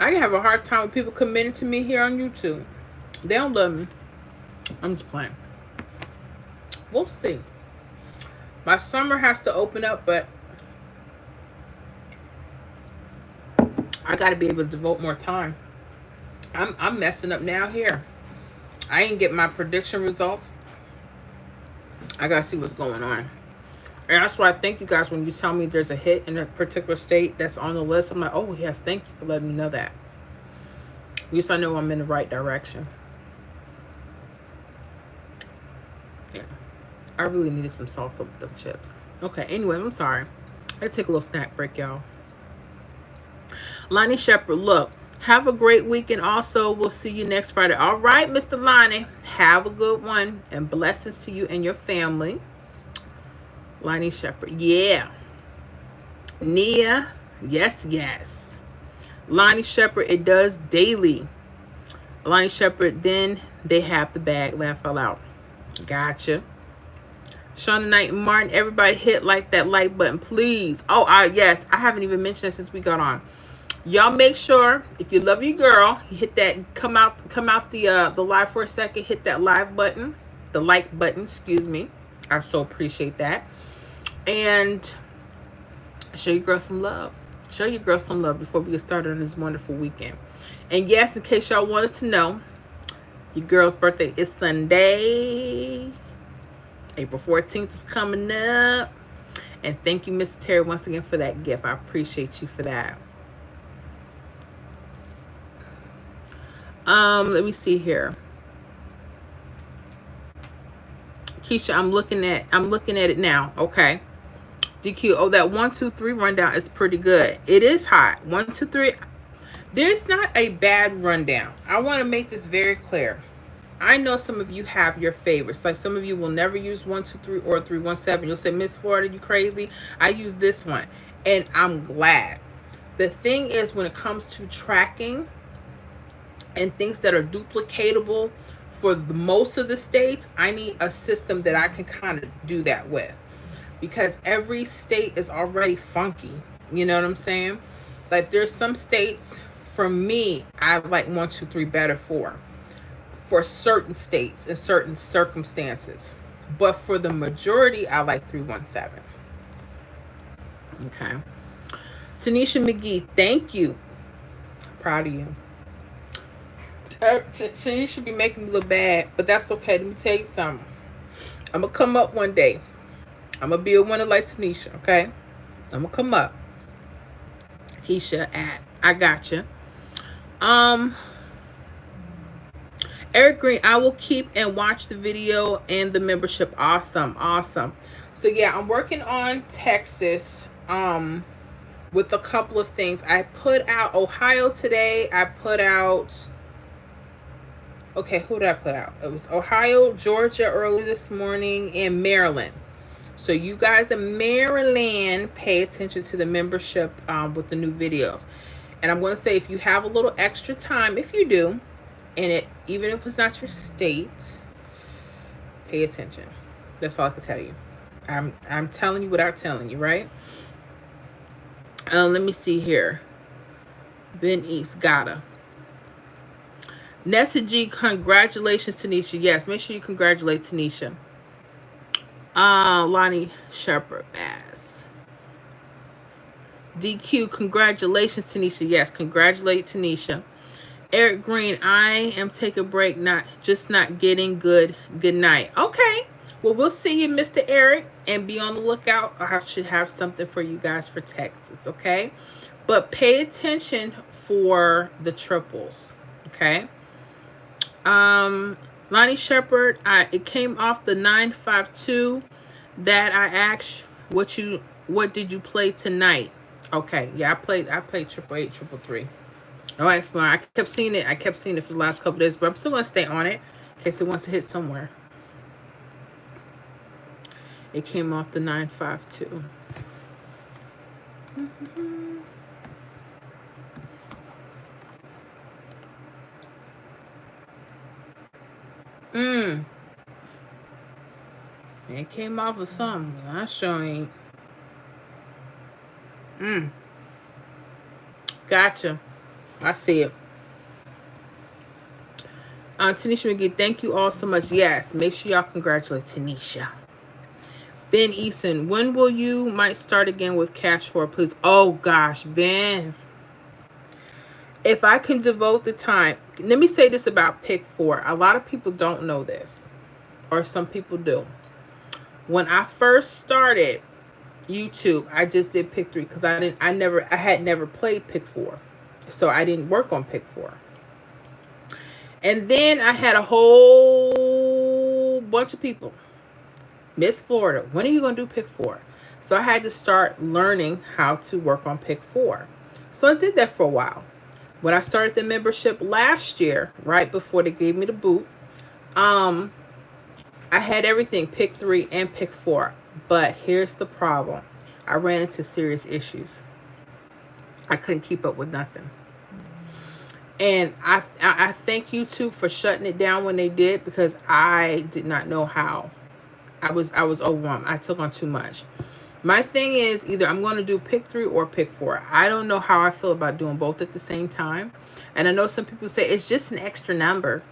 I have a hard time with people committing to me here on YouTube. They don't love me. I'm just playing. We'll see. My summer has to open up, but I got to be able to devote more time. I'm messing up now here. I ain't get my prediction results. I got to see what's going on. And that's why I thank you guys when you tell me there's a hit in a particular state that's on the list. I'm like, oh, yes, thank you for letting me know that. At least I know I'm in the right direction. Yeah. I really needed some salsa with them chips. Okay, anyways, I'm sorry. I had to take a little snack break, y'all. Lonnie Shepherd, look, have a great weekend. Also, we'll see you next Friday. All right, Mr. Lonnie, have a good one. And blessings to you and your family. Lonnie Shepherd, yeah. Nia, yes, yes. Lonnie Shepherd, it does daily. Lonnie Shepherd, then they have the bag. Laugh out loud. Gotcha. Shauna Knight and Martin, everybody hit that like button, please. Oh, yes, I haven't even mentioned it since we got on. Y'all make sure if you love your girl, you hit that come out the live for a second, hit that live button, the like button, excuse me. I so appreciate that. And show your girl some love. Show your girl some love before we get started on this wonderful weekend. And yes, in case y'all wanted to know, your girl's birthday is Sunday. April 14th is coming up. And thank you, Miss Terry, once again for that gift. I appreciate you for that. Let me see here. Keisha, I'm looking at it now. Okay. DQ. Oh, that 1, 2, 3 rundown is pretty good. It is hot. 1, 2, 3. There's not a bad rundown. I want to make this very clear. I know some of you have your favorites. Like some of you will never use 1, 2, 3 or 317. You'll say, Miss Florida, you crazy? I use this one. And I'm glad. The thing is, when it comes to tracking and things that are duplicatable for most of the states, I need a system that I can kind of do that with. Because every state is already funky. You know what I'm saying? Like there's some states, for me, I like 1, 2, 3 better for certain states and certain circumstances. But for the majority, I like 317. Okay. Tanisha McGee, thank you. Proud of you. Tanisha should be making me look bad, but that's okay. Let me tell you something. I'm gonna come up one day. I'm gonna be a winner like Tanisha, okay? I'm gonna come up. Keisha at I gotcha. Um Eric Green, I will keep and watch the video and the membership. Awesome, awesome. So yeah, I'm working on Texas with a couple of things. I put out Ohio today. I put out, okay, who did I put out? It was Ohio, Georgia early this morning, and Maryland. So you guys in Maryland, pay attention to the membership with the new videos. And I'm going to say, if you have a little extra time, if you do, and it, even if it's not your state, pay attention. That's all I can tell you. I'm telling you without telling you, right? Let me see here. Ben East, gotta. Nessa G, congratulations, Tanisha. Yes, make sure you congratulate Tanisha. Lonnie Shepherd Bass. DQ, congratulations, Tanisha. Yes, congratulate Tanisha. Eric Green, I am taking a break, not getting good. Good night. Okay. Well, we'll see you, Mr. Eric, and be on the lookout. I should have something for you guys for Texas, okay? But pay attention for the triples, okay? Lonnie Shepherd, it came off the 952 that I asked what did you play tonight? Okay, yeah, I played 888, 333. Oh, I kept seeing it. I kept seeing it for the last couple of days, but I'm still gonna stay on it in case it wants to hit somewhere. It came off the 952. It came off of something. I sure ain't. Gotcha. I see it. Tanisha McGee, thank you all so much. Yes, make sure y'all congratulate Tanisha. Ben Eason, when will you might start again with Cash for, please? Oh gosh, Ben. If I can devote the time, let me say this about Pick 4. A lot of people don't know this, or some people do. When I first started YouTube, I just did Pick 3 because I had never played Pick 4, so I didn't work on Pick 4. And then I had a whole bunch of people, Miss Florida, when are you going to do Pick 4? So I had to start learning how to work on Pick 4. So I did that for a while. When I started the membership last year, right before they gave me the boot, I had everything, Pick 3 and Pick 4. But here's the problem. I ran into serious issues. I couldn't keep up with nothing. And I thank YouTube for shutting it down when they did, because I did not know how. I was overwhelmed. I took on too much. My thing is, either I'm going to do Pick 3 or Pick 4. I don't know how I feel about doing both at the same time. And I know some people say it's just an extra number.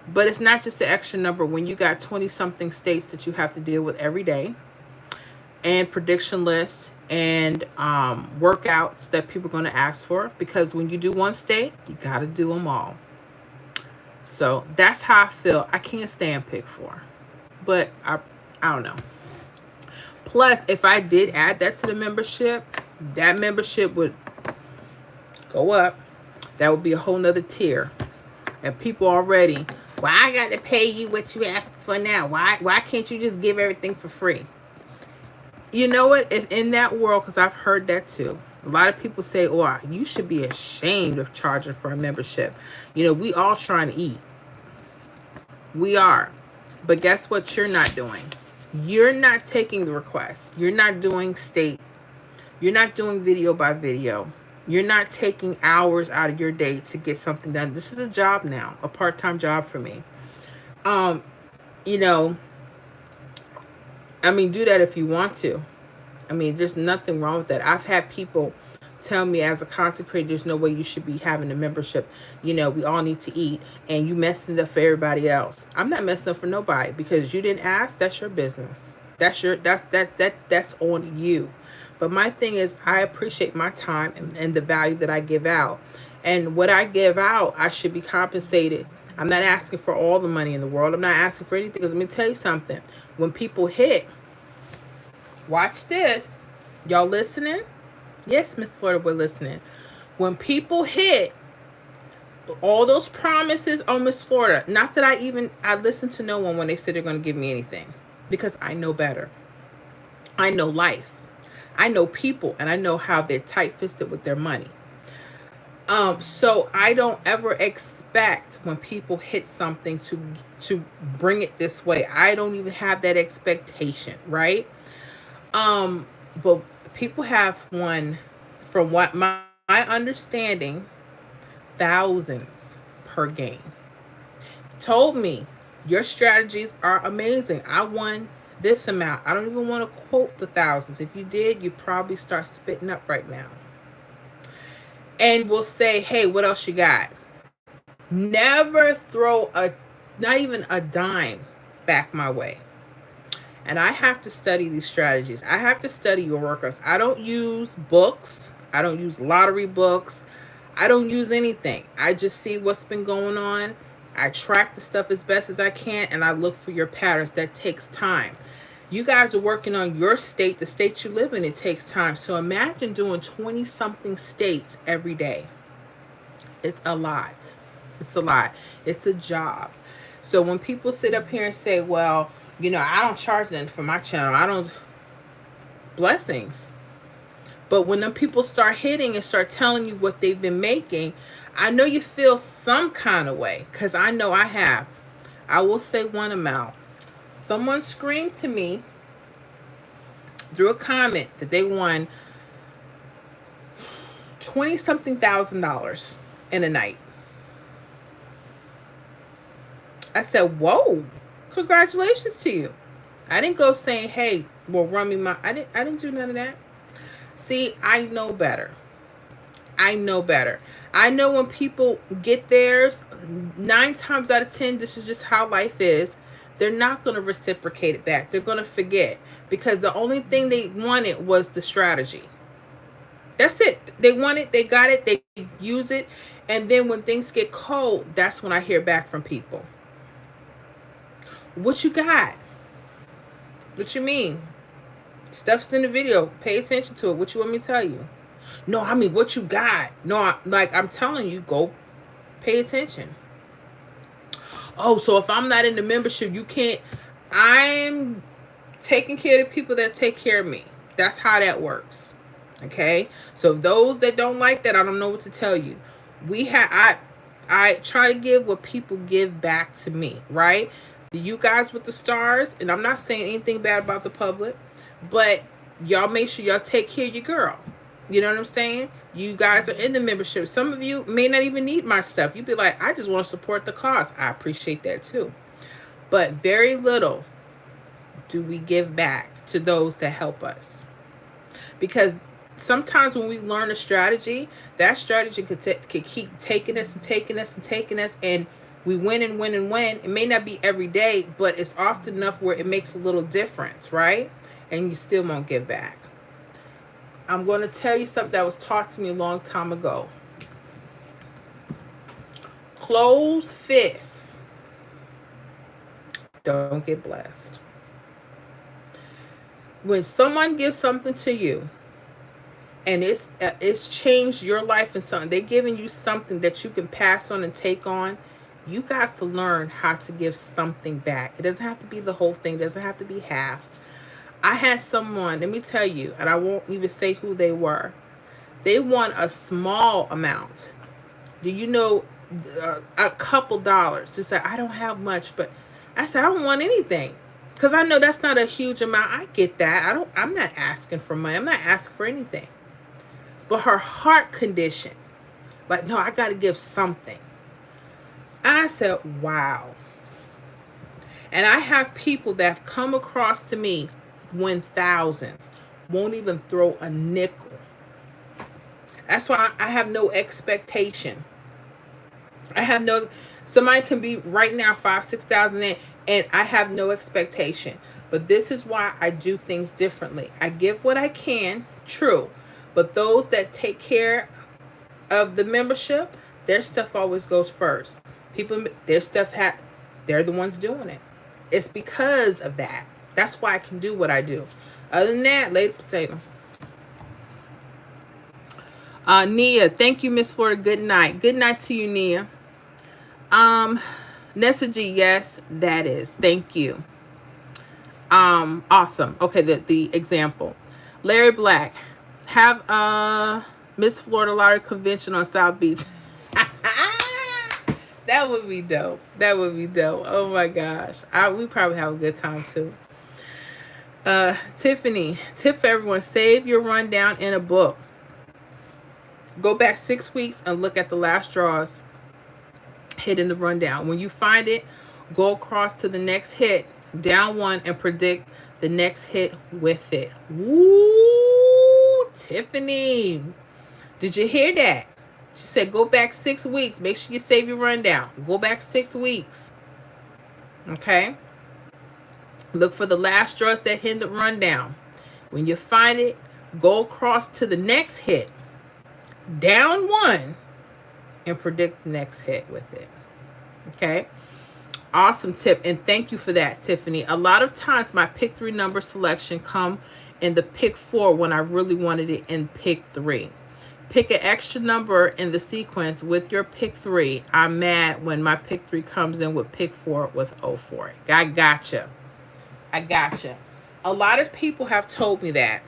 But it's not just an extra number when you got 20-something states that you have to deal with every day. And prediction lists and workouts that people are going to ask for. Because when you do one state, you got to do them all. So that's how I feel. I can't stand Pick 4. But I don't know. Plus, if I did add that to the membership, that membership would go up. That would be a whole nother tier. And people already, well, I got to pay you what you asked for now. Why can't you just give everything for free? You know what? If in that world, because I've heard that too. A lot of people say, oh, you should be ashamed of charging for a membership. You know, we all trying to eat. We are. But guess what you're not doing? You're not taking the requests. You're not doing state. You're not doing video by video. You're not taking hours out of your day to get something done. This is a job now, a part-time job for me. You know, I mean, do that if you want to. I mean, there's nothing wrong with that. I've had people tell me as a content creator, there's no way you should be having a membership. You know, we all need to eat, and you messing it up for everybody else. I'm not messing up for nobody, because you didn't ask. That's your business. That's on you. But my thing is, I appreciate my time and the value that I give out. And what I give out, I should be compensated I'm not asking for all the money in the world. I'm not asking for anything. Because let me tell you something. When people hit, watch this. Y'all listening? Yes, Miss Florida, we're listening. When people hit all those promises on Miss Florida, not that I listen to no one when they say they're going to give me anything, because I know better. I know life. I know people, and I know how they're tight-fisted with their money. So I don't ever expect when people hit something to bring it this way. I don't even have that expectation, right? But people have won, from what my understanding, thousands per game. Told me, your strategies are amazing. I won this amount. I don't even want to quote the thousands. If you did, you'd probably start spitting up right now. And we'll say, hey, what else you got? Never throw not even a dime back my way. And I have to study these strategies. I have to study your workers. I don't use books. I don't use lottery books. I don't use anything. I just see what's been going on. I track the stuff as best as I can, and I look for your patterns. That takes time. You guys are working on your state, the state you live in. It takes time. So imagine doing 20-something states every day. It's a lot. It's a lot. It's a job. So when people sit up here and say, well, I don't charge nothing for my channel. I don't. Blessings. But when them people start hitting and start telling you what they've been making, I know you feel some kind of way, because I know I have. I will say one amount. Someone screamed to me through a comment that they won 20-something thousand dollars in a night. I said, whoa, congratulations to you. I didn't go saying, hey, well, run me I didn't do none of that. See, I know better. I know better. I know when people get theirs, 9 times out of 10, this is just how life is. They're not going to reciprocate it back. They're going to forget, because the only thing they wanted was the strategy. That's it. They want it. They got it. They use it. And then when things get cold, that's when I hear back from people. What you got? What you mean? Stuff's in the video. Pay attention to it. What you want me to tell you? No, I mean, what you got? No, I'm telling you, go pay attention. Oh, so if I'm not in the membership, you can't. I'm taking care of the people that take care of me. That's how that works. Okay? So those that don't like that, I don't know what to tell you. I try to give what people give back to me, right? You guys with the stars, and I'm not saying anything bad about the public, but y'all make sure y'all take care of your girl. You know what I'm saying? You guys are in the membership. Some of you may not even need my stuff. You'd be like, I just want to support the cause. I appreciate that too. But very little do we give back to those that help us. Because sometimes when we learn a strategy, that strategy could keep taking us and taking us and taking us, and we win and win and win. It may not be every day, but it's often enough where it makes a little difference, right? And you still won't give back. I'm going to tell you something that was taught to me a long time ago. Closed fists don't get blessed. When someone gives something to you, and it's changed your life and something, they're giving you something that you can pass on and take on, you got to learn how to give something back. It doesn't have to be the whole thing. It doesn't have to be half. I had someone, let me tell you, and I won't even say who they were. They won a small amount. Do you know, a couple dollars? They said, I don't have much, but I said, I don't want anything. Because I know that's not a huge amount. I get that. I'm not asking for money. I'm not asking for anything. But her heart condition, like, no, I got to give something. I said, wow. And I have people that have come across to me, win thousands, won't even throw a nickel. That's why I have no expectation. Somebody can be right now 5,000-6,000 in, and I have no expectation. But this is why I do things differently. I give what I can, true. But those that take care of the membership, their stuff always goes first. People, their stuff they're the ones doing it. It's because of that. That's why I can do what I do. Other than that, lady potato. Nia, thank you, Miss Florida. Good night. Good night to you, Nia. Nessa G, yes, that is. Thank you. Awesome. Okay, the example. Larry Black, have Miss Florida Lottery convention on South Beach. That would be dope. That would be dope. Oh my gosh. We probably have a good time too. Tiffany, tip for everyone, save your rundown in a book. Go back 6 weeks and look at the last draws hit in the rundown. When you find it, go across to the next hit, down one, and predict the next hit with it. Woo, Tiffany. Did you hear that? She said go back 6 weeks. Make sure you save your rundown. Go back 6 weeks. Okay? Look for the last draws that hit the rundown. When you find it, go across to the next hit, down one, and predict the next hit with it. Okay? Awesome tip. And thank you for that, Tiffany. A lot of times my pick 3 number selection come in the pick 4 when I really wanted it in pick 3. Pick an extra number in the sequence with your pick 3. I'm mad when my pick 3 comes in with pick 4 with 04. I gotcha. I gotcha. A lot of people have told me that.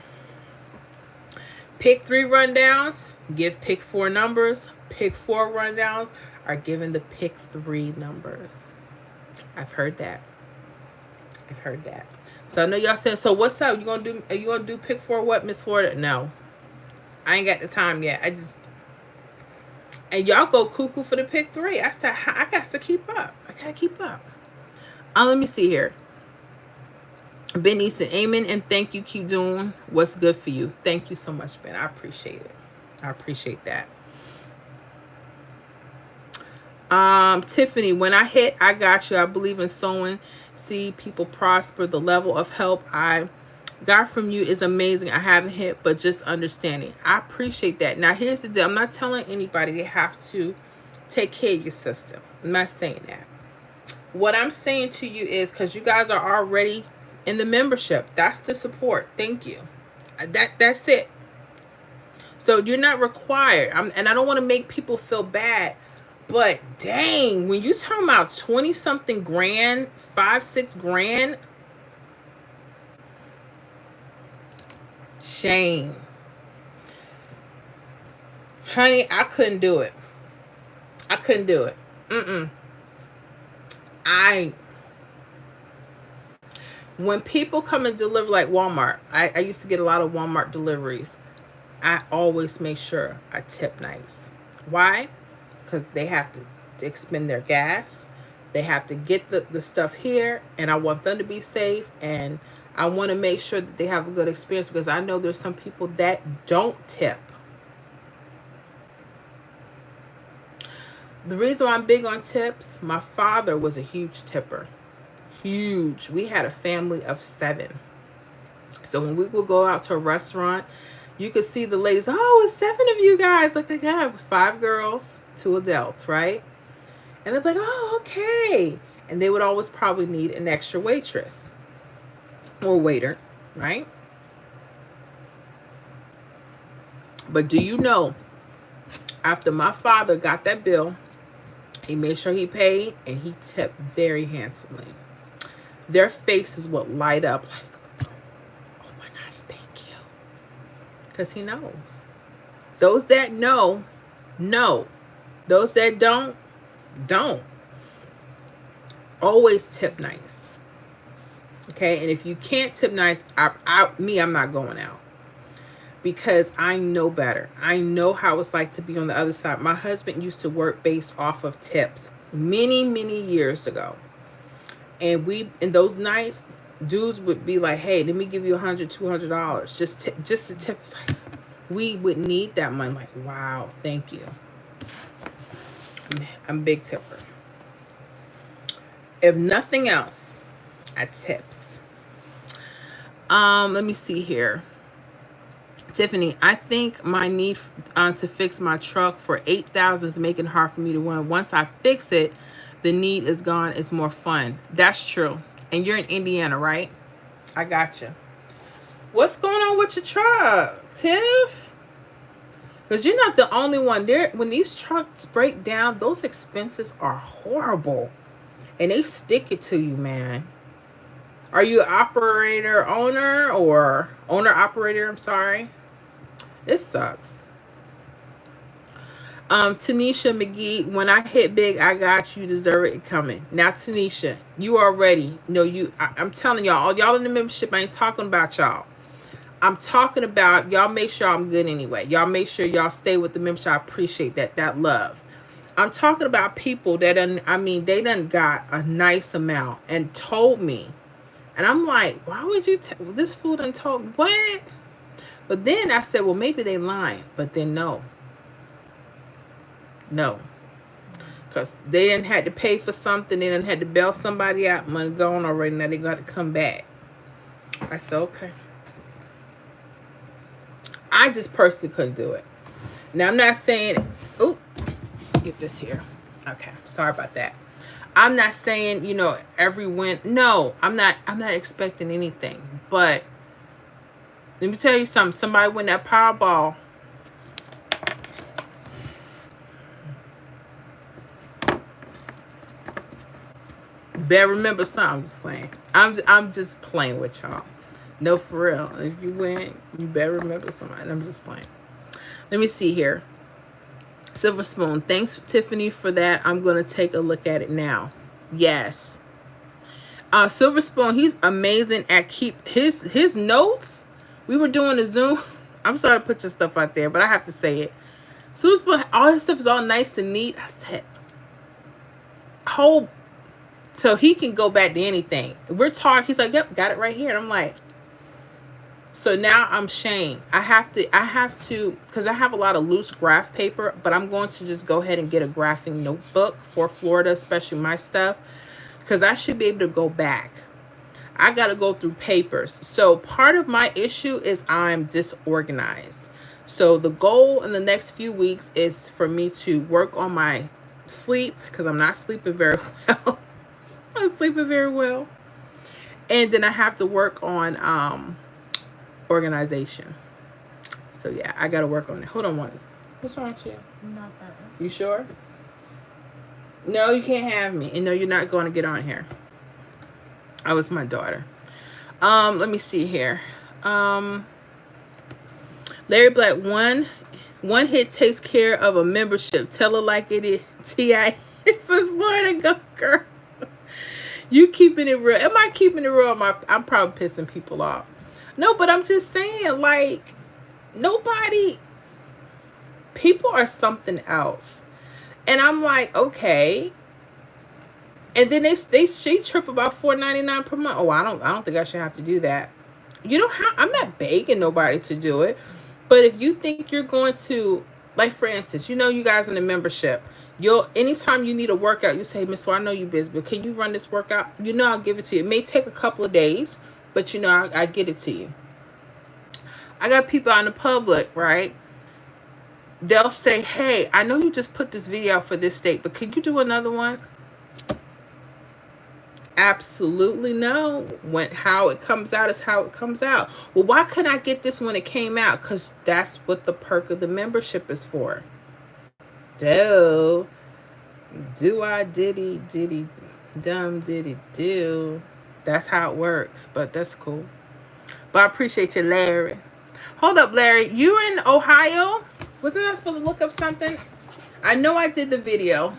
Pick 3 rundowns, give pick 4 numbers. Pick 4 rundowns are given the pick 3 numbers. I've heard that. I've heard that. So I know y'all saying, so what's up? Are you gonna do pick 4 what, Miss Florida? No. I ain't got the time yet. And y'all go cuckoo for the pick 3. I said, I got to keep up. I gotta keep up. Let me see here. Ben Easton, amen, and thank you. Keep doing what's good for you. Thank you so much, Ben. I appreciate it. I appreciate that. Tiffany, when I hit, I got you. I believe in sowing. See people prosper. The level of help I got from you is amazing. I haven't hit, but just understanding. I appreciate that. Now, here's the deal. I'm not telling anybody they have to take care of your system. I'm not saying that. What I'm saying to you is, because you guys are already in the membership, that's the support. Thank you. That's it. So you're not required. And I don't want to make people feel bad, but dang, when you talking about 20 something grand, 5-6 grand, shame. Honey, I couldn't do it. I couldn't do it. When people come and deliver, like Walmart, I used to get a lot of Walmart deliveries. I always make sure I tip nice. Why? Because they have to expend their gas. They have to get the stuff here, and I want them to be safe, and I want to make sure that they have a good experience, because I know there's some people that don't tip. The reason why I'm big on tips, my father was a huge tipper. Huge. We had a family of 7. So when we would go out to a restaurant, you could see the ladies, oh, it's 7 of you guys. Like, I have 5 girls, 2 adults, right? And they're like, oh, okay. And they would always probably need an extra waitress or waiter, right? But do you know, after my father got that bill, he made sure he paid, and he tipped very handsomely. Their faces would light up like, oh my gosh, thank you. Because he knows. Those that know. Those that don't. Always tip nice. Okay? And if you can't tip nice, I'm not going out. Because I know better. I know how it's like to be on the other side. My husband used to work based off of tips many, many years ago. And in those nights, dudes would be like, hey, let me give you $100, $200. Just to tip. It's like, we would need that money. Like, wow, thank you. I'm a big tipper. If nothing else, I tips. Let me see here. Tiffany, I think my need to fix my truck for $8,000 is making it hard for me to win. Once I fix it, The need is gone. It's more fun. That's true. And you're in Indiana, right? I got you. What's going on with your truck, Tiff? Because you're not the only one. There, when these trucks break down, those expenses are horrible, and they stick it to you, man. Are you operator owner or owner operator? I'm sorry. It sucks. Tanisha McGee, when I hit big, I got you. Deserve it coming. Now, Tanisha, you already know you. I'm telling y'all, all y'all in the membership, I ain't talking about y'all. I'm talking about y'all. Make sure I'm good anyway. Y'all make sure y'all stay with the membership. I appreciate that love. I'm talking about people that they done got a nice amount and told me, and I'm like, why would you? This fool done told what? But then I said, well, maybe they lying. But then no, because they didn't had to pay for something. They didn't had to bail somebody out. Money gone already. Now they got to come back. I said, okay. I just personally couldn't do it. Now I'm not saying, oh, get this here. Okay, sorry about that. I'm not saying, every win. No, I'm not expecting anything. But let me tell you something. Somebody win that Powerball. Better remember something. I'm just saying. I'm just playing with y'all. No, for real. If you win, you better remember somebody. I'm just playing. Let me see here. Silver Spoon. Thanks, Tiffany, for that. I'm going to take a look at it now. Yes. Silver Spoon, he's amazing at keep his notes. We were doing a Zoom. I'm sorry to put your stuff out there, but I have to say it. Silver Spoon, all his stuff is all nice and neat. I said, so he can go back to anything. We're talking. He's like, yep, got it right here. And I'm like, so now I'm shamed. I have to, because I have a lot of loose graph paper, but I'm going to just go ahead and get a graphing notebook for Florida, especially my stuff, because I should be able to go back. I got to go through papers. So part of my issue is I'm disorganized. So the goal in the next few weeks is for me to work on my sleep, because I'm not sleeping very well. I'm sleeping very well. And then I have to work on organization. So yeah, I gotta work on it. Hold on one. What's wrong with you? Not that one. You sure? No, you can't have me. And no, you're not going to get on here. Oh, it's my daughter. Let me see here. Larry Black, one hit takes care of a membership. Tell her like it is. T.I. says, Florida, go girl. You keeping it real. Am I keeping it real? I'm probably pissing people off. No, but I'm just saying, like, people are something else. And I'm like, okay. And then they trip about $4.99 per month. Oh, I don't think I should have to do that. I'm not begging nobody to do it. But if you think you're going to, like, for instance, you guys in the membership, anytime you need a workout, you say, Miss, I know you're busy, but can you run this workout? I'll give it to you. It may take a couple of days, but I get it to you. I got people out in the public, right? They'll say, hey, I know you just put this video out for this state, but can you do another one? Absolutely no. How it comes out is how it comes out. Well, why couldn't I get this when it came out? Because that's what the perk of the membership is for. Do I diddy dumb diddy do. That's how it works, but that's cool. But I appreciate you, Larry. Hold up, Larry. You in Ohio? Wasn't I supposed to look up something? I know I did the video.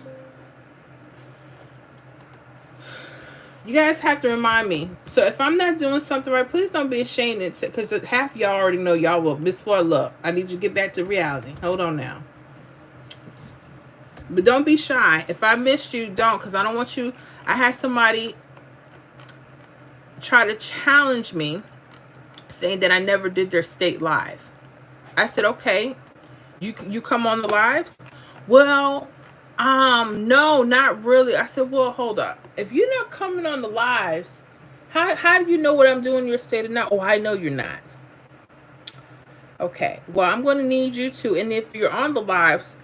You guys have to remind me. So if I'm not doing something right, please don't be ashamed. Because half y'all already know y'all will. Miss Florida, look, I need you to get back to reality. Hold on now. But don't be shy. If I missed you, don't. Because I don't want you. I had somebody try to challenge me, saying that I never did their state live. I said, okay, you come on the lives? Well, no, not really. I said, well, hold up. If you're not coming on the lives, how do you know what I'm doing in your state or not? Oh, I know you're not. Okay, well, I'm going to need you to, and if you're on the lives,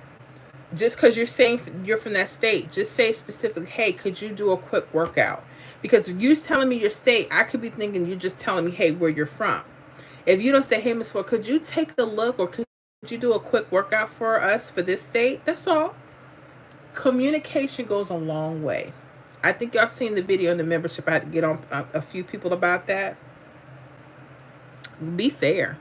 Just because you're saying you're from that state, just say specifically, hey, could you do a quick workout? Because if you're telling me your state, I could be thinking you're just telling me, hey, where you're from. If you don't say, hey, Miss Ford, could you take a look, or could you do a quick workout for us for this state? That's all. Communication goes a long way. I think y'all seen the video in the membership. I had to get on a few people about that. Be fair.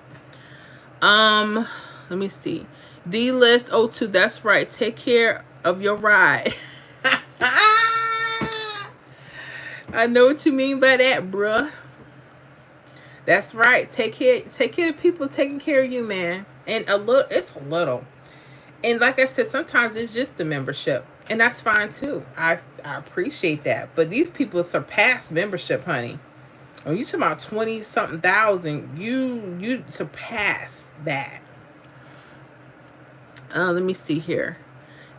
Let me see. D list 02. That's right. Take care of your ride. I know what you mean by that, bruh. That's right. Take care of people taking care of you, man. And it's a little. And like I said, sometimes it's just the membership. And that's fine too. I appreciate that. But these people surpass membership, honey. When you talk about 20 something thousand, you surpass that. Let me see here.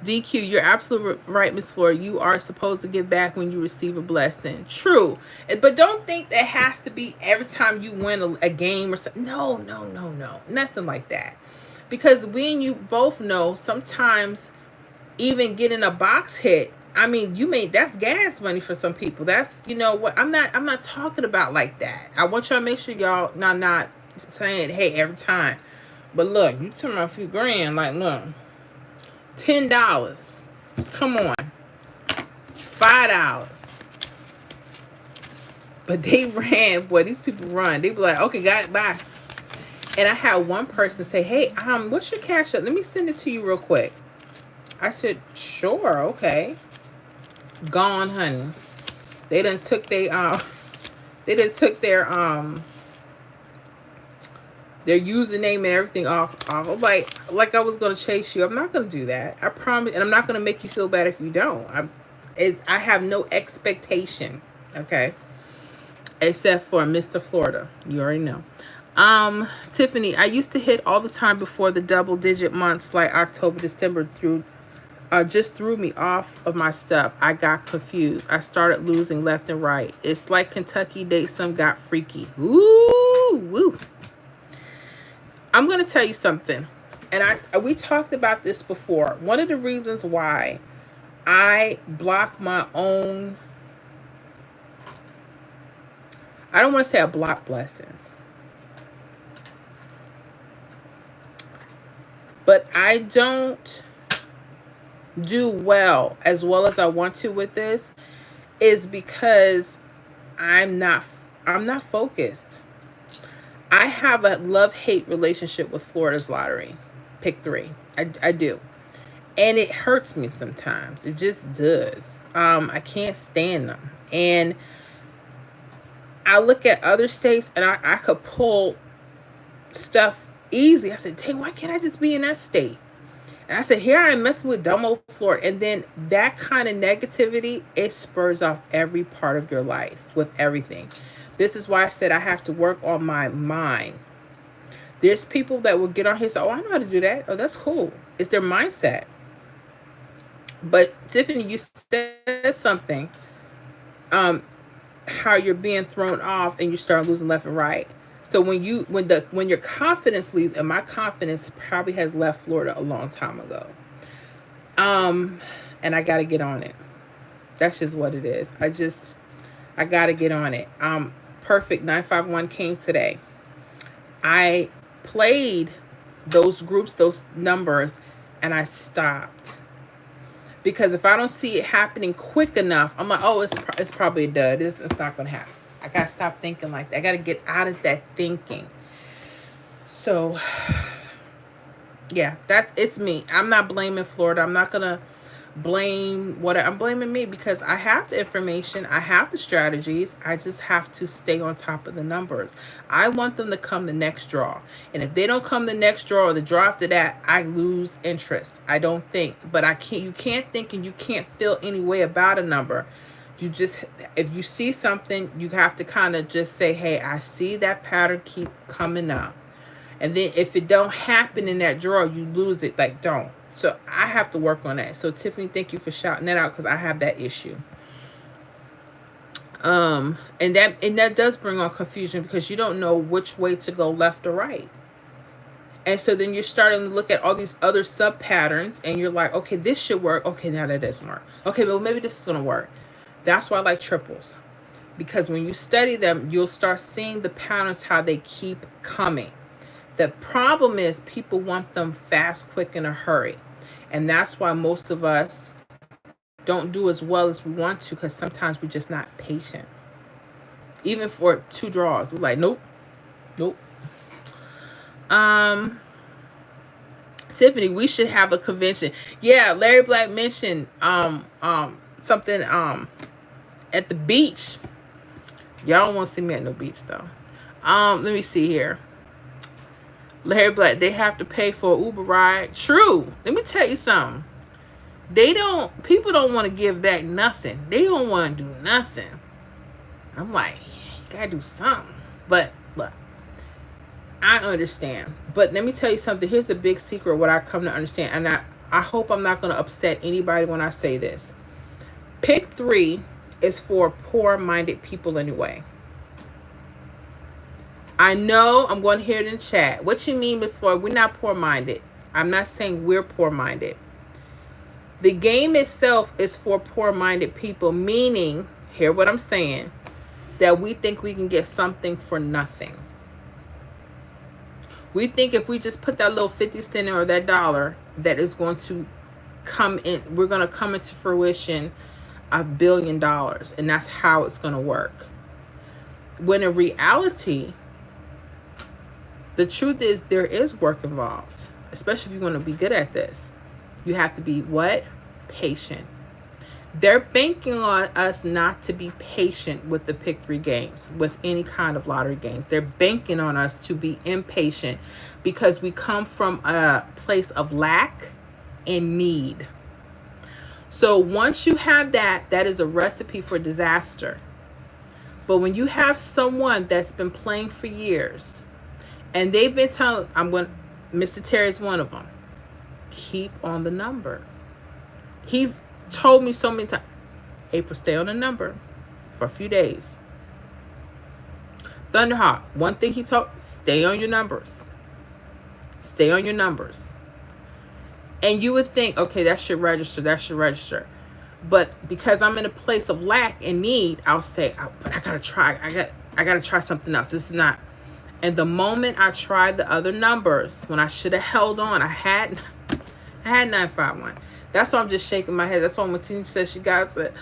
DQ, you're absolutely right, Miss Flora. You are supposed to give back when you receive a blessing. True. But don't think that has to be every time you win a game or something. No. Nothing like that. Because we and you both know sometimes even getting a box hit, I mean, that's gas money for some people. That's, you know what, I'm not talking about like that. I want y'all to make sure y'all not saying, hey, every time. But look, you turn a few grand, like, look, $10. Come on. $5. But they ran, boy, these people run. They be like, okay, got it, bye. And I had one person say, hey, what's your cash up? Let me send it to you real quick. I said, sure, okay. Gone, honey. They done took their username and everything off. Like I was gonna chase you. I'm not gonna do that. I promise, and I'm not gonna make you feel bad if you don't. I have no expectation, okay? Except for Mr. Florida. You already know. Tiffany, I used to hit all the time before the double-digit months like October, December just threw me off of my stuff. I got confused. I started losing left and right. It's like Kentucky Date Some got freaky. Ooh, woo. I'm going to tell you something. And we talked about this before. One of the reasons why I block my own, I don't want to say I block blessings, but I don't do well as I want to with this, is because I'm not focused. I have a love-hate relationship with Florida's lottery, pick 3. I do. And it hurts me sometimes. It just does. I can't stand them. And I look at other states and I could pull stuff easy. I said, dang, why can't I just be in that state? And I said, here I am messing with dumb old Florida. And then that kind of negativity, it spurs off every part of your life with everything. This is why I said I have to work on my mind. There's people that will get on here and say, oh, I know how to do that. Oh, that's cool. It's their mindset. But Tiffany, you said something, how you're being thrown off and you start losing left and right. So when your confidence leaves, and my confidence probably has left Florida a long time ago. And I got to get on it. That's just what it is. I got to get on it. Perfect 951 came today. I played those groups, those numbers, and I stopped. Because if I don't see it happening quick enough, I'm like, oh, it's probably a dud. It's not going to happen. I got to stop thinking like that. I got to get out of that thinking. So, yeah, it's me. I'm not blaming Florida. I'm not going to blame I'm blaming me, because I have the information. I have the strategies. I just have to stay on top of the numbers. I want them to come the next draw. And if they don't come the next draw or the draw after that, I lose interest. I don't think. But you can't think and you can't feel any way about a number. If you see something, you have to kind of just say, hey, I see that pattern keep coming up. And then if it don't happen in that draw, you lose it. Like, don't. So I have to work on that. So Tiffany, thank you for shouting that out, because I have that issue. And that does bring on confusion, because you don't know which way to go, left or right. And so then you're starting to look at all these other sub patterns and you're like, okay, this should work. Okay, now that doesn't work. Okay, well, maybe this is going to work. That's why I like triples. Because when you study them, you'll start seeing the patterns, how they keep coming. The problem is people want them fast, quick, in a hurry. And that's why most of us don't do as well as we want to, because sometimes we're just not patient. Even for 2 draws, we're like, nope. Tiffany, we should have a convention. Yeah, Larry Black mentioned something at the beach. Y'all don't want to see me at no beach though. Let me see here. Larry Black, they have to pay for an Uber ride. True. Let me tell you something. People don't want to give back nothing. They don't want to do nothing. I'm like, you gotta do something. But look, I understand. But let me tell you something. Here's the big secret, what I come to understand. And I hope I'm not going to upset anybody when I say this. Pick 3 is for poor-minded people anyway. I know I'm going to hear it in chat. What you mean, Miss Floyd? We're not poor-minded. I'm not saying we're poor-minded. The game itself is for poor-minded people, meaning, hear what I'm saying, that we think we can get something for nothing. We think if we just put that little 50 cent or that dollar, that is going to come in, we're going to come into fruition $1 billion. And that's how it's going to work. When in reality, the truth is there is work involved, especially if you want to be good at this. You have to be what? Patient. They're banking on us not to be patient with the pick 3 games, with any kind of lottery games. They're banking on us to be impatient because we come from a place of lack and need. So once you have that, that is a recipe for disaster. But when you have someone that's been playing for years and they've been telling, Mr. Terry's one of them, keep on the number. He's told me so many times, April, stay on the number for a few days. Thunderhawk, one thing he told, stay on your numbers. Stay on your numbers. And you would think, okay, that should register. But because I'm in a place of lack and need, I'll say, but I gotta try. I gotta try something else. This is not. And the moment I tried the other numbers, when I should have held on, I had 951. That's why I'm just shaking my head. That's why when Tina said she got it,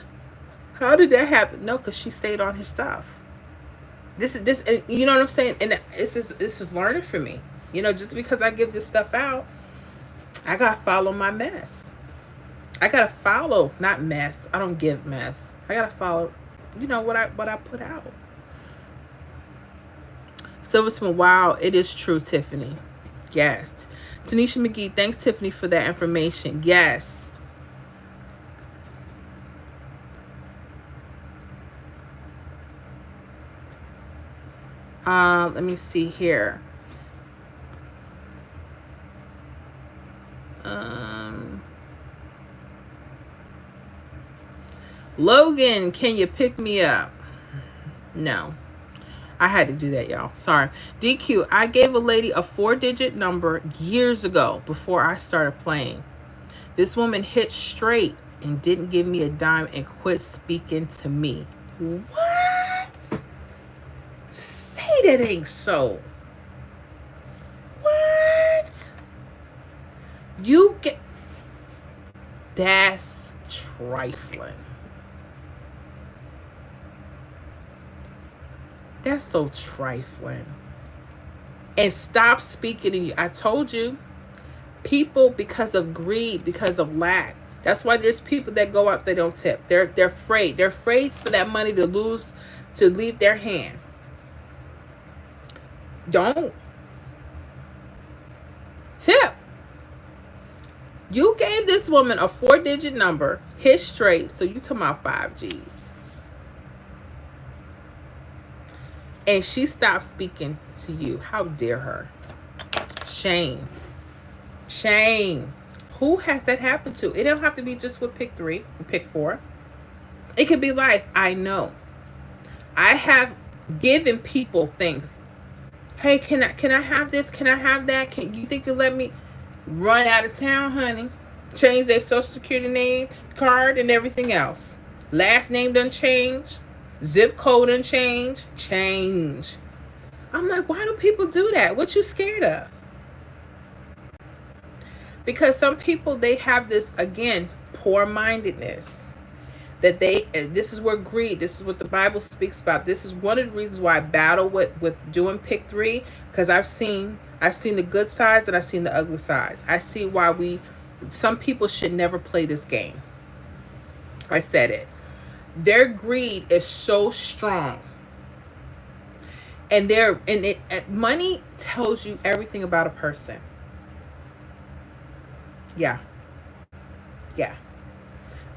how did that happen? No, because she stayed on her stuff. This, and you know what I'm saying? And this is learning for me. You know, just because I give this stuff out, I gotta follow my mess. I gotta follow, not mess. I don't give mess. I gotta follow, you know, what I put out. Silverspoon, wow, it is true, Tiffany. Yes. Tanisha McGee, thanks, Tiffany, for that information. Yes. Let me see here. Logan, can you pick me up? No. I had to do that, y'all. Sorry. DQ, I gave a lady a 4-digit number years ago before I started playing. This woman hit straight and didn't give me a dime and quit speaking to me. What? Say that ain't so. What? You get... That's trifling. That's so trifling. And stop speaking to you. I told you, people, because of greed, because of lack. That's why there's people that go out, they don't tip. They're afraid. They're afraid for that money to leave their hand. Don't tip. You gave this woman a 4-digit number, hit straight, so you talking about 5 G's. And she stopped speaking to you. How dare her? Shame. Shame. Who has that happened to? It don't have to be just with pick 3 and pick 4. It could be life. I know. I have given people things Hey, can I have this? Can I have that? Can you think you'll let me run out of town, honey? Change their social security name, card, and everything else. Last name done change. Zip code done change. Change. I'm like, why do people do that? What you scared of? Because some people, they have this, again, poor mindedness, that they, this is where greed, this is what the Bible speaks about. This is one of the reasons why I battle with doing pick three, because I've seen the good sides and I've seen the ugly sides. I see why some people should never play this game. I said it. Their greed is so strong, money tells you everything about a person. Yeah. Yeah.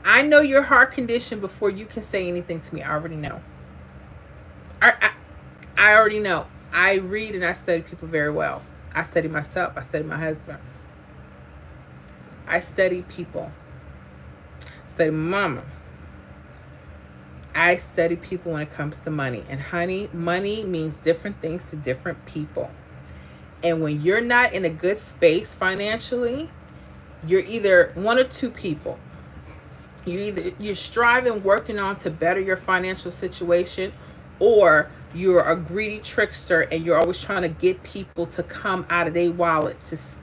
I know your heart condition before you can say anything to me. I already know. I already know. I read and I study people very well. I study myself. I study my husband. I study people. I study my mama. I study people when it comes to money. And honey, money means different things to different people. And when you're not in a good space financially, you're either one or two people. You're striving, working on to better your financial situation, or you're a greedy trickster and you're always trying to get people to come out of their wallet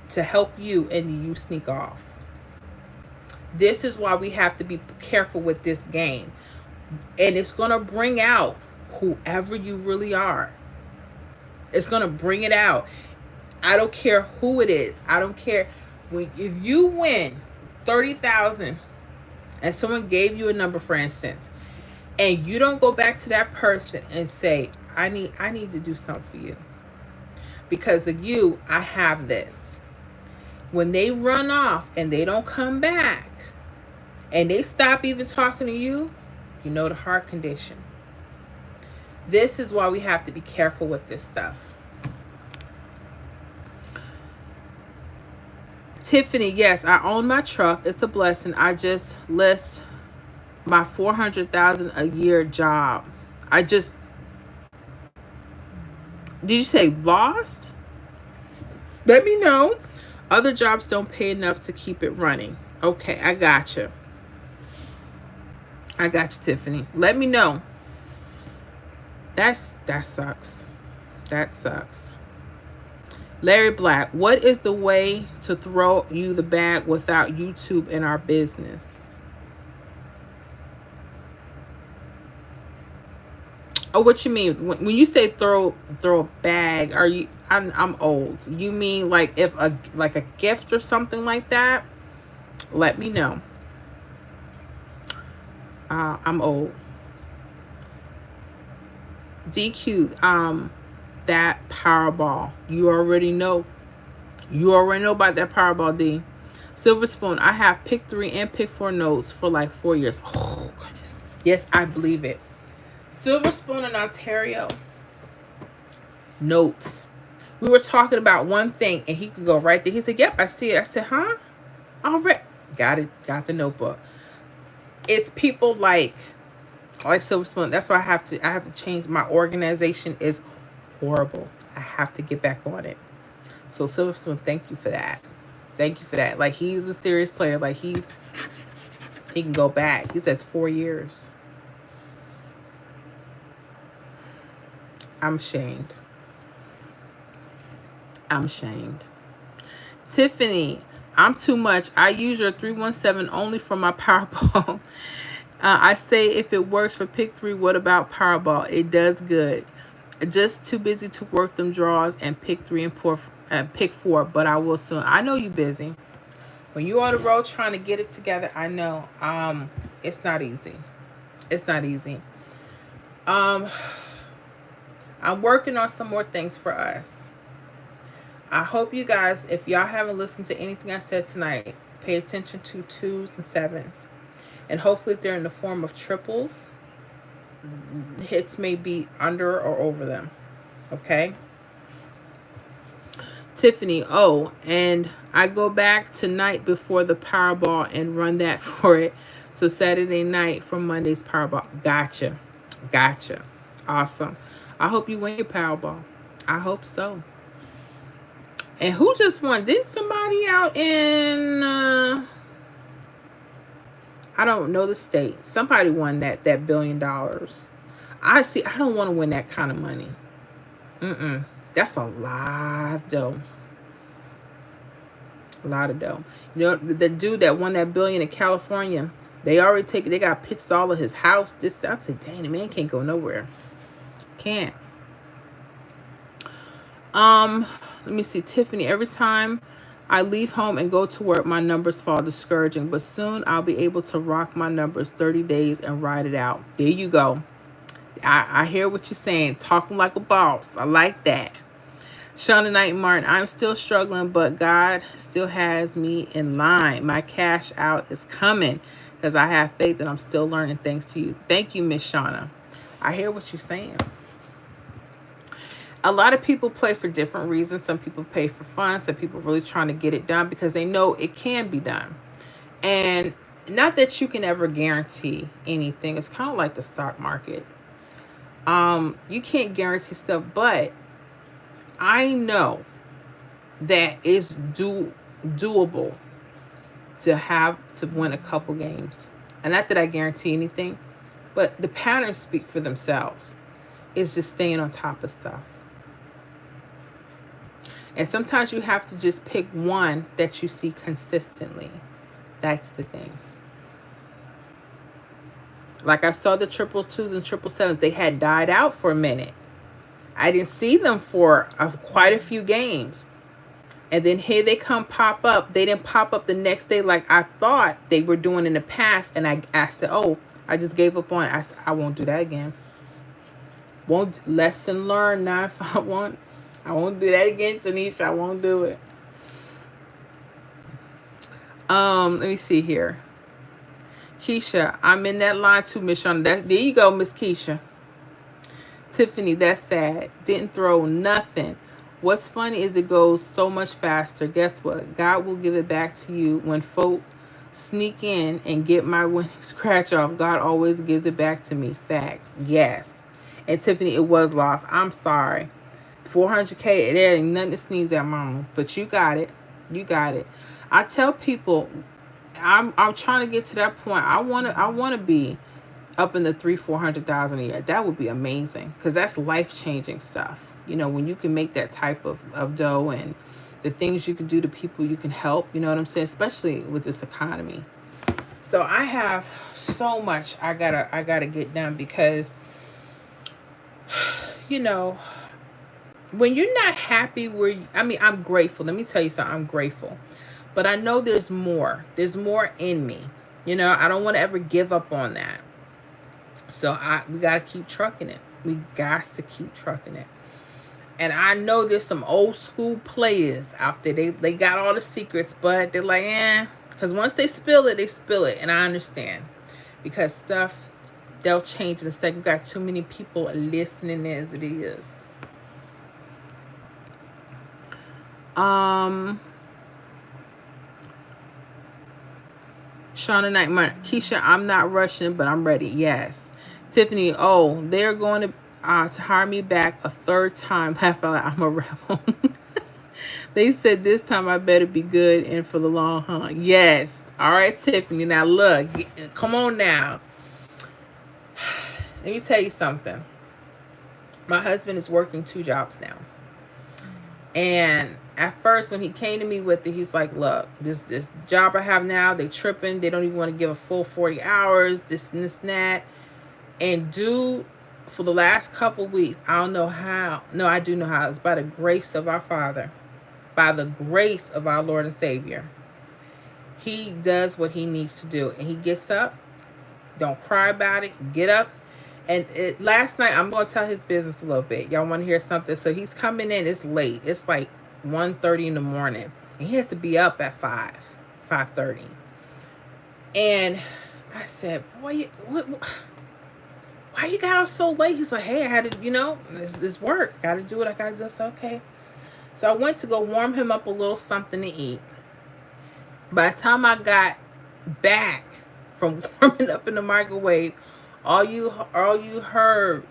to help you, and you sneak off. This is why we have to be careful with this game. And it's going to bring out whoever you really are. It's going to bring it out. I don't care who it is. I don't care. If you win 30,000 and someone gave you a number, for instance, and you don't go back to that person and say, I need to do something for you. Because of you, I have this. When they run off and they don't come back and they stop even talking to you, you know the heart condition. This is why we have to be careful with this stuff. Tiffany, yes, I own my truck. It's a blessing. I just list my 400,000 a year job. Did you say lost? Let me know. Other jobs don't pay enough to keep it running. Okay, I gotcha. I got you, Tiffany. Let me know. That sucks. That sucks. Larry Black, what is the way to throw you the bag without YouTube in our business? Oh, what you mean? When you say throw a bag, are you? I'm old. You mean like if a gift or something like that? Let me know. I'm old. DQ. That Powerball. You already know. You already know about that Powerball, D. Silver Spoon. I have pick 3 and pick 4 notes for like 4 years. Oh goodness. Yes, I believe it. Silver Spoon in Ontario. Notes. We were talking about one thing and he could go right there. He said, yep, I see it. I said, huh? All right. Got it. Got the notebook. It's people like Silver Spoon. That's why I have to change. My organization is horrible. I have to get back on it. So Silver Spoon, thank you for that. Thank you for that. Like, he's a serious player. Like, he can go back. He says 4 years. I'm shamed. I'm shamed. Tiffany, I'm too much. I use your 317 only for my Powerball. I say if it works for pick 3, what about Powerball? It does good. Just too busy to work them draws and pick 3 and pick 4, but I will soon. I know you busy. When you're on the road trying to get it together, I know. It's not easy. It's not easy. I'm working on some more things for us. I hope you guys, if y'all haven't listened to anything I said tonight, pay attention to 2s and 7s. And hopefully if they're in the form of triples, hits may be under or over them. Okay? Tiffany, oh, and I go back tonight before the Powerball and run that for it. So Saturday night for Monday's Powerball. Gotcha. Awesome. I hope you win your Powerball. I hope so. And who just won? Didn't somebody out in I don't know the state. Somebody won that $1 billion. I see. I don't want to win that kind of money. Mm-mm. That's a lot of dough. A lot of dough. You know, the dude that won that billion in California, they got pictures all of his house. This, I said, dang, the man can't go nowhere. Can't. Let me see, Tiffany. Every time I leave home and go to work, my numbers fall discouraging. But soon I'll be able to rock my numbers 30 days and ride it out. There you go. I hear what you're saying. Talking like a boss. I like that. Shauna Knight Martin, I'm still struggling, but God still has me in line. My cash out is coming because I have faith and I'm still learning thanks to you. Thank you, Miss Shauna. I hear what you're saying. A lot of people play for different reasons. Some people pay for fun. Some people really trying to get it done because they know it can be done. And not that you can ever guarantee anything. It's kind of like the stock market. You can't guarantee stuff, but I know that it's doable to win a couple games. And not that I guarantee anything, but the patterns speak for themselves. It's just staying on top of stuff. And sometimes you have to just pick one that you see consistently. That's the thing. Like I saw the 222s and 777s. They had died out for a minute. I didn't see them for quite a few games. And then here they come pop up. They didn't pop up the next day like I thought they were doing in the past. And I said, oh, I just gave up on it. I said, I won't do that again. Lesson learned 951. I won't do that again, Tanisha. I won't do it. Let me see here. Keisha, I'm in that line too, Miss Shauna. There you go, Miss Keisha. Tiffany, that's sad. Didn't throw nothing. What's funny is it goes so much faster. Guess what? God will give it back to you when folk sneak in and get my winning scratch off. God always gives it back to me. Facts. Yes. And Tiffany, it was lost. I'm sorry. 400K, there ain't nothing to sneeze at, mama. But you got it. You got it. I tell people, I'm trying to get to that point. I wanna be up in the 300,000-400,000 a year. That would be amazing because that's life-changing stuff. You know, when you can make that type of dough and the things you can do to people you can help, you know what I'm saying? Especially with this economy. So I have so much I gotta get done because, you know, when you're not happy I'm grateful. Let me tell you something. I'm grateful. But I know there's more. There's more in me. You know, I don't want to ever give up on that. So we got to keep trucking it. We got to keep trucking it. And I know there's some old school players out there. They got all the secrets, but they're like, because once they spill it, they spill it. And I understand. Because stuff, they'll change in a second. We've got too many people listening as it is. Shauna Knight, Keisha, I'm not rushing, but I'm ready. Yes. Tiffany, oh, they're going to hire me back a third time. I feel like I'm a rebel. They said this time I better be good and for the long hunt. Yes. All right, Tiffany. Now look, come on now. Let me tell you something. My husband is working 2 jobs now. And at first, when he came to me with it, he's like, look, this job I have now, they tripping. They don't even want to give a full 40 hours, this and this and that. And dude, for the last couple weeks, I don't know how. No, I do know how. It's by the grace of our Father. By the grace of our Lord and Savior. He does what he needs to do. And he gets up. Don't cry about it. Get up. And last night, I'm going to tell his business a little bit. Y'all want to hear something? So he's coming in. It's late. It's like 1:30 in the morning. And he has to be up at 5:30. And I said, boy, why you got out so late? He's like, hey, I had to, this work. Got to do what I got to do. So, okay. So I went to go warm him up a little something to eat. By the time I got back from warming up in the microwave, all you heard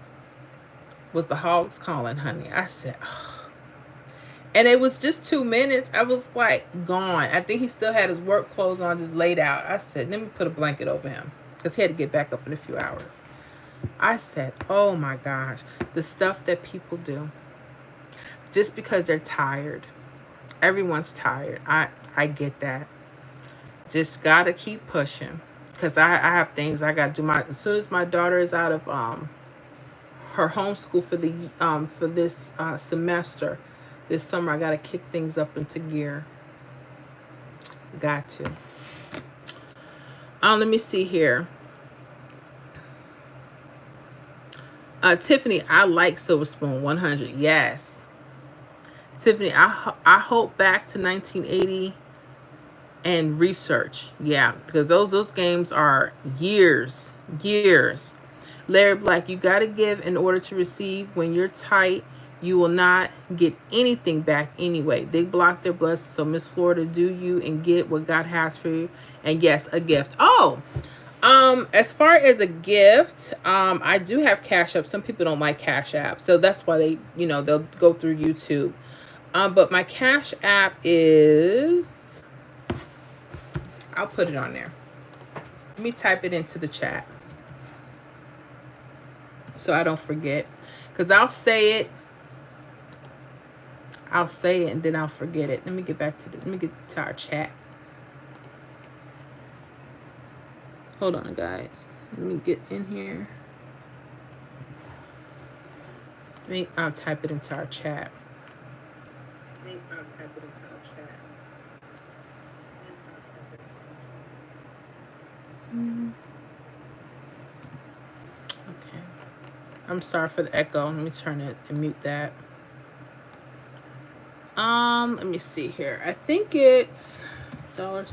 Was the hogs calling, honey? I said, oh. And it was just 2 minutes. I was like gone. I think he still had his work clothes on, just laid out. I said, let me put a blanket over him because he had to get back up in a few hours. I said, oh my gosh, the stuff that people do just because they're tired. Everyone's tired. I get that. Just gotta keep pushing because I have things I gotta do. As soon as my daughter is out of her homeschool for this semester, this summer, I gotta kick things up into gear. Got to. Let me see here. Tiffany, I like Silver Spoon 100. Yes. Tiffany, I hope back to 1980 and research. Yeah, because those games are years. Larry Black, you got to give in order to receive. When you're tight, you will not get anything back anyway. They block their blessings. So Miss Florida, do you and get what God has for you. And yes, a gift. Oh, as far as a gift, I do have Cash App. Some people don't like Cash App, so that's why they, they'll go through YouTube. But my Cash App is, I'll put it on there. Let me type it into the chat so I don't forget, because I'll say it and then I'll forget it. Let me get to our chat. Hold on, guys. Let me get in here. I'll type it into our chat. Okay. I'm sorry for the echo. Let me turn it and mute that. Let me see here. I think it's $.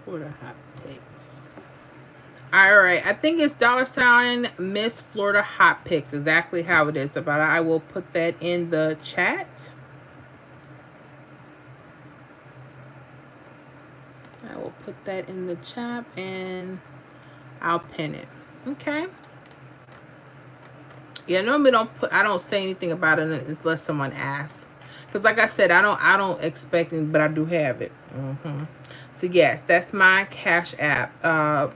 Florida Hot Picks. All right, I think it's $ Miss Florida Hot Picks. Exactly how it is. But I will put that in the chat. I will put that in the chat and I'll pin it. Okay. Yeah, normally I don't say anything about it unless someone asks. Because like I said, I don't expect it, but I do have it. So yes, that's my Cash App. $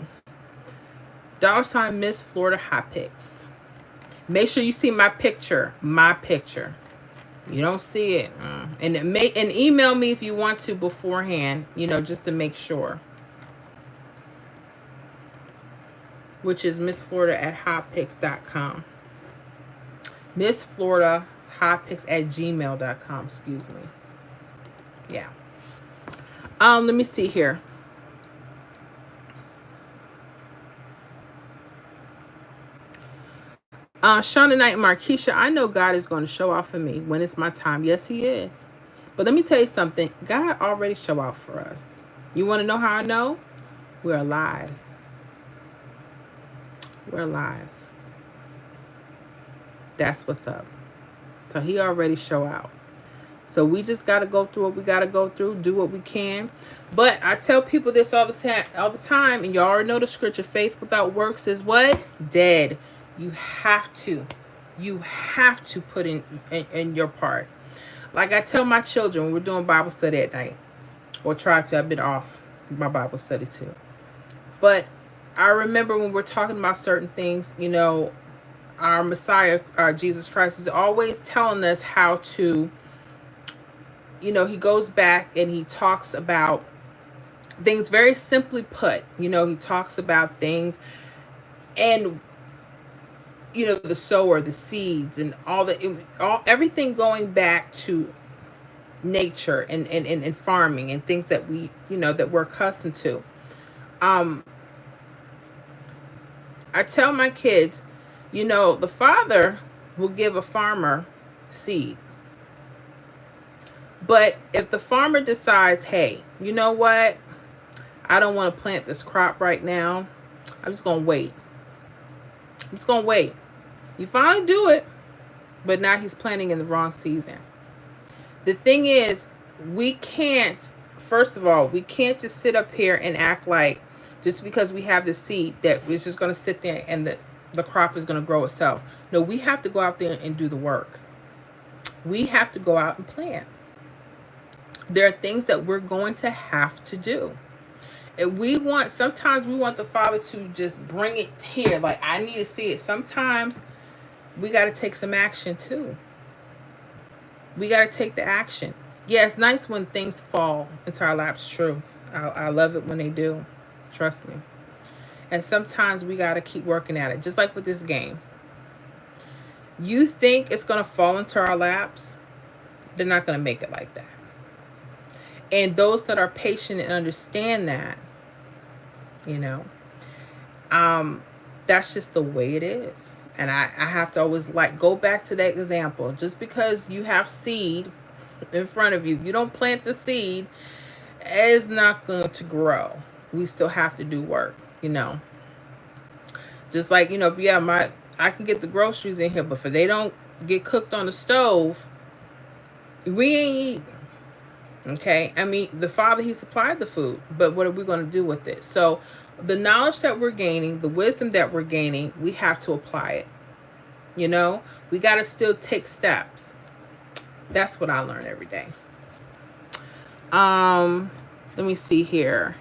Miss Florida Hot Picks. Make sure you see my picture. You don't see it. And email me if you want to beforehand, just to make sure. Which is MissFlorida@hotpicks.com. MissFloridaHotPicks@gmail.com. Excuse me. Yeah. Let me see here. Shauna Knight, Markeisha, I know God is going to show out for me when it's my time. Yes, he is. But let me tell you something. God already show out for us. You want to know how I know? We're alive. We're alive. That's what's up. So he already show out. So we just got to go through what we got to go through, do what we can. But I tell people this all the time, and you already know the scripture, faith without works is what? Dead. You have to put in your part. Like I tell my children when we're doing Bible study at night, or try to. I've been off my Bible study too. But I remember when we're talking about certain things, our Messiah, Jesus Christ, is always telling us how to, he goes back and he talks about things very simply put. He talks about things and the sower, the seeds, and everything going back to nature and farming and things that we, that we're accustomed to. I tell my kids, the Father will give a farmer seed. But if the farmer decides, hey, you know what? I don't want to plant this crop right now. I'm just going to wait. You finally do it. but now he's planting in the wrong season. The thing is, we can't, first of all, we can't just sit up here and act like just because we have the seed that we're just going to sit there and the crop is going to grow itself. No, we have to go out there and do the work. We have to go out and plant. There are things that we're going to have to do. And sometimes we want the Father to just bring it here. Like, I need to see it. Sometimes we got to take some action too. We got to take the action. Yeah, it's nice when things fall into our laps. True. I love it when they do. Trust me. And sometimes we got to keep working at it. Just like with this game. You think it's going to fall into our laps? They're not going to make it like that. And those that are patient and understand that, that's just the way it is. And I have to always go back to that example. Just because you have seed in front of you, if you don't plant the seed, it's not going to grow. We still have to do work, Just like, I can get the groceries in here, but if they don't get cooked on the stove, we ain't eating. Okay? I mean, the Father, he supplied the food, but what are we going to do with it? So the knowledge that we're gaining, the wisdom that we're gaining, we have to apply it. We got to still take steps. That's what I learn every day. Let me see here.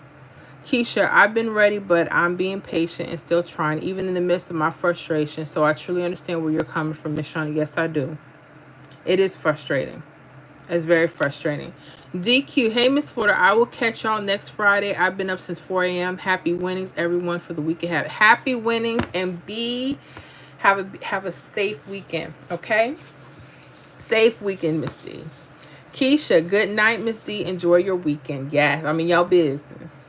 Keisha, I've been ready, but I'm being patient and still trying, even in the midst of my frustration. So I truly understand where you're coming from, Miss Shawnee. Yes, I do. It is frustrating. It's very frustrating. DQ, hey, Miss Porter, I will catch y'all next Friday. I've been up since 4 a.m. Happy winnings, everyone, for the week ahead. Happy winnings, and have a safe weekend, okay? Safe weekend, Miss D. Keisha, good night, Miss D. Enjoy your weekend. Yeah, y'all business.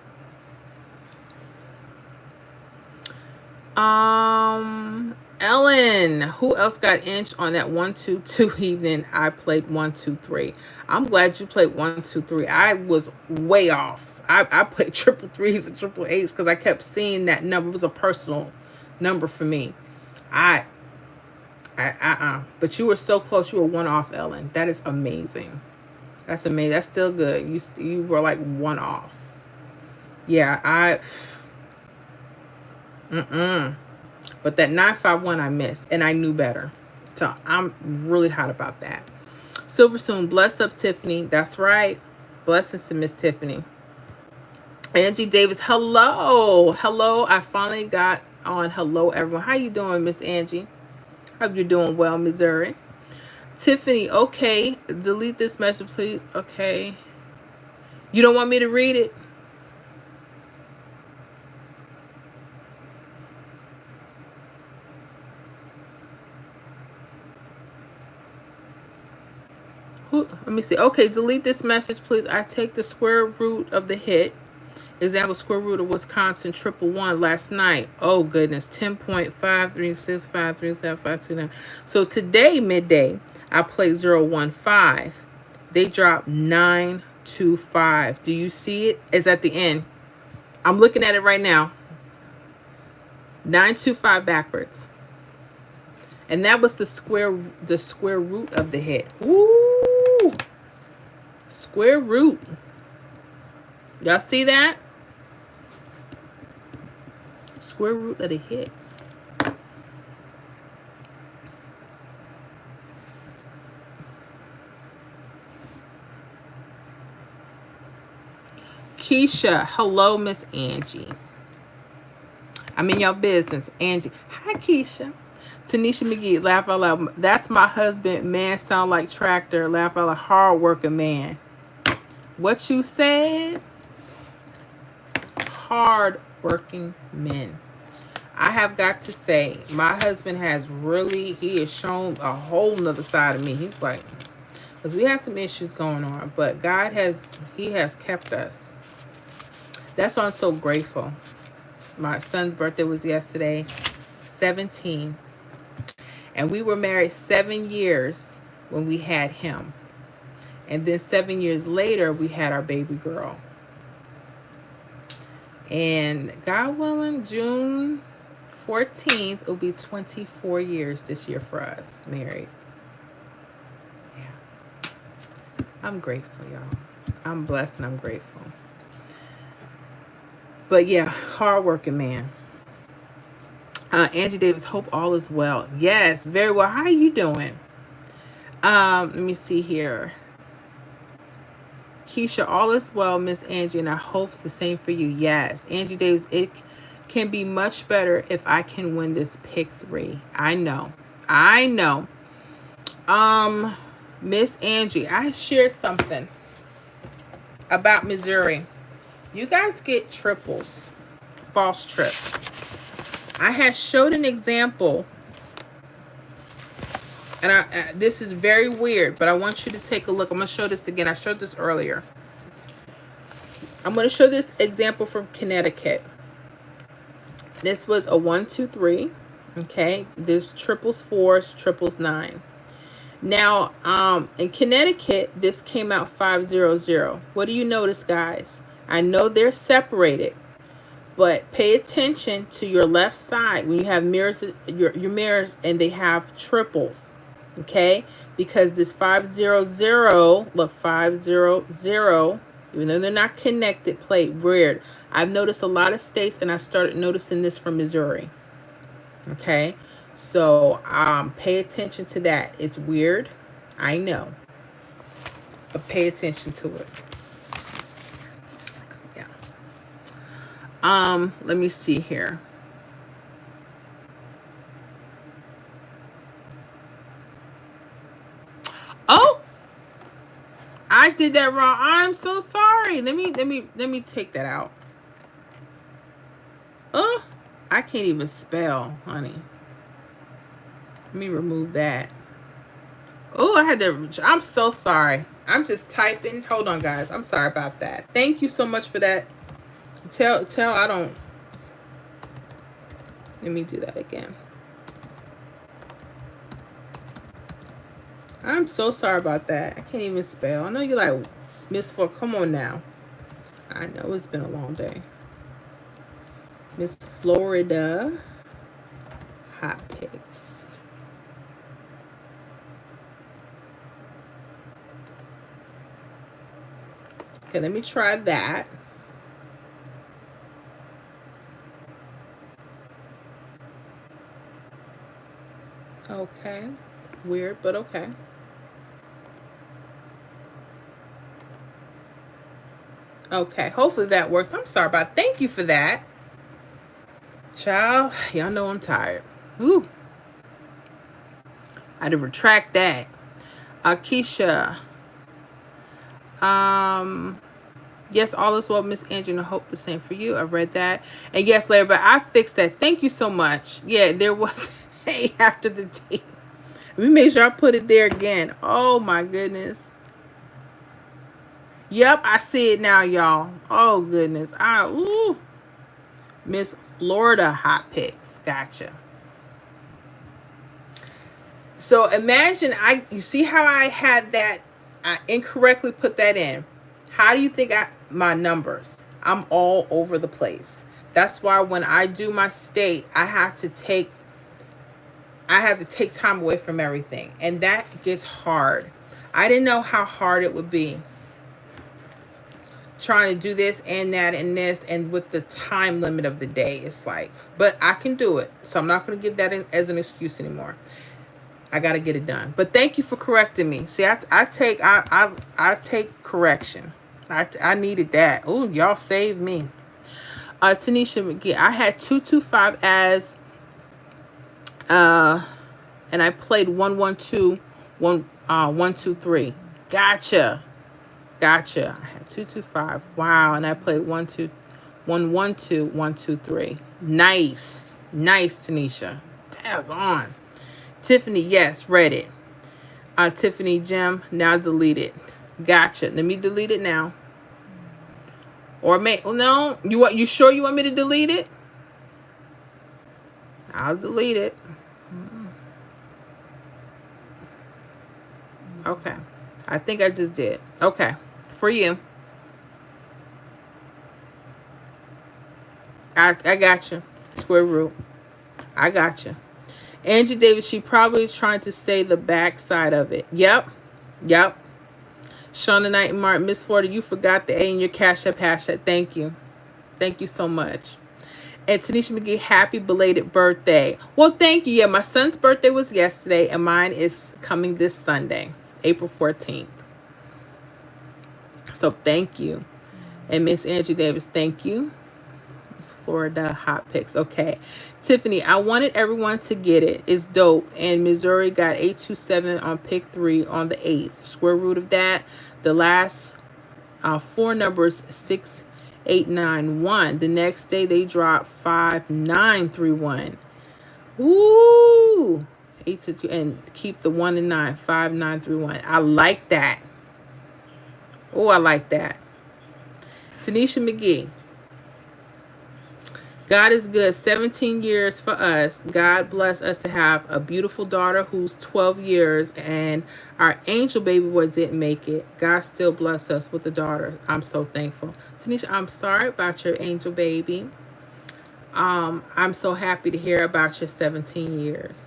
Ellen, who else got inch on that 1-2-2 evening? I played 1-2-3. I'm glad you played 1-2-3. I was way off. I played triple threes and triple eights because I kept seeing that number. It was a personal number for me. But you were so close. You were one off, Ellen. That is amazing. That's amazing. That's still good. You were like one off. Yeah, But that 951 I missed, and I knew better. So I'm really hot about that. Silver Soon, blessed up Tiffany. That's right. Blessings to Miss Tiffany. Angie Davis, hello. Hello. I finally got on. Hello, everyone. How you doing, Miss Angie? Hope you're doing well, Missouri. Tiffany, okay. Delete this message, please. Okay. You don't want me to read it? Let me see. Okay, delete this message, please. I take the square root of the hit. Example, square root of Wisconsin 111 last night. Oh, goodness. 10.53653759. So today, midday, I played 015. They dropped 925. Do you see it? It's at the end. I'm looking at it right now. 925 backwards. And that was the square root of the hit. Woo! Square root. Y'all see that? Square root of the hit. Keisha, hello, Miss Angie. I'm in your business, Angie. Hi, Keisha. Tanisha McGee, laugh out loud. That's my husband. Man, sound like tractor. Laugh out loud. Hard working man. What you said? Hard working men. I have got to say, my husband he has shown a whole nother side of me. He's like, because we have some issues going on, but he has kept us. That's why I'm so grateful. My son's birthday was yesterday, 17. And we were married 7 years when we had him. And then 7 years later, we had our baby girl. And God willing, June 14th, it'll be 24 years this year for us married. I'm grateful, y'all. I'm blessed and I'm grateful. But yeah, hardworking man. Angie Davis, hope all is well. Yes, very well. How are you doing? Let me see here. Keisha, all is well, Miss Angie, and I hope the same for you. Yes, Angie Davis, it can be much better if I can win this pick 3. I know. I know. Miss Angie, I shared something about Missouri. You guys get triples, false trips. I had showed an example, and this is very weird, but I want you to take a look. I'm going to show this again. I showed this earlier. I'm going to show this example from Connecticut. This was a 1, 2, 3. Okay, there's triples 4s, triples 9. Now, in Connecticut, this came out 500. What do you notice, guys? I know they're separated, but pay attention to your left side when you have mirrors, your mirrors, and they have triples. Okay, because this 500, look, 500, even though they're not connected, played weird. I've noticed a lot of states, and I started noticing this from Missouri. Okay, so pay attention to that. It's weird, I know, but pay attention to it. Yeah. Let me see here. Oh, I did that wrong. I'm so sorry. Let me take that out. Oh, I can't even spell, honey. Let me remove that. Oh, I had to. I'm so sorry. I'm just typing. Hold on, guys. I'm sorry about that. Thank you so much for that. Tell I don't. Let me do that again. I'm so sorry about that. I can't even spell. I know you're like, Miss Four, come on now. I know it's been a long day. Miss Florida Hot Picks. Okay, let me try that. Okay. Weird, but okay. Okay, hopefully that works. I'm sorry about it. Thank you for that. Child, y'all know I'm tired. Woo. I had to retract that. Keisha. Yes, all is well, Miss Andrew, and I hope the same for you. I read that. And yes, Larry, but I fixed that. Thank you so much. Yeah, there was a after the T. Let me make sure I put it there again. Oh my goodness. Yep, I see it now, y'all. Oh goodness. Ooh. Miss Florida Hot Picks. Gotcha. So imagine you see how I had that, I incorrectly put that in. How do you think my numbers? I'm all over the place. That's why when I do my state, I have to take time away from everything. And that gets hard. I didn't know how hard it would be trying to do this and that and this, and with the time limit of the day. It's like, but I can do it. So I'm not going to give that as an excuse anymore. I got to get it done. But thank you for correcting me. See, I take correction. I needed that. Oh, y'all saved me. Tanisha McGee, I had 225 as and I played 112 123. Gotcha. I had 225. Wow, and I played 112 123. Nice, Tanisha. Daggone. Tiffany, yes, read it. Tiffany Jim, now delete it. Gotcha. Let me delete it now. Or no, you sure you want me to delete it? I'll delete it. Okay. I think I just did. Okay. For you. I got you. Square root. I got you. Angie Davis, she probably trying to say the back side of it. Yep. Shauna Knight and Martin, Miss Florida, you forgot the A in your Cash App hashtag. Thank you. Thank you so much. And Tanisha McGee, happy belated birthday. Well, thank you. Yeah, my son's birthday was yesterday, and mine is coming this Sunday, April 14th. So thank you. And Miss Angie Davis, thank you. Miss Florida Hot Picks. Okay. Tiffany, I wanted everyone to get it. It's dope. And Missouri got 827 on pick 3 on the 8th. Square root of that, the last 4 numbers, 6891. The next day they dropped 5931. Woo! 8 to 2, and keep the 1 and 9, 5931. I like that. Oh, I like that. Tanisha McGee. God is good. 17 years for us. God bless us to have a beautiful daughter who's 12 years, and our angel baby boy didn't make it. God still bless us with a daughter. I'm so thankful. Tanisha, I'm sorry about your angel baby. I'm so happy to hear about your 17 years.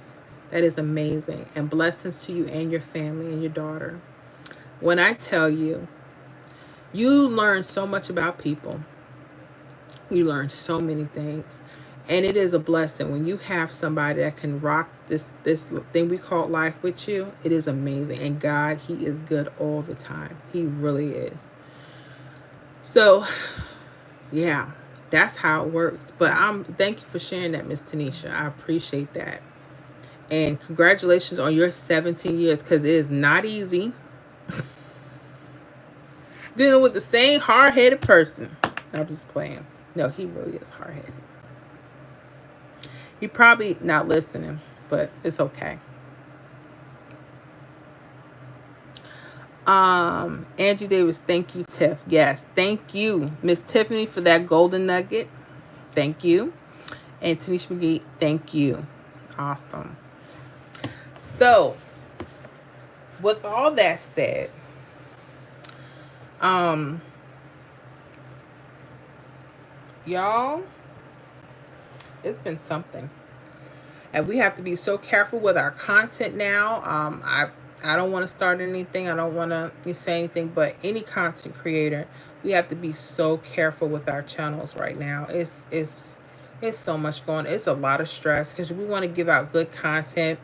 That is amazing. And blessings to you and your family and your daughter. When I tell you, you learn so much about people. You learn so many things. And it is a blessing when you have somebody that can rock this thing we call life with you. It is amazing. And God, he is good all the time. He really is. So, yeah, that's how it works. But thank you for sharing that, Miss Tanisha. I appreciate that. And congratulations on your 17 years, because it is not easy dealing with the same hard-headed person. I'm just playing. No, he really is hard-headed. He probably not listening, but it's okay. Angie Davis, thank you, Tiff. Yes, thank you, Miss Tiffany, for that golden nugget. Thank you. And Tanisha McGee, thank you. Awesome. So, with all that said, y'all, it's been something. And we have to be so careful with our content now. I don't want to start anything. I don't want to say anything, but any content creator, we have to be so careful with our channels right now. It's so much going on. It's a lot of stress because we want to give out good content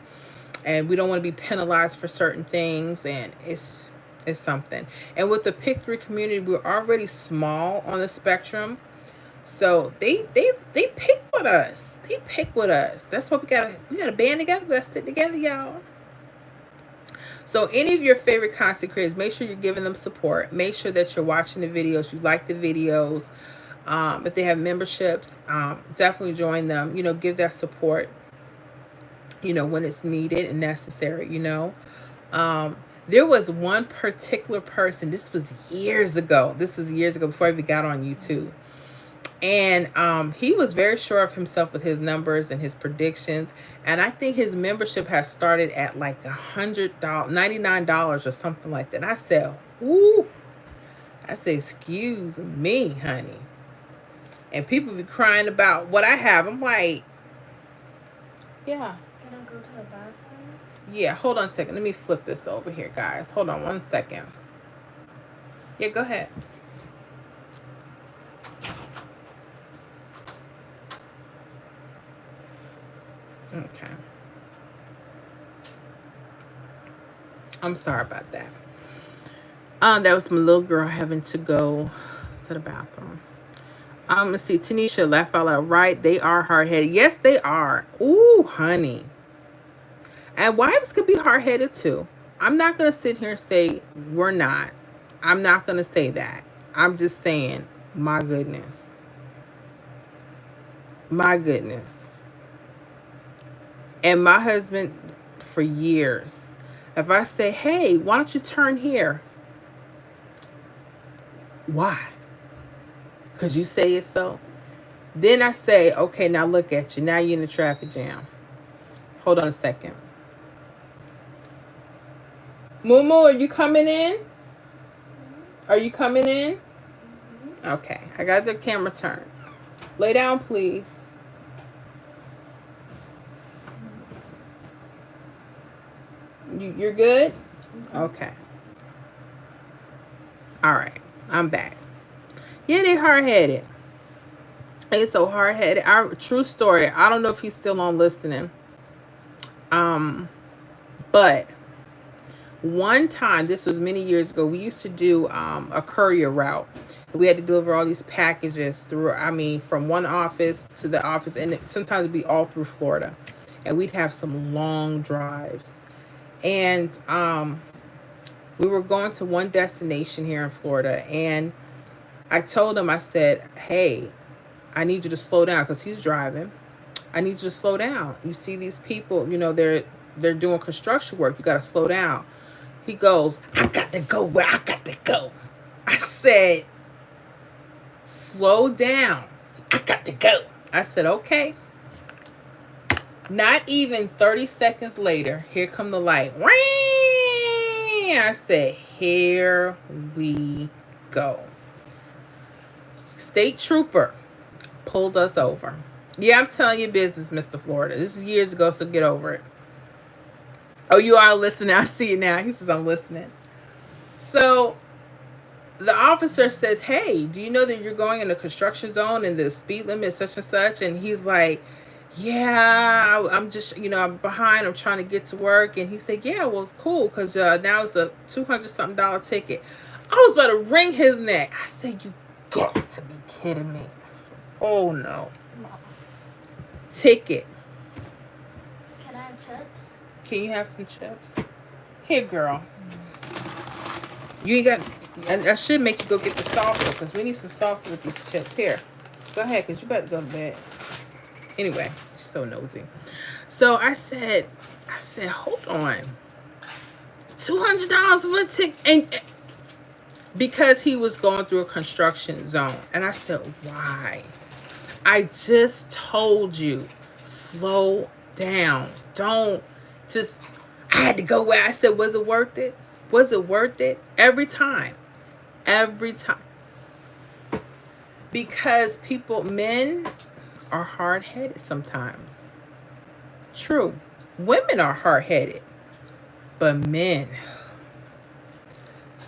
and we don't want to be penalized for certain things, and it's something. And with the pick 3 community, we're already small on the spectrum. So they pick with us. They pick with us. That's why we gotta band together. We gotta stick together, y'all. So any of your favorite content creators, make sure you're giving them support. Make sure that you're watching the videos. You like the videos. If they have memberships, definitely join them. Give that support. When it's needed and necessary. There was one particular person. This was years ago. Before I even got on YouTube. And he was very sure of himself with his numbers and his predictions. And I think his membership has started at like $100, $99 or something like that. And I said, ooh. I said, excuse me, honey. And people be crying about what I have. I'm like, yeah. Can I go to the bathroom? Yeah, hold on a second. Let me flip this over here, guys. Hold on one second. Yeah, go ahead. Okay. I'm sorry about that. That was my little girl having to go to the bathroom. Let's see. Tanisha, laugh out loud. Right, they are hard-headed. Yes, they are. Ooh, honey. And wives could be hard-headed too. I'm not going to sit here and say we're not. I'm not going to say that. I'm just saying, my goodness. My goodness. And my husband, for years, if I say, hey, why don't you turn here? Why? Because you say it so. Then I say, okay, now look at you. Now you're in the traffic jam. Hold on a second. Mumu, are you coming in? Are you coming in? Okay, I got the camera turned. Lay down, please. You're good? Okay. All right, I'm back. Yeah, they hard-headed. They so hard-headed. Our true story. I don't know if he's still on listening. Um, but one time, this was many years ago, we used to do a courier route. We had to deliver all these packages through, I mean, from one office to the office, and sometimes it'd be all through Florida. And we'd have some long drives. And we were going to one destination here in Florida, and I told him, I said, hey, I need you to slow down because he's driving. I need you to slow down. You see these people, they're doing construction work. You got to slow down. He goes, I got to go where I got to go. I said, slow down. I got to go. I said, okay. Not even 30 seconds later, here come the light. I said, here we go. State trooper pulled us over. Yeah, I'm telling you business, Mr. Florida. This is years ago, so get over it. Oh, you are listening. I see it now. He says, I'm listening. So the officer says, hey, do you know that you're going in the construction zone and the speed limit is such and such? And he's like, yeah, I'm just, I'm behind. I'm trying to get to work. And he said, yeah, well, it's cool because now it's a $200-something ticket. I was about to wring his neck. I said, you got to be kidding me. Oh, no. Ticket. Can I have chips? Can you have some chips? Here, girl. You ain't got... I should make you go get the salsa because we need some salsa with these chips. Here. Go ahead because you better go to bed. Anyway, she's so nosy. So I said, hold on. $200 for a ticket. And because he was going through a construction zone. And I said, why? I just told you, slow down. Don't just, I had to go where I said, was it worth it? Was it worth it? Every time. Every time. Because men are hard-headed sometimes. True. Women are hard-headed. But men,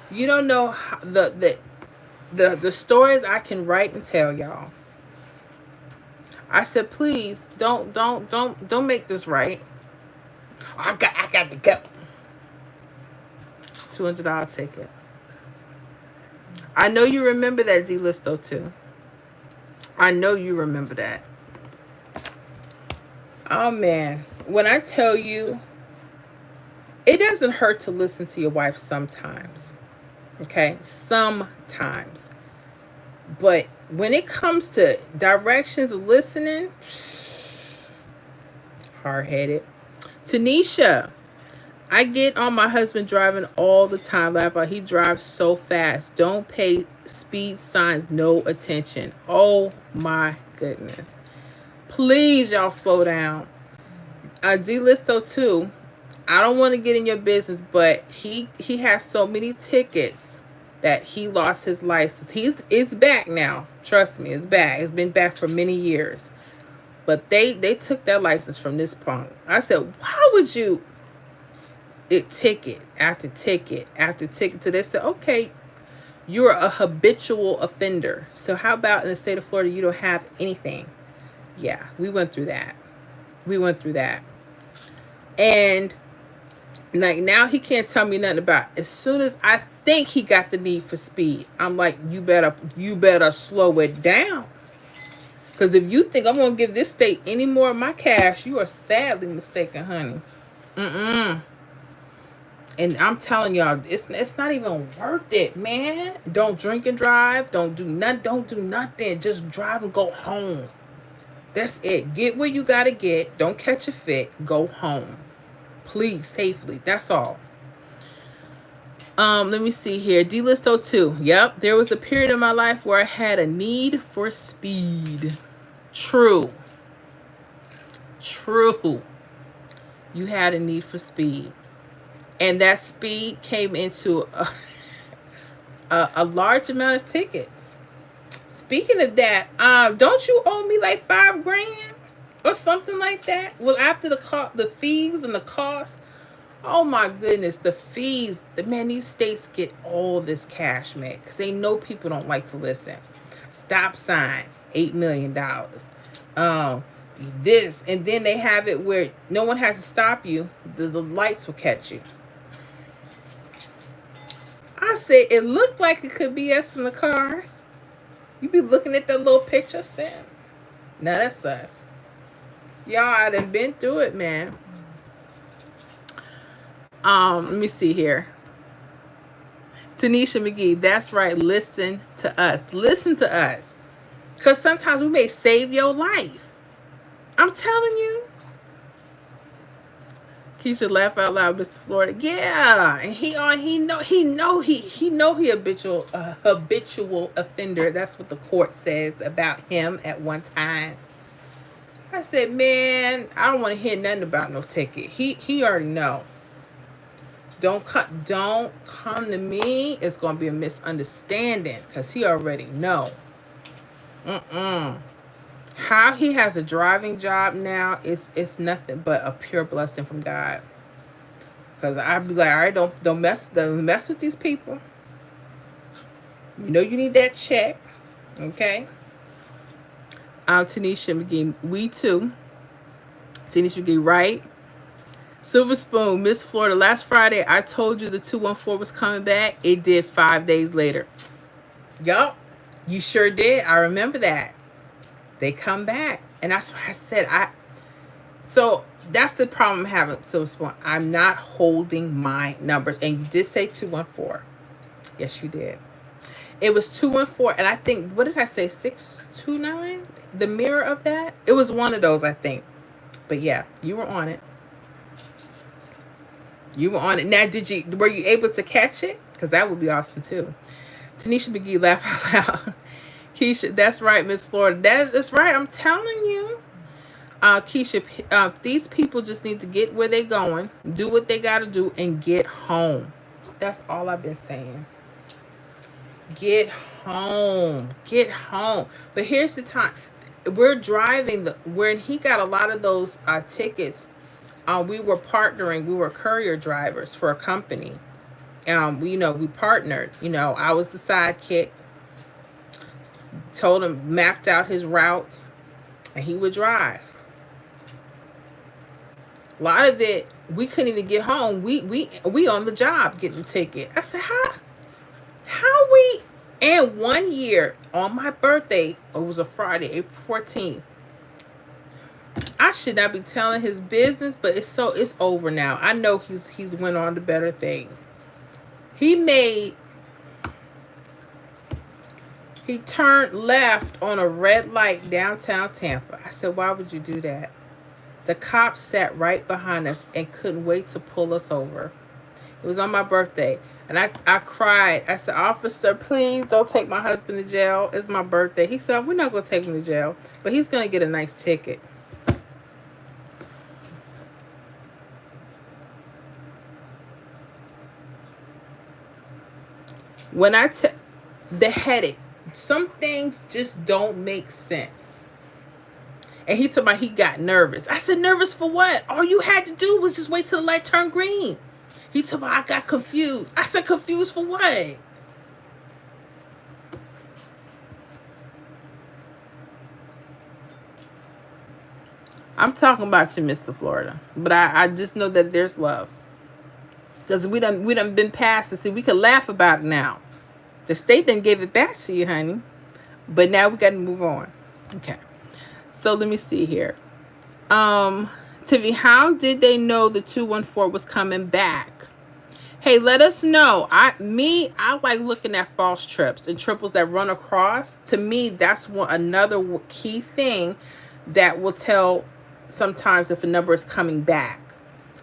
you don't know how, the stories I can write and tell y'all. I said, please don't make this right. I got to go. $200 ticket. I know you remember that, D-Listo, too. I know you remember that. Oh, man. When I tell you, it doesn't hurt to listen to your wife sometimes. Okay? Sometimes. But when it comes to directions, listening, hard-headed. Tanisha, I get on my husband driving all the time. He drives so fast. Don't pay speed signs no attention. Oh my goodness. Please, y'all slow down. D-Listo too. I don't want to get in your business, but he has so many tickets that he lost his license. It's back now. Trust me, it's back. It's been back for many years. But they took that license from this punk. I said, why would you? Ticket after ticket after ticket. So they said, okay, you're a habitual offender. So how about in the state of Florida, you don't have anything? Yeah, we went through that. And like now he can't tell me nothing about it. As soon as I think he got the need for speed, I'm like, you better slow it down. Because if you think I'm going to give this state any more of my cash, you are sadly mistaken, honey. And I'm telling y'all, it's not even worth it, man. Don't drink and drive. Don't do nothing. Just drive and go home. That's it. Get where you got to get. Don't catch a fit. Go home. Please, safely. That's all. Let me see here. D-Listo 2. Yep. There was a period in my life where I had a need for speed. True. You had a need for speed. And that speed came into a large amount of tickets. Speaking of that, don't you owe me like $5,000 or something like that? Well, after the fees and the cost, Oh my goodness, the fees. Man, these states get all this cash, man, because they know people don't like to listen. Stop sign, $8 million. Um, this, and then they have it where no one has to stop you. The lights will catch you. I said it looked like it could be us in the car. You be looking at that little picture, saying, "No, that's us." Y'all, I done been through it, man. Let me see here. Tanisha McGee, that's right. Listen to us. Listen to us. Because sometimes we may save your life. I'm telling you. Keisha laugh out loud, Mr. Florida. Yeah, and he habitual offender. That's what the court says about him at one time. I said, man, I don't want to hear nothing about no ticket. He already know. Don't come to me. It's gonna be a misunderstanding because he already know. How he has a driving job now is it's nothing but a pure blessing from God. Cause I'd be like, all right, don't mess with these people. You know you need that check, okay? Tanisha McGee, we too. Tanisha McGee, right? Silver Spoon, Miss Florida. Last Friday, I told you the 214 was coming back. It did 5 days later. Yup, you sure did. I remember that. They come back, and that's what I said. So that's the problem I'm having. Silver Spoon, I'm not holding my numbers, and you did say 214. Yes, you did. It was 214, and I think, what did I say? 629. The mirror of that. It was one of those, I think. But yeah, you were on it. You were on it. Now, were you able to catch it? Because that would be awesome too. Tanisha McGee, laugh out loud. Keisha, that's right, Miss Florida. That's right. I'm telling you. Keisha, these people just need to get where they're going, do what they got to do, and get home. That's all I've been saying. Get home. Get home. But here's the time. We're driving when he got a lot of those tickets. We were partnering. We were courier drivers for a company. We partnered. I was the sidekick. Told him, mapped out his routes, and he would drive. A lot of it, we couldn't even get home. We on the job getting the ticket. I said, how we? And 1 year on my birthday, it was a Friday, April 14th. I should not be telling his business, but it's over now. I know he's went on to better things. He turned left on a red light downtown Tampa. I said, why would you do that? The cops sat right behind us and couldn't wait to pull us over. It was on my birthday. And I cried. I said, officer, please don't take my husband to jail. It's my birthday. He said, we're not going to take him to jail, but he's going to get a nice ticket. When the headache, some things just don't make sense. And he told me he got nervous. I said, nervous for what? All you had to do was just wait till the light turned green. He told me I got confused. I said, confused for what? I'm talking about you, Mr. Florida. But I just know that there's love. Because we done been past it. See, we can laugh about it now. The state done gave it back to you, honey. But now we got to move on. Okay. So let me see here. Tiffany, how did they know the 214 was coming back? Hey, let us know. I like looking at false trips and triples that run across. To me, that's another key thing that will tell sometimes if a number is coming back.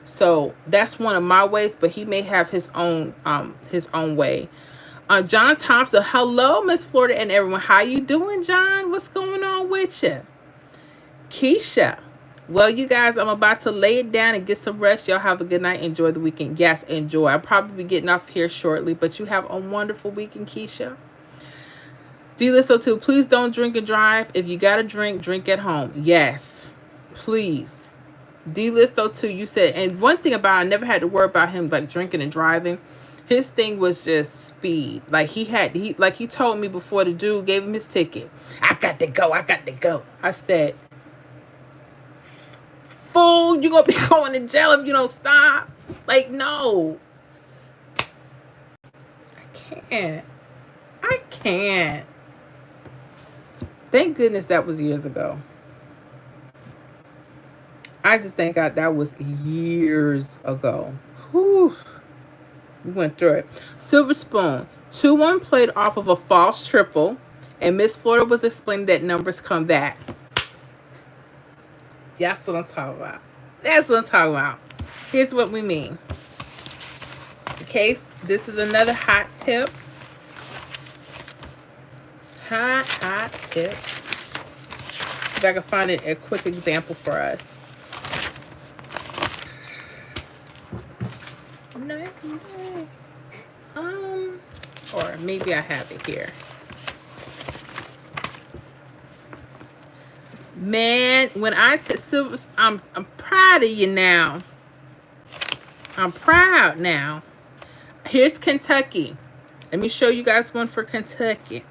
So that's one of my ways, but he may have his own way. John Thompson, hello, Miss Florida and everyone. How you doing, John? What's going on with you? Keisha, well, you guys, I'm about to lay it down and get some rest. Y'all have a good night. Enjoy the weekend. Yes, enjoy. I'll probably be getting off here shortly, but you have a wonderful weekend, Keisha. D-Listo2, please don't drink and drive. If you got to drink at home. Yes, please. D-list though too. You said, and one thing about I never had to worry about him like drinking and driving. His thing was just speed. Like he told me before the dude gave him his ticket. I got to go. I got to go. I said, fool, you gonna be going to jail if you don't stop. Like, no. I can't. I can't. Thank goodness that was years ago. I just thank God that was years ago. Whew. We went through it. Silver Spoon. 2-1 played off of a false triple, and Miss Florida was explaining that numbers come back. That's what I'm talking about. That's what I'm talking about. Here's what we mean. Okay, this is another hot tip. Hot tip. See if I can find a quick example for us. No. Or maybe I have it here. Man, when I Silver, I'm proud of you now. I'm proud now. Here's Kentucky. Let me show you guys one for Kentucky.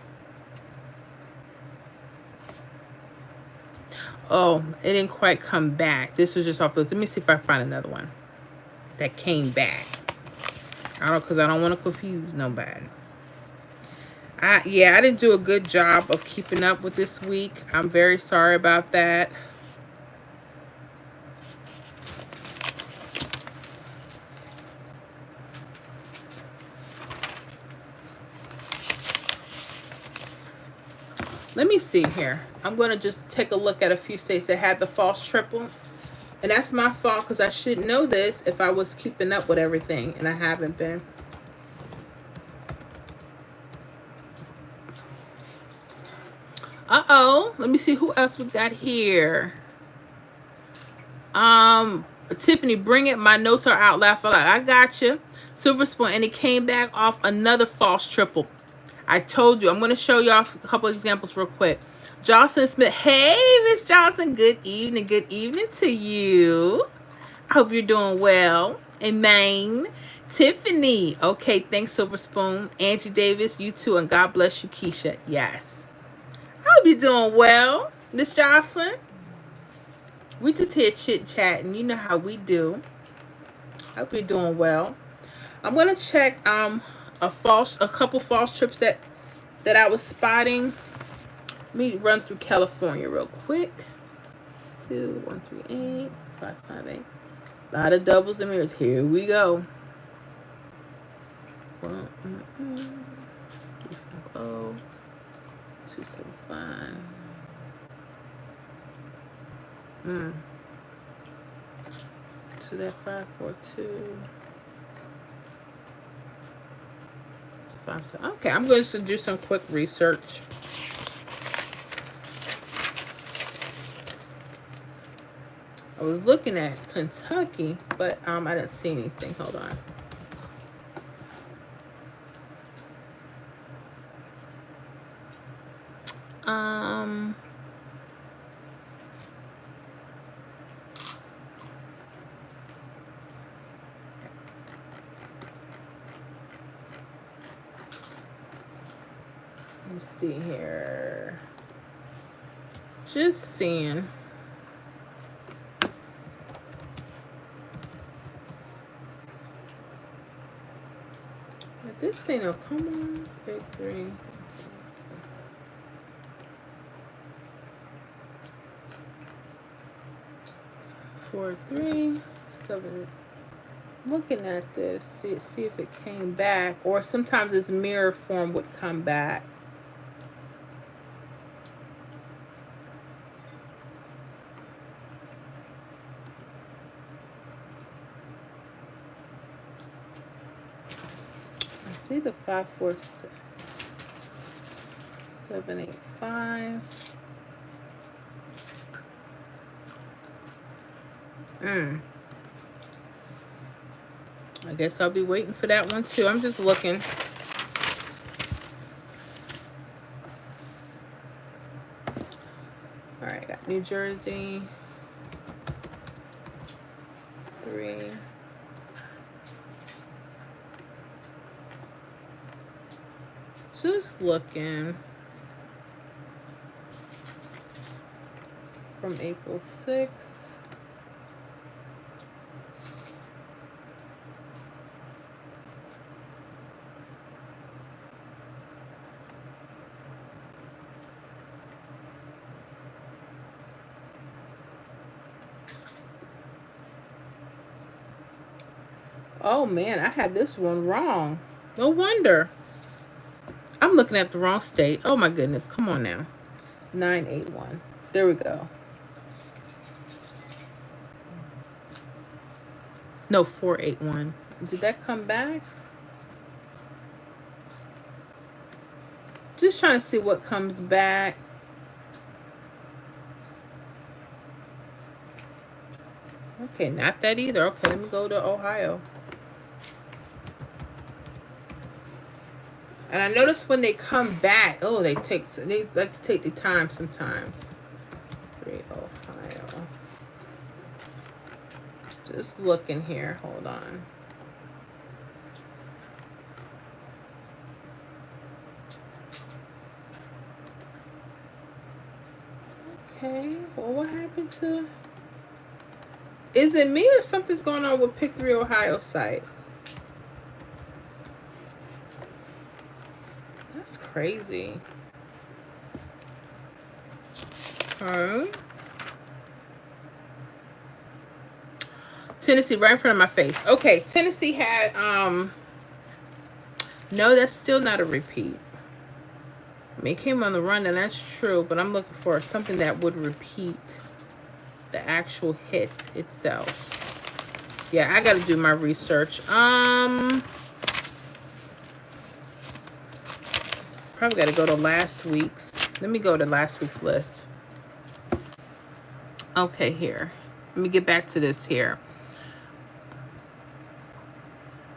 Oh, it didn't quite come back. This was just off this. Let me see if I find another one that came back. I don't, because I don't want to confuse nobody. I didn't do a good job of keeping up with this week. I'm very sorry about that. Let me see here. I'm going to just take a look at a few states that had the false triple. And that's my fault because I should know this if I was keeping up with everything. And I haven't been. Uh-oh. Let me see who else we got here. Tiffany, bring it. My notes are out. Laugh out loud. I got you. Silver Spoon. And it came back off another false triple. I told you. I'm going to show y'all a couple examples real quick. Johnson Smith. Hey, Miss Johnson. Good evening. Good evening to you. I hope you're doing well. In Maine. Tiffany. Okay, thanks, Silver Spoon. Angie Davis, you too. And God bless you, Keisha. Yes. I hope you're doing well, Miss Johnson. We just here chit-chatting. You know how we do. I hope you're doing well. I'm going to check a couple false trips that I was spotting. Let me run through California real quick. 2138 558. A lot of doubles and mirrors. Here we go. 275. To that 542. 57. Okay, I'm going to do some quick research. I was looking at Kentucky, but I didn't see anything. Hold on. Let's see here. Just seeing. If this thing will come on. Big 3. 4 3 7. Looking at this, see if it came back, or sometimes its mirror form would come back. I see the 5 4 7 8 5. I guess I'll be waiting for that one too. I'm just looking. All right, got New Jersey. 3. Just looking from April 6th. Oh man, I had this one wrong. No wonder. I'm looking at the wrong state. Oh my goodness. Come on now. 981. There we go. No, 481. Did that come back? Just trying to see what comes back. Okay, not that either. Okay, let me go to Ohio. And I notice when they come back, oh, they like to take the time sometimes. 3 Ohio. Just looking here. Hold on. Okay. Well, what happened to? Is it me or something's going on with Pick 3 Ohio site? That's crazy. Tennessee right in front of my face. Okay, Tennessee had no, that's still not a repeat. I mean, it came on the run, and that's true, but I'm looking for something that would repeat the actual hit itself. Yeah, I got to do my research. Probably got to go to last week's. Let me go to last week's list. Okay, here. Let me get back to this here.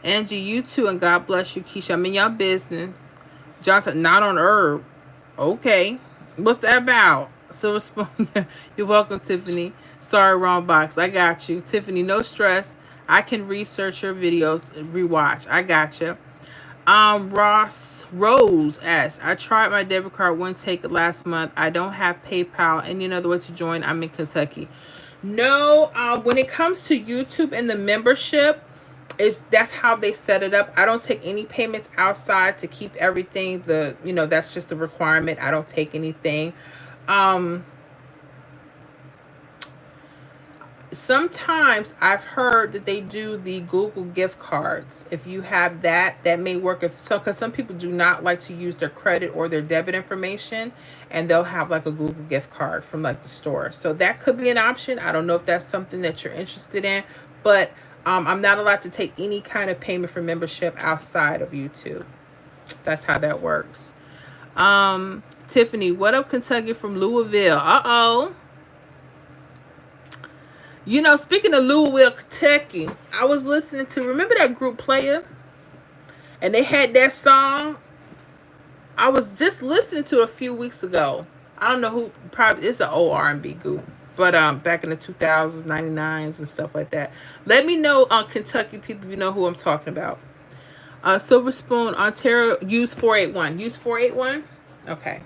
Angie, you too, and God bless you, Keisha. I'm in your business. Johnson, not on herb. Okay. What's that about? Silver Spoon. You're welcome, Tiffany. Sorry, wrong box. I got you. Tiffany, no stress. I can research your videos and rewatch. I got you. Ross Rose asks, I tried my debit card, wouldn't take it last month. I don't have PayPal. Any other way to join? I'm in Kentucky. No, when it comes to YouTube and the membership, that's how they set it up. I don't take any payments outside to keep everything. That's just a requirement. I don't take anything. Sometimes I've heard that they do the Google gift cards. If you have that may work. Because some people do not like to use their credit or their debit information, and they'll have like a Google gift card from like the store. So that could be an option. I don't know if that's something that you're interested in, but I'm not allowed to take any kind of payment for membership outside of YouTube. That's how that works. Tiffany, what up, Kentucky from Louisville? Speaking of Louisville, Kentucky, I was listening to, remember that group Player? And they had that song. I was just listening to it a few weeks ago. I don't know who, probably, it's an old R&B group. But back in the 2000s, 99s and stuff like that. Let me know, Kentucky people, you know who I'm talking about. Silver Spoon, Ontario, use 481. Use 481? Okay.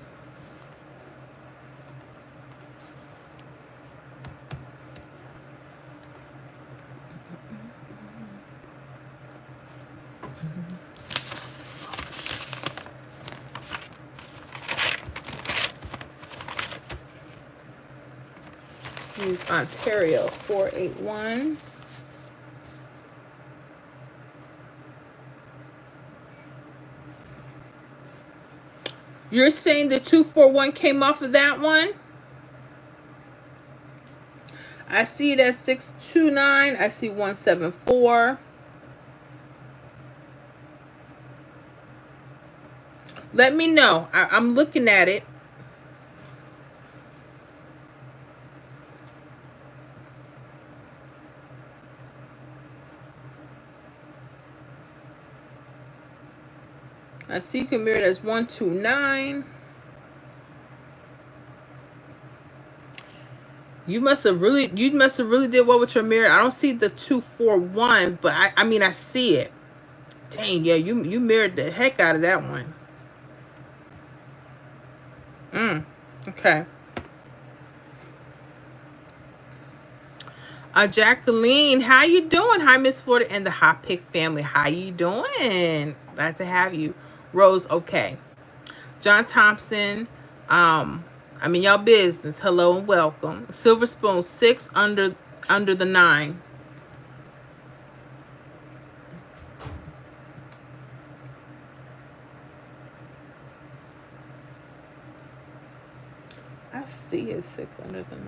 Use Ontario 481. You're saying the 241 came off of that one? I see it at 629. I see 174. Let me know. I'm looking at it. I see you can mirror it as 129. You must have really did well with your mirror. I don't see the 241, but I mean I see it. Dang, yeah, you mirrored the heck out of that one. Okay. Jacqueline, how you doing? Hi, Miss Florida and the Hot Pick family. How you doing? Glad to have you. Rose, okay. John Thompson, I'm in y'all business. Hello and welcome. Silver Spoon, 6 under the 9. I see it 6 under the 9.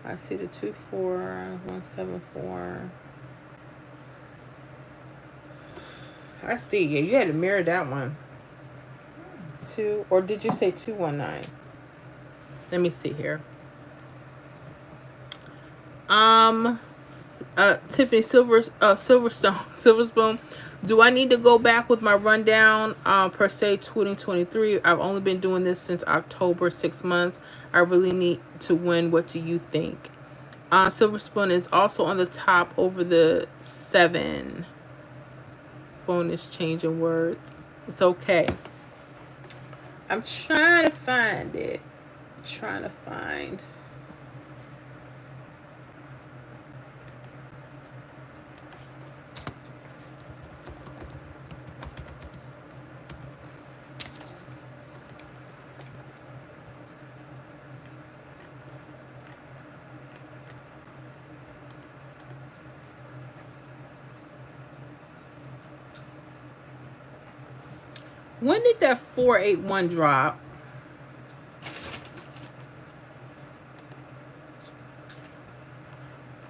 I see the 24174. I see. Yeah, you had to mirror that one. 2, or did you say 219? Let me see here. Tiffany Silverstone. Do I need to go back with my rundown per se 2023? I've only been doing this since October, 6 months. I really need to win. What do you think? Silver Spoon is also on the top over the 7. Phone is changing words. It's okay. I'm trying to find it. Trying to find. When did that 481 drop?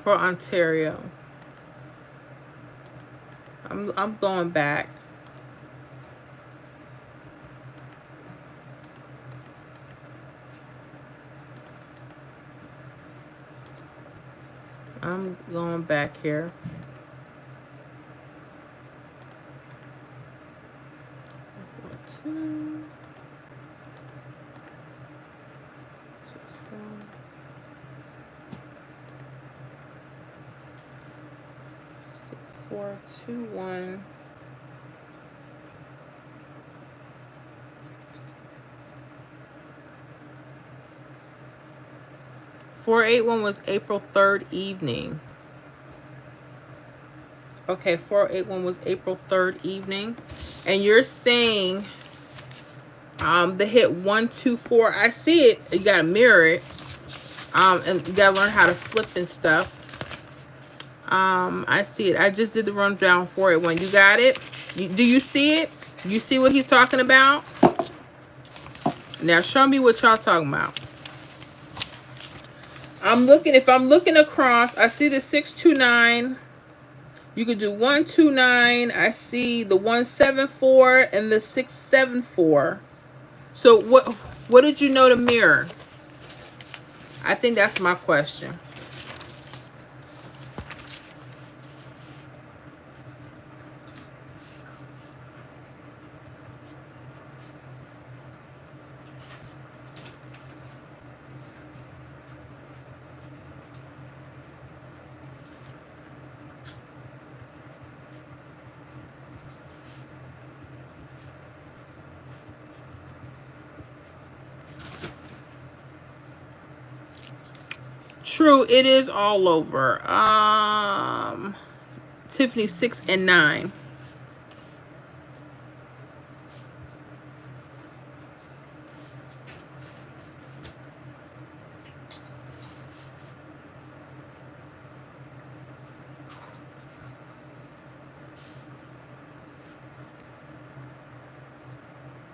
For Ontario. I'm going back. I'm going back here. Four, 2, 1. Four, 8, 1 was April 3rd evening. Okay, 481 was April 3rd evening. And you're saying the hit 124. I see it. You gotta mirror it. And you gotta learn how to flip and stuff. I see it. I just did the rundown 481. You got it? Do you see it? You see what he's talking about? Now show me what y'all talking about. If I'm looking across, I see the 629. You could do 129. I see the 174 and the 674. So what did you know to mirror? I think that's my question. True, it is all over. Tiffany 6 and 9.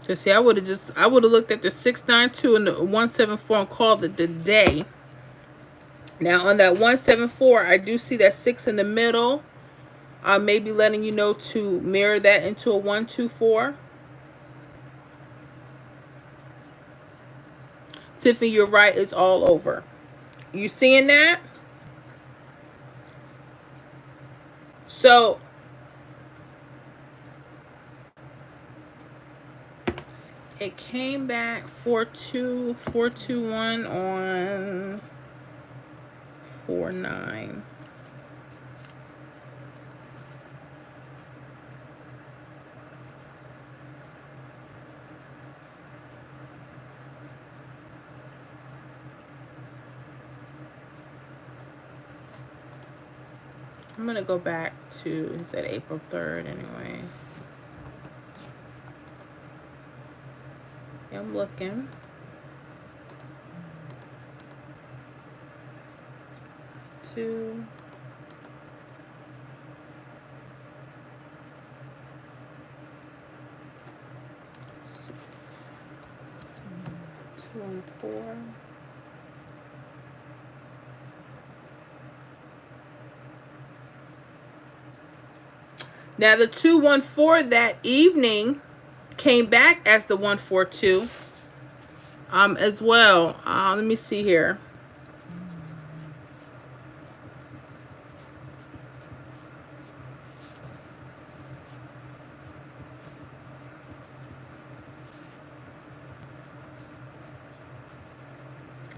Cause see, I would have looked at the 692 and the 174 and called it the day. Now on that 174, I do see that 6 in the middle. Maybe letting you know to mirror that into a 124. Tiffany, you're right. It's all over. You seeing that? So It came back 42421 on 49. I'm gonna go back to, he said April 3rd anyway. Yeah, I'm looking. Two. Two and four. Now the 214 that evening came back as the 142 as well. Let me see here.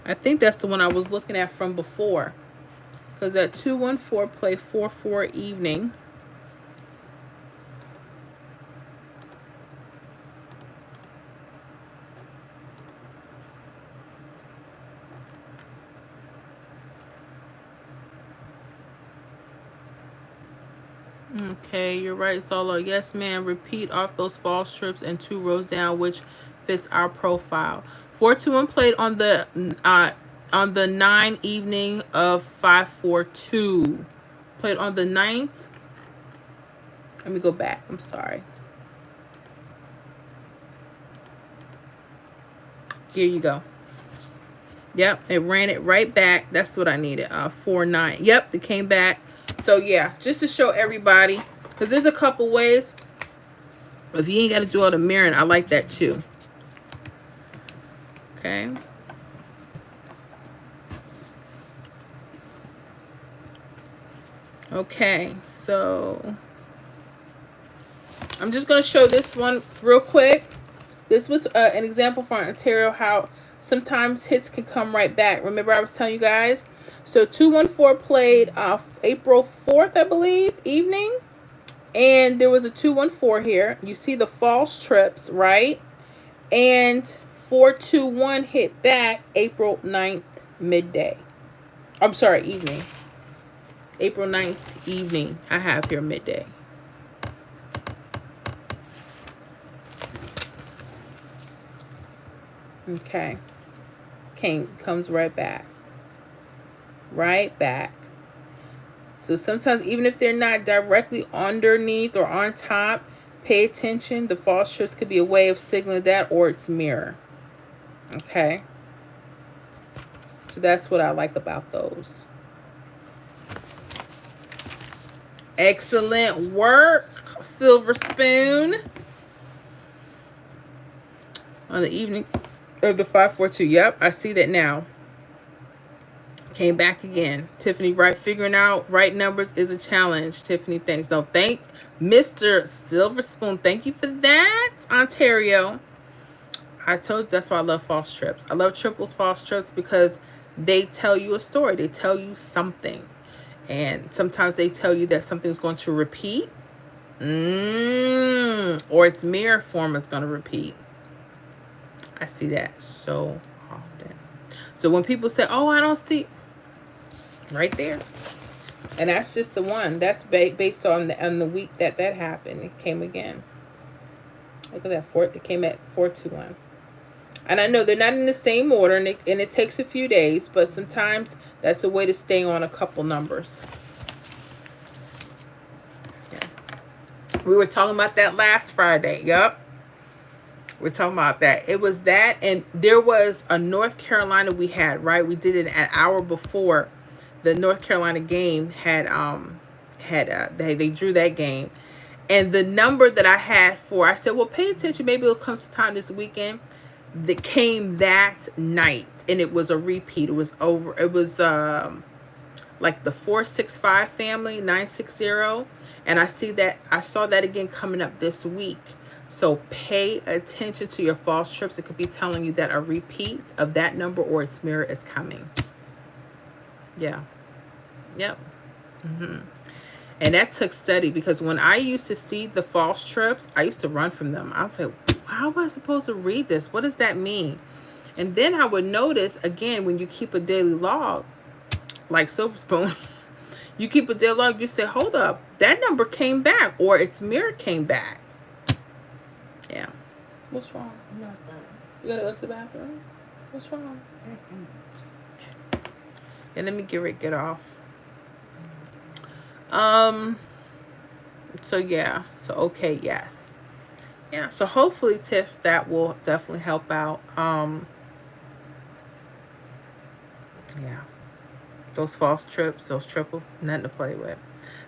I think that's the one I was looking at from before, because that 214 played 4/4 evening. Okay, you're right, Solo. Yes, ma'am. Repeat off those false trips and 2 rows down, which fits our profile. 421 played on the 9 evening of 542. Played on the 9th. Let me go back. I'm sorry. Here you go. Yep, it ran it right back. That's what I needed. 4-9. Yep, it came back. So yeah, just to show everybody, because there's a couple ways. If you ain't got to do all the mirroring, I like that too. Okay. Okay, so I'm just going to show this one real quick. This was an example for Ontario, how sometimes hits can come right back. Remember I was telling you guys? So 214 played April 4th, I believe, evening. And there was a 214 here. You see the false trips, right? And 421 hit back April 9th, midday. I'm sorry, evening. April 9th, evening. I have here midday. Okay. Comes right back. Right back. So sometimes, even if they're not directly underneath or on top, pay attention. The false trips could be a way of signaling that, or it's mirror. Okay. So that's what I like about those. Excellent work, Silver Spoon. On the evening of the 542. Yep, I see that now. Came back again. Tiffany Wright, figuring out right numbers is a challenge. Tiffany, thanks. No, thank Mr. Silver Spoon. Thank you for that, Ontario. I told you that's why I love false trips. I love triples, false trips, because they tell you a story. They tell you something. And sometimes they tell you that something's going to repeat. Or its mirror form is going to repeat. I see that so often. So when people say, oh, I don't see, right there. And that's just the one. That's based on the week that happened. It came again. Look at that. It came at 421. And I know they're not in the same order, and it takes a few days, but sometimes that's a way to stay on a couple numbers. Yeah. We were talking about that last Friday. Yup. We're talking about that. It was that, and there was a North Carolina we had, right? We did it an hour before the North Carolina game they drew that game. And the number that I had I said, well, pay attention. Maybe it'll come sometime this weekend. That came that night, and it was a repeat. It was over. It was like the 465 family, 960. And I saw that again coming up this week. So pay attention to your false trips. It could be telling you that a repeat of that number or its mirror is coming. Yeah. Yep. And that took study, because when I used to see the false trips, I used to run from them. I was like, how am I supposed to read this? What does that mean? And then I would notice, again, when you keep a daily log, like Silver Spoon, you keep a daily log, you say, hold up, that number came back, or its mirror came back. Yeah. What's wrong? Nothing. You gotta go to the bathroom? What's wrong? Okay. And let me get off. So yeah. So okay, yes. Yeah. So hopefully, Tiff, that will definitely help out. Yeah. Those false trips, those triples, nothing to play with.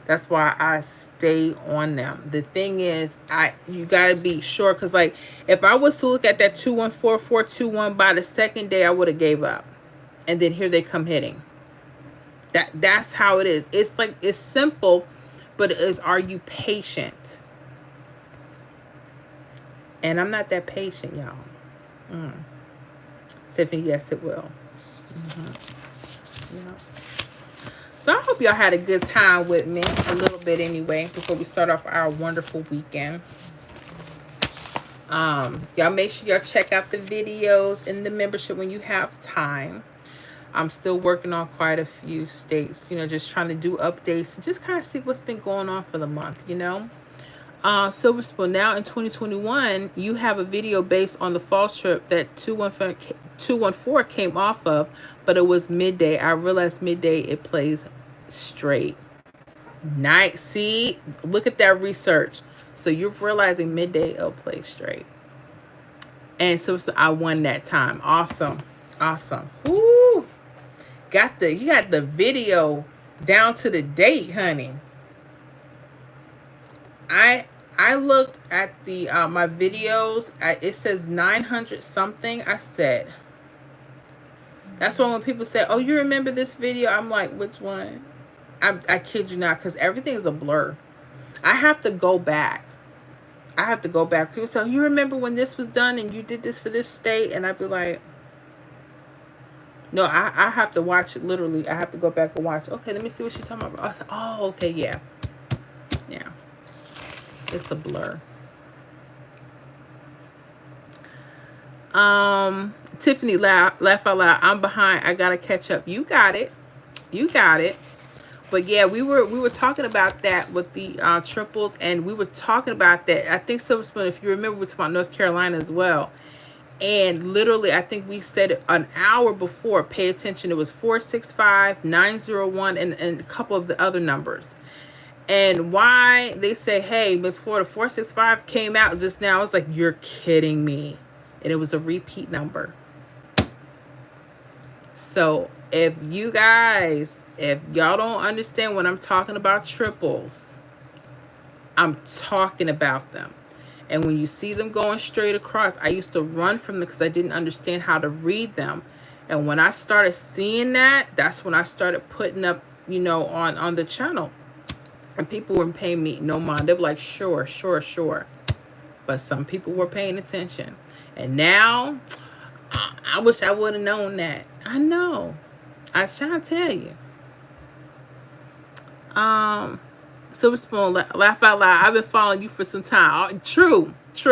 That's why I stay on them. The thing is, you gotta be sure, because like if I was to look at that 214421 by the second day, I would have gave up. And then here they come hitting. That's how it is. It's like, it's simple, but are you patient? And I'm not that patient, y'all. Tiffany, yes, it will. Yeah. So I hope y'all had a good time with me, a little bit anyway, before we start off our wonderful weekend. Y'all make sure y'all check out the videos in the membership when you have time. I'm still working on quite a few states, just trying to do updates and just kind of see what's been going on for the month, Silver Spoon, now in 2021, you have a video based on the false trip that 214 came off of, but it was midday. I realized midday it plays straight. Nice. See, look at that research. So you're realizing midday it'll play straight. And so I won that time. Awesome. Woo! You got the video down to the date, honey. I looked at the my videos. It says 900 something. I said, that's why when people say, "Oh, you remember this video?" I'm like, which one? I kid you not, because everything is a blur. I have to go back. People say, "Oh, you remember when this was done and you did this for this state?" And I'd be like, no, I have to watch it. Literally, I have to go back and watch. Okay, let me see what she's talking about. Oh, okay, yeah. It's a blur. Tiffany, laugh out loud. I'm behind. I gotta catch up. You got it. But yeah, we were talking about that with the triples, and we were talking about that. I think Silver Spoon, if you remember, we talked about North Carolina as well. And literally, I think we said it an hour before. Pay attention. It was 465, 901, and a couple of the other numbers. And why they say, hey, Miss Florida 465 came out just now. I was like, you're kidding me. And it was a repeat number. So if y'all don't understand when I'm talking about triples, I'm talking about them. And when you see them going straight across, I used to run from them because I didn't understand how to read them. And when I started seeing that, that's when I started putting up, on the channel. And people weren't paying me no mind. They were like, sure. But some people were paying attention. And now, I wish I would have known that. I know. I was trying to tell you. Silver Spoon, laugh out loud. I've been following you for some time. True. I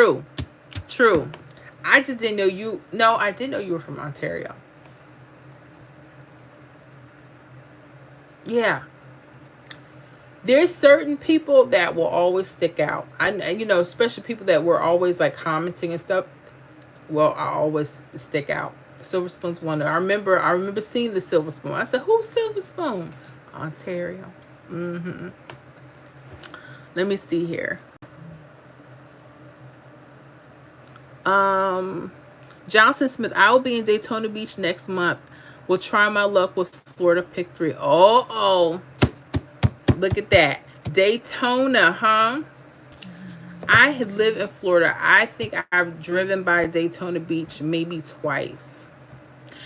just didn't know you. No, I didn't know you were from Ontario. Yeah. There's certain people that will always stick out. Especially people that were always like commenting and stuff. Well, I always stick out. Silver Spoon's one. I remember seeing the Silver Spoon. I said, "Who's Silver Spoon?" Ontario. Let me see here. Johnson Smith, I will be in Daytona Beach next month. Will try my luck with Florida Pick 3. Oh. Look at that. Daytona, huh? I had lived in Florida. I think I've driven by Daytona Beach maybe twice.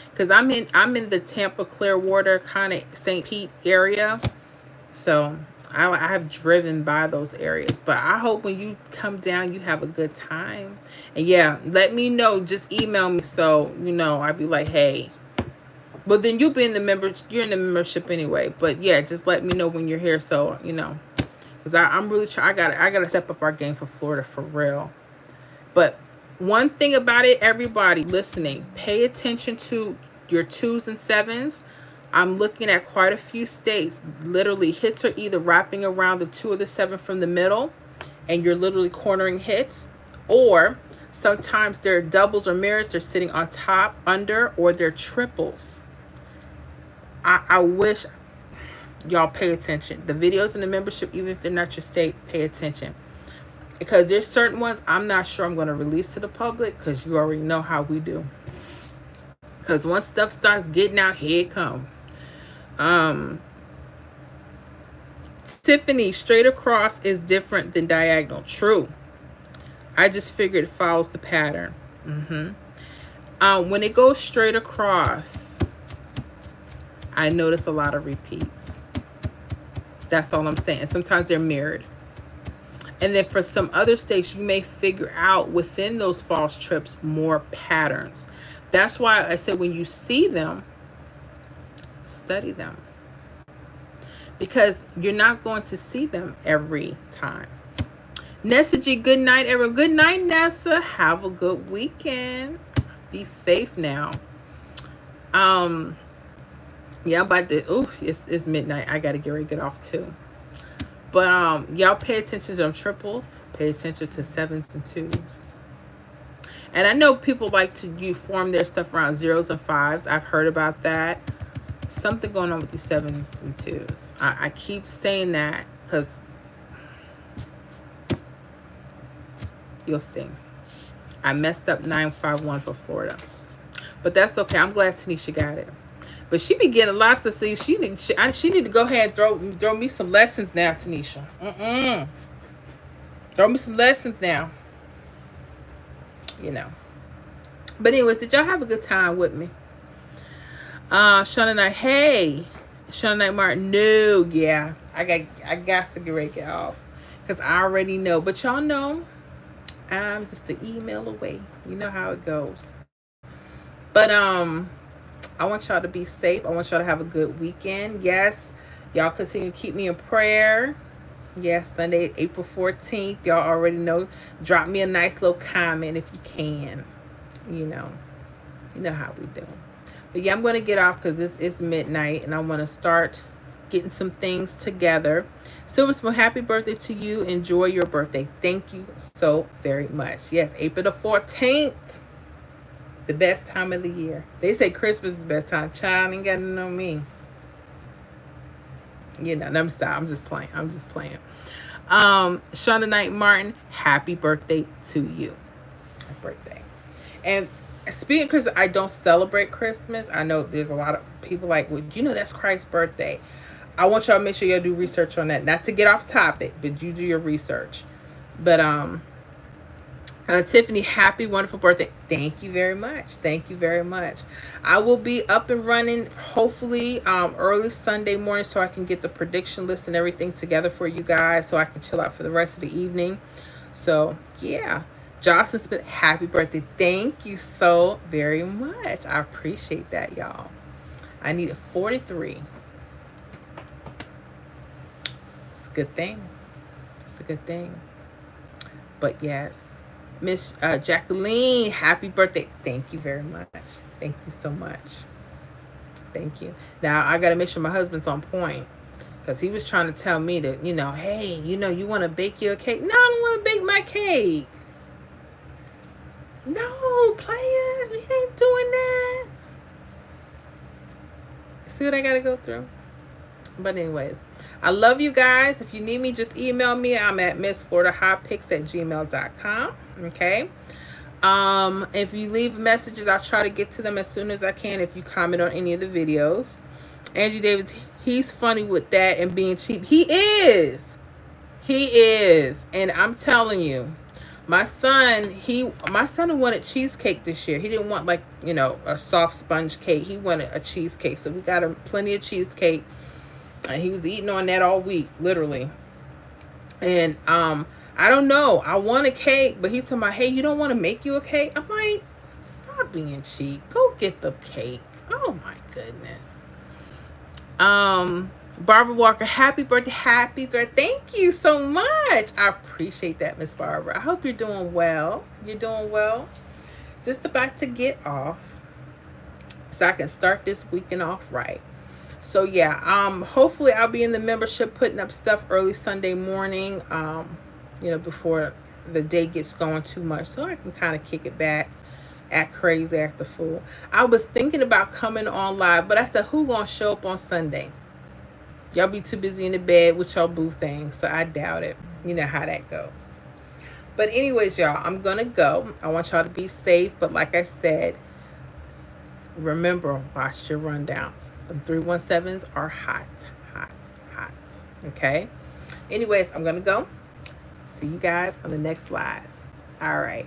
Because I'm in the Tampa, Clearwater, kind of St. Pete area. So I have driven by those areas. But I hope when you come down, you have a good time. And yeah, let me know. Just email me so I'd be like, hey. But then you'll be in the you're in the membership anyway. But yeah, just let me know when you're here so because I'm really trying. I gotta step up our game for Florida for real. But one thing about it, everybody listening, pay attention to your 2s and 7s. I'm looking at quite a few states. Literally, hits are either wrapping around the 2 or the 7 from the middle, and you're literally cornering hits, or sometimes they're doubles or mirrors. They're sitting on top, under, or they're triples. I wish y'all pay attention. The videos in the membership, even if they're not your state, pay attention. Because there's certain ones I'm not sure I'm going to release to the public because you already know how we do. Because once stuff starts getting out, here it come. Tiffany, straight across is different than diagonal. True. I just figured it follows the pattern. When it goes straight across, I notice a lot of repeats. That's all I'm saying. Sometimes they're mirrored. And then for some other states, you may figure out within those false trips more patterns. That's why I said when you see them, study them. Because you're not going to see them every time. Nessa G, good night, everyone. Good night, Nessa. Have a good weekend. Be safe now. Yeah, I'm about to, it's midnight. I got to get ready to get off too. But y'all pay attention to them triples. Pay attention to 7s and 2s. And I know people like to form their stuff around 0s and 5s. I've heard about that. Something going on with these 7s and 2s. I keep saying that because you'll see. I messed up 951 for Florida. But that's okay. I'm glad Tanisha got it. But she be getting lots of things. She need to go ahead and throw me some lessons now, Tanisha. Throw me some lessons now. But anyways, did y'all have a good time with me? Shauna Knight, hey. Shauna Knight Martin, no, yeah. I got to get ready to get off. Because I already know. But y'all know, I'm just an email away. You know how it goes. But I want y'all to be safe. I want y'all to have a good weekend. Yes, y'all continue to keep me in prayer. Yes, Sunday, April 14th. Y'all already know. Drop me a nice little comment if you can. You know how we do. But yeah, I'm going to get off because it's midnight and I want to start getting some things together. Silver Spoon, happy birthday to you. Enjoy your birthday. Thank you so very much. Yes, April the 14th. The best time of the year. They say Christmas is the best time. Child ain't got to know me. Let me stop. I'm just playing. Shauna Knight Martin, happy birthday to you. Happy birthday. And speaking of Christmas, I don't celebrate Christmas. I know there's a lot of people like, well, that's Christ's birthday. I want y'all to make sure y'all do research on that. Not to get off topic, but you do your research. But Tiffany, happy wonderful birthday. Thank you very much. I will be up and running hopefully early Sunday morning so I can get the prediction list and everything together for you guys so I can chill out for the rest of the evening. So yeah, Jocelyn Smith, happy birthday. Thank you so very much. I appreciate that, y'all. I need a 43. It's a good thing. But yes, Miss Jacqueline, happy birthday. Thank you very much. Thank you so much. Thank you. Now, I got to make sure my husband's on point because he was trying to tell me that, hey, you want to bake your cake? No, I don't want to bake my cake. No, player, we ain't doing that. See what I got to go through? But anyways, I love you guys. If you need me, just email me. I'm at MissFloridaHotPicks@gmail.com. Okay. If you leave messages, I'll try to get to them as soon as I can if you comment on any of the videos. Angie Davis, he's funny with that and being cheap. He is. And I'm telling you, my son wanted cheesecake this year. He didn't want a soft sponge cake. He wanted a cheesecake. So we got him plenty of cheesecake. And he was eating on that all week, literally. And I don't know. I want a cake, but he told me, hey, you don't want to make you a cake? I'm like, stop being cheap. Go get the cake. Oh my goodness. Barbara Walker, happy birthday, happy birthday. Thank you so much. I appreciate that, Miss Barbara. I hope you're doing well. You're doing well. Just about to get off so I can start this weekend off right. So yeah, hopefully I'll be in the membership putting up stuff early Sunday morning, before the day gets going too much, so I can kind of kick it back, act crazy, act the fool. I was thinking about coming on live, but I said, who gonna show up on Sunday? Y'all be too busy in the bed with y'all boo things, so I doubt it. You know how that goes. But anyways, y'all, I'm gonna go. I want y'all to be safe, but like I said, remember, watch your rundowns. Them 317s are hot, hot, hot. Okay? Anyways, I'm going to go. See you guys on the next live. All right.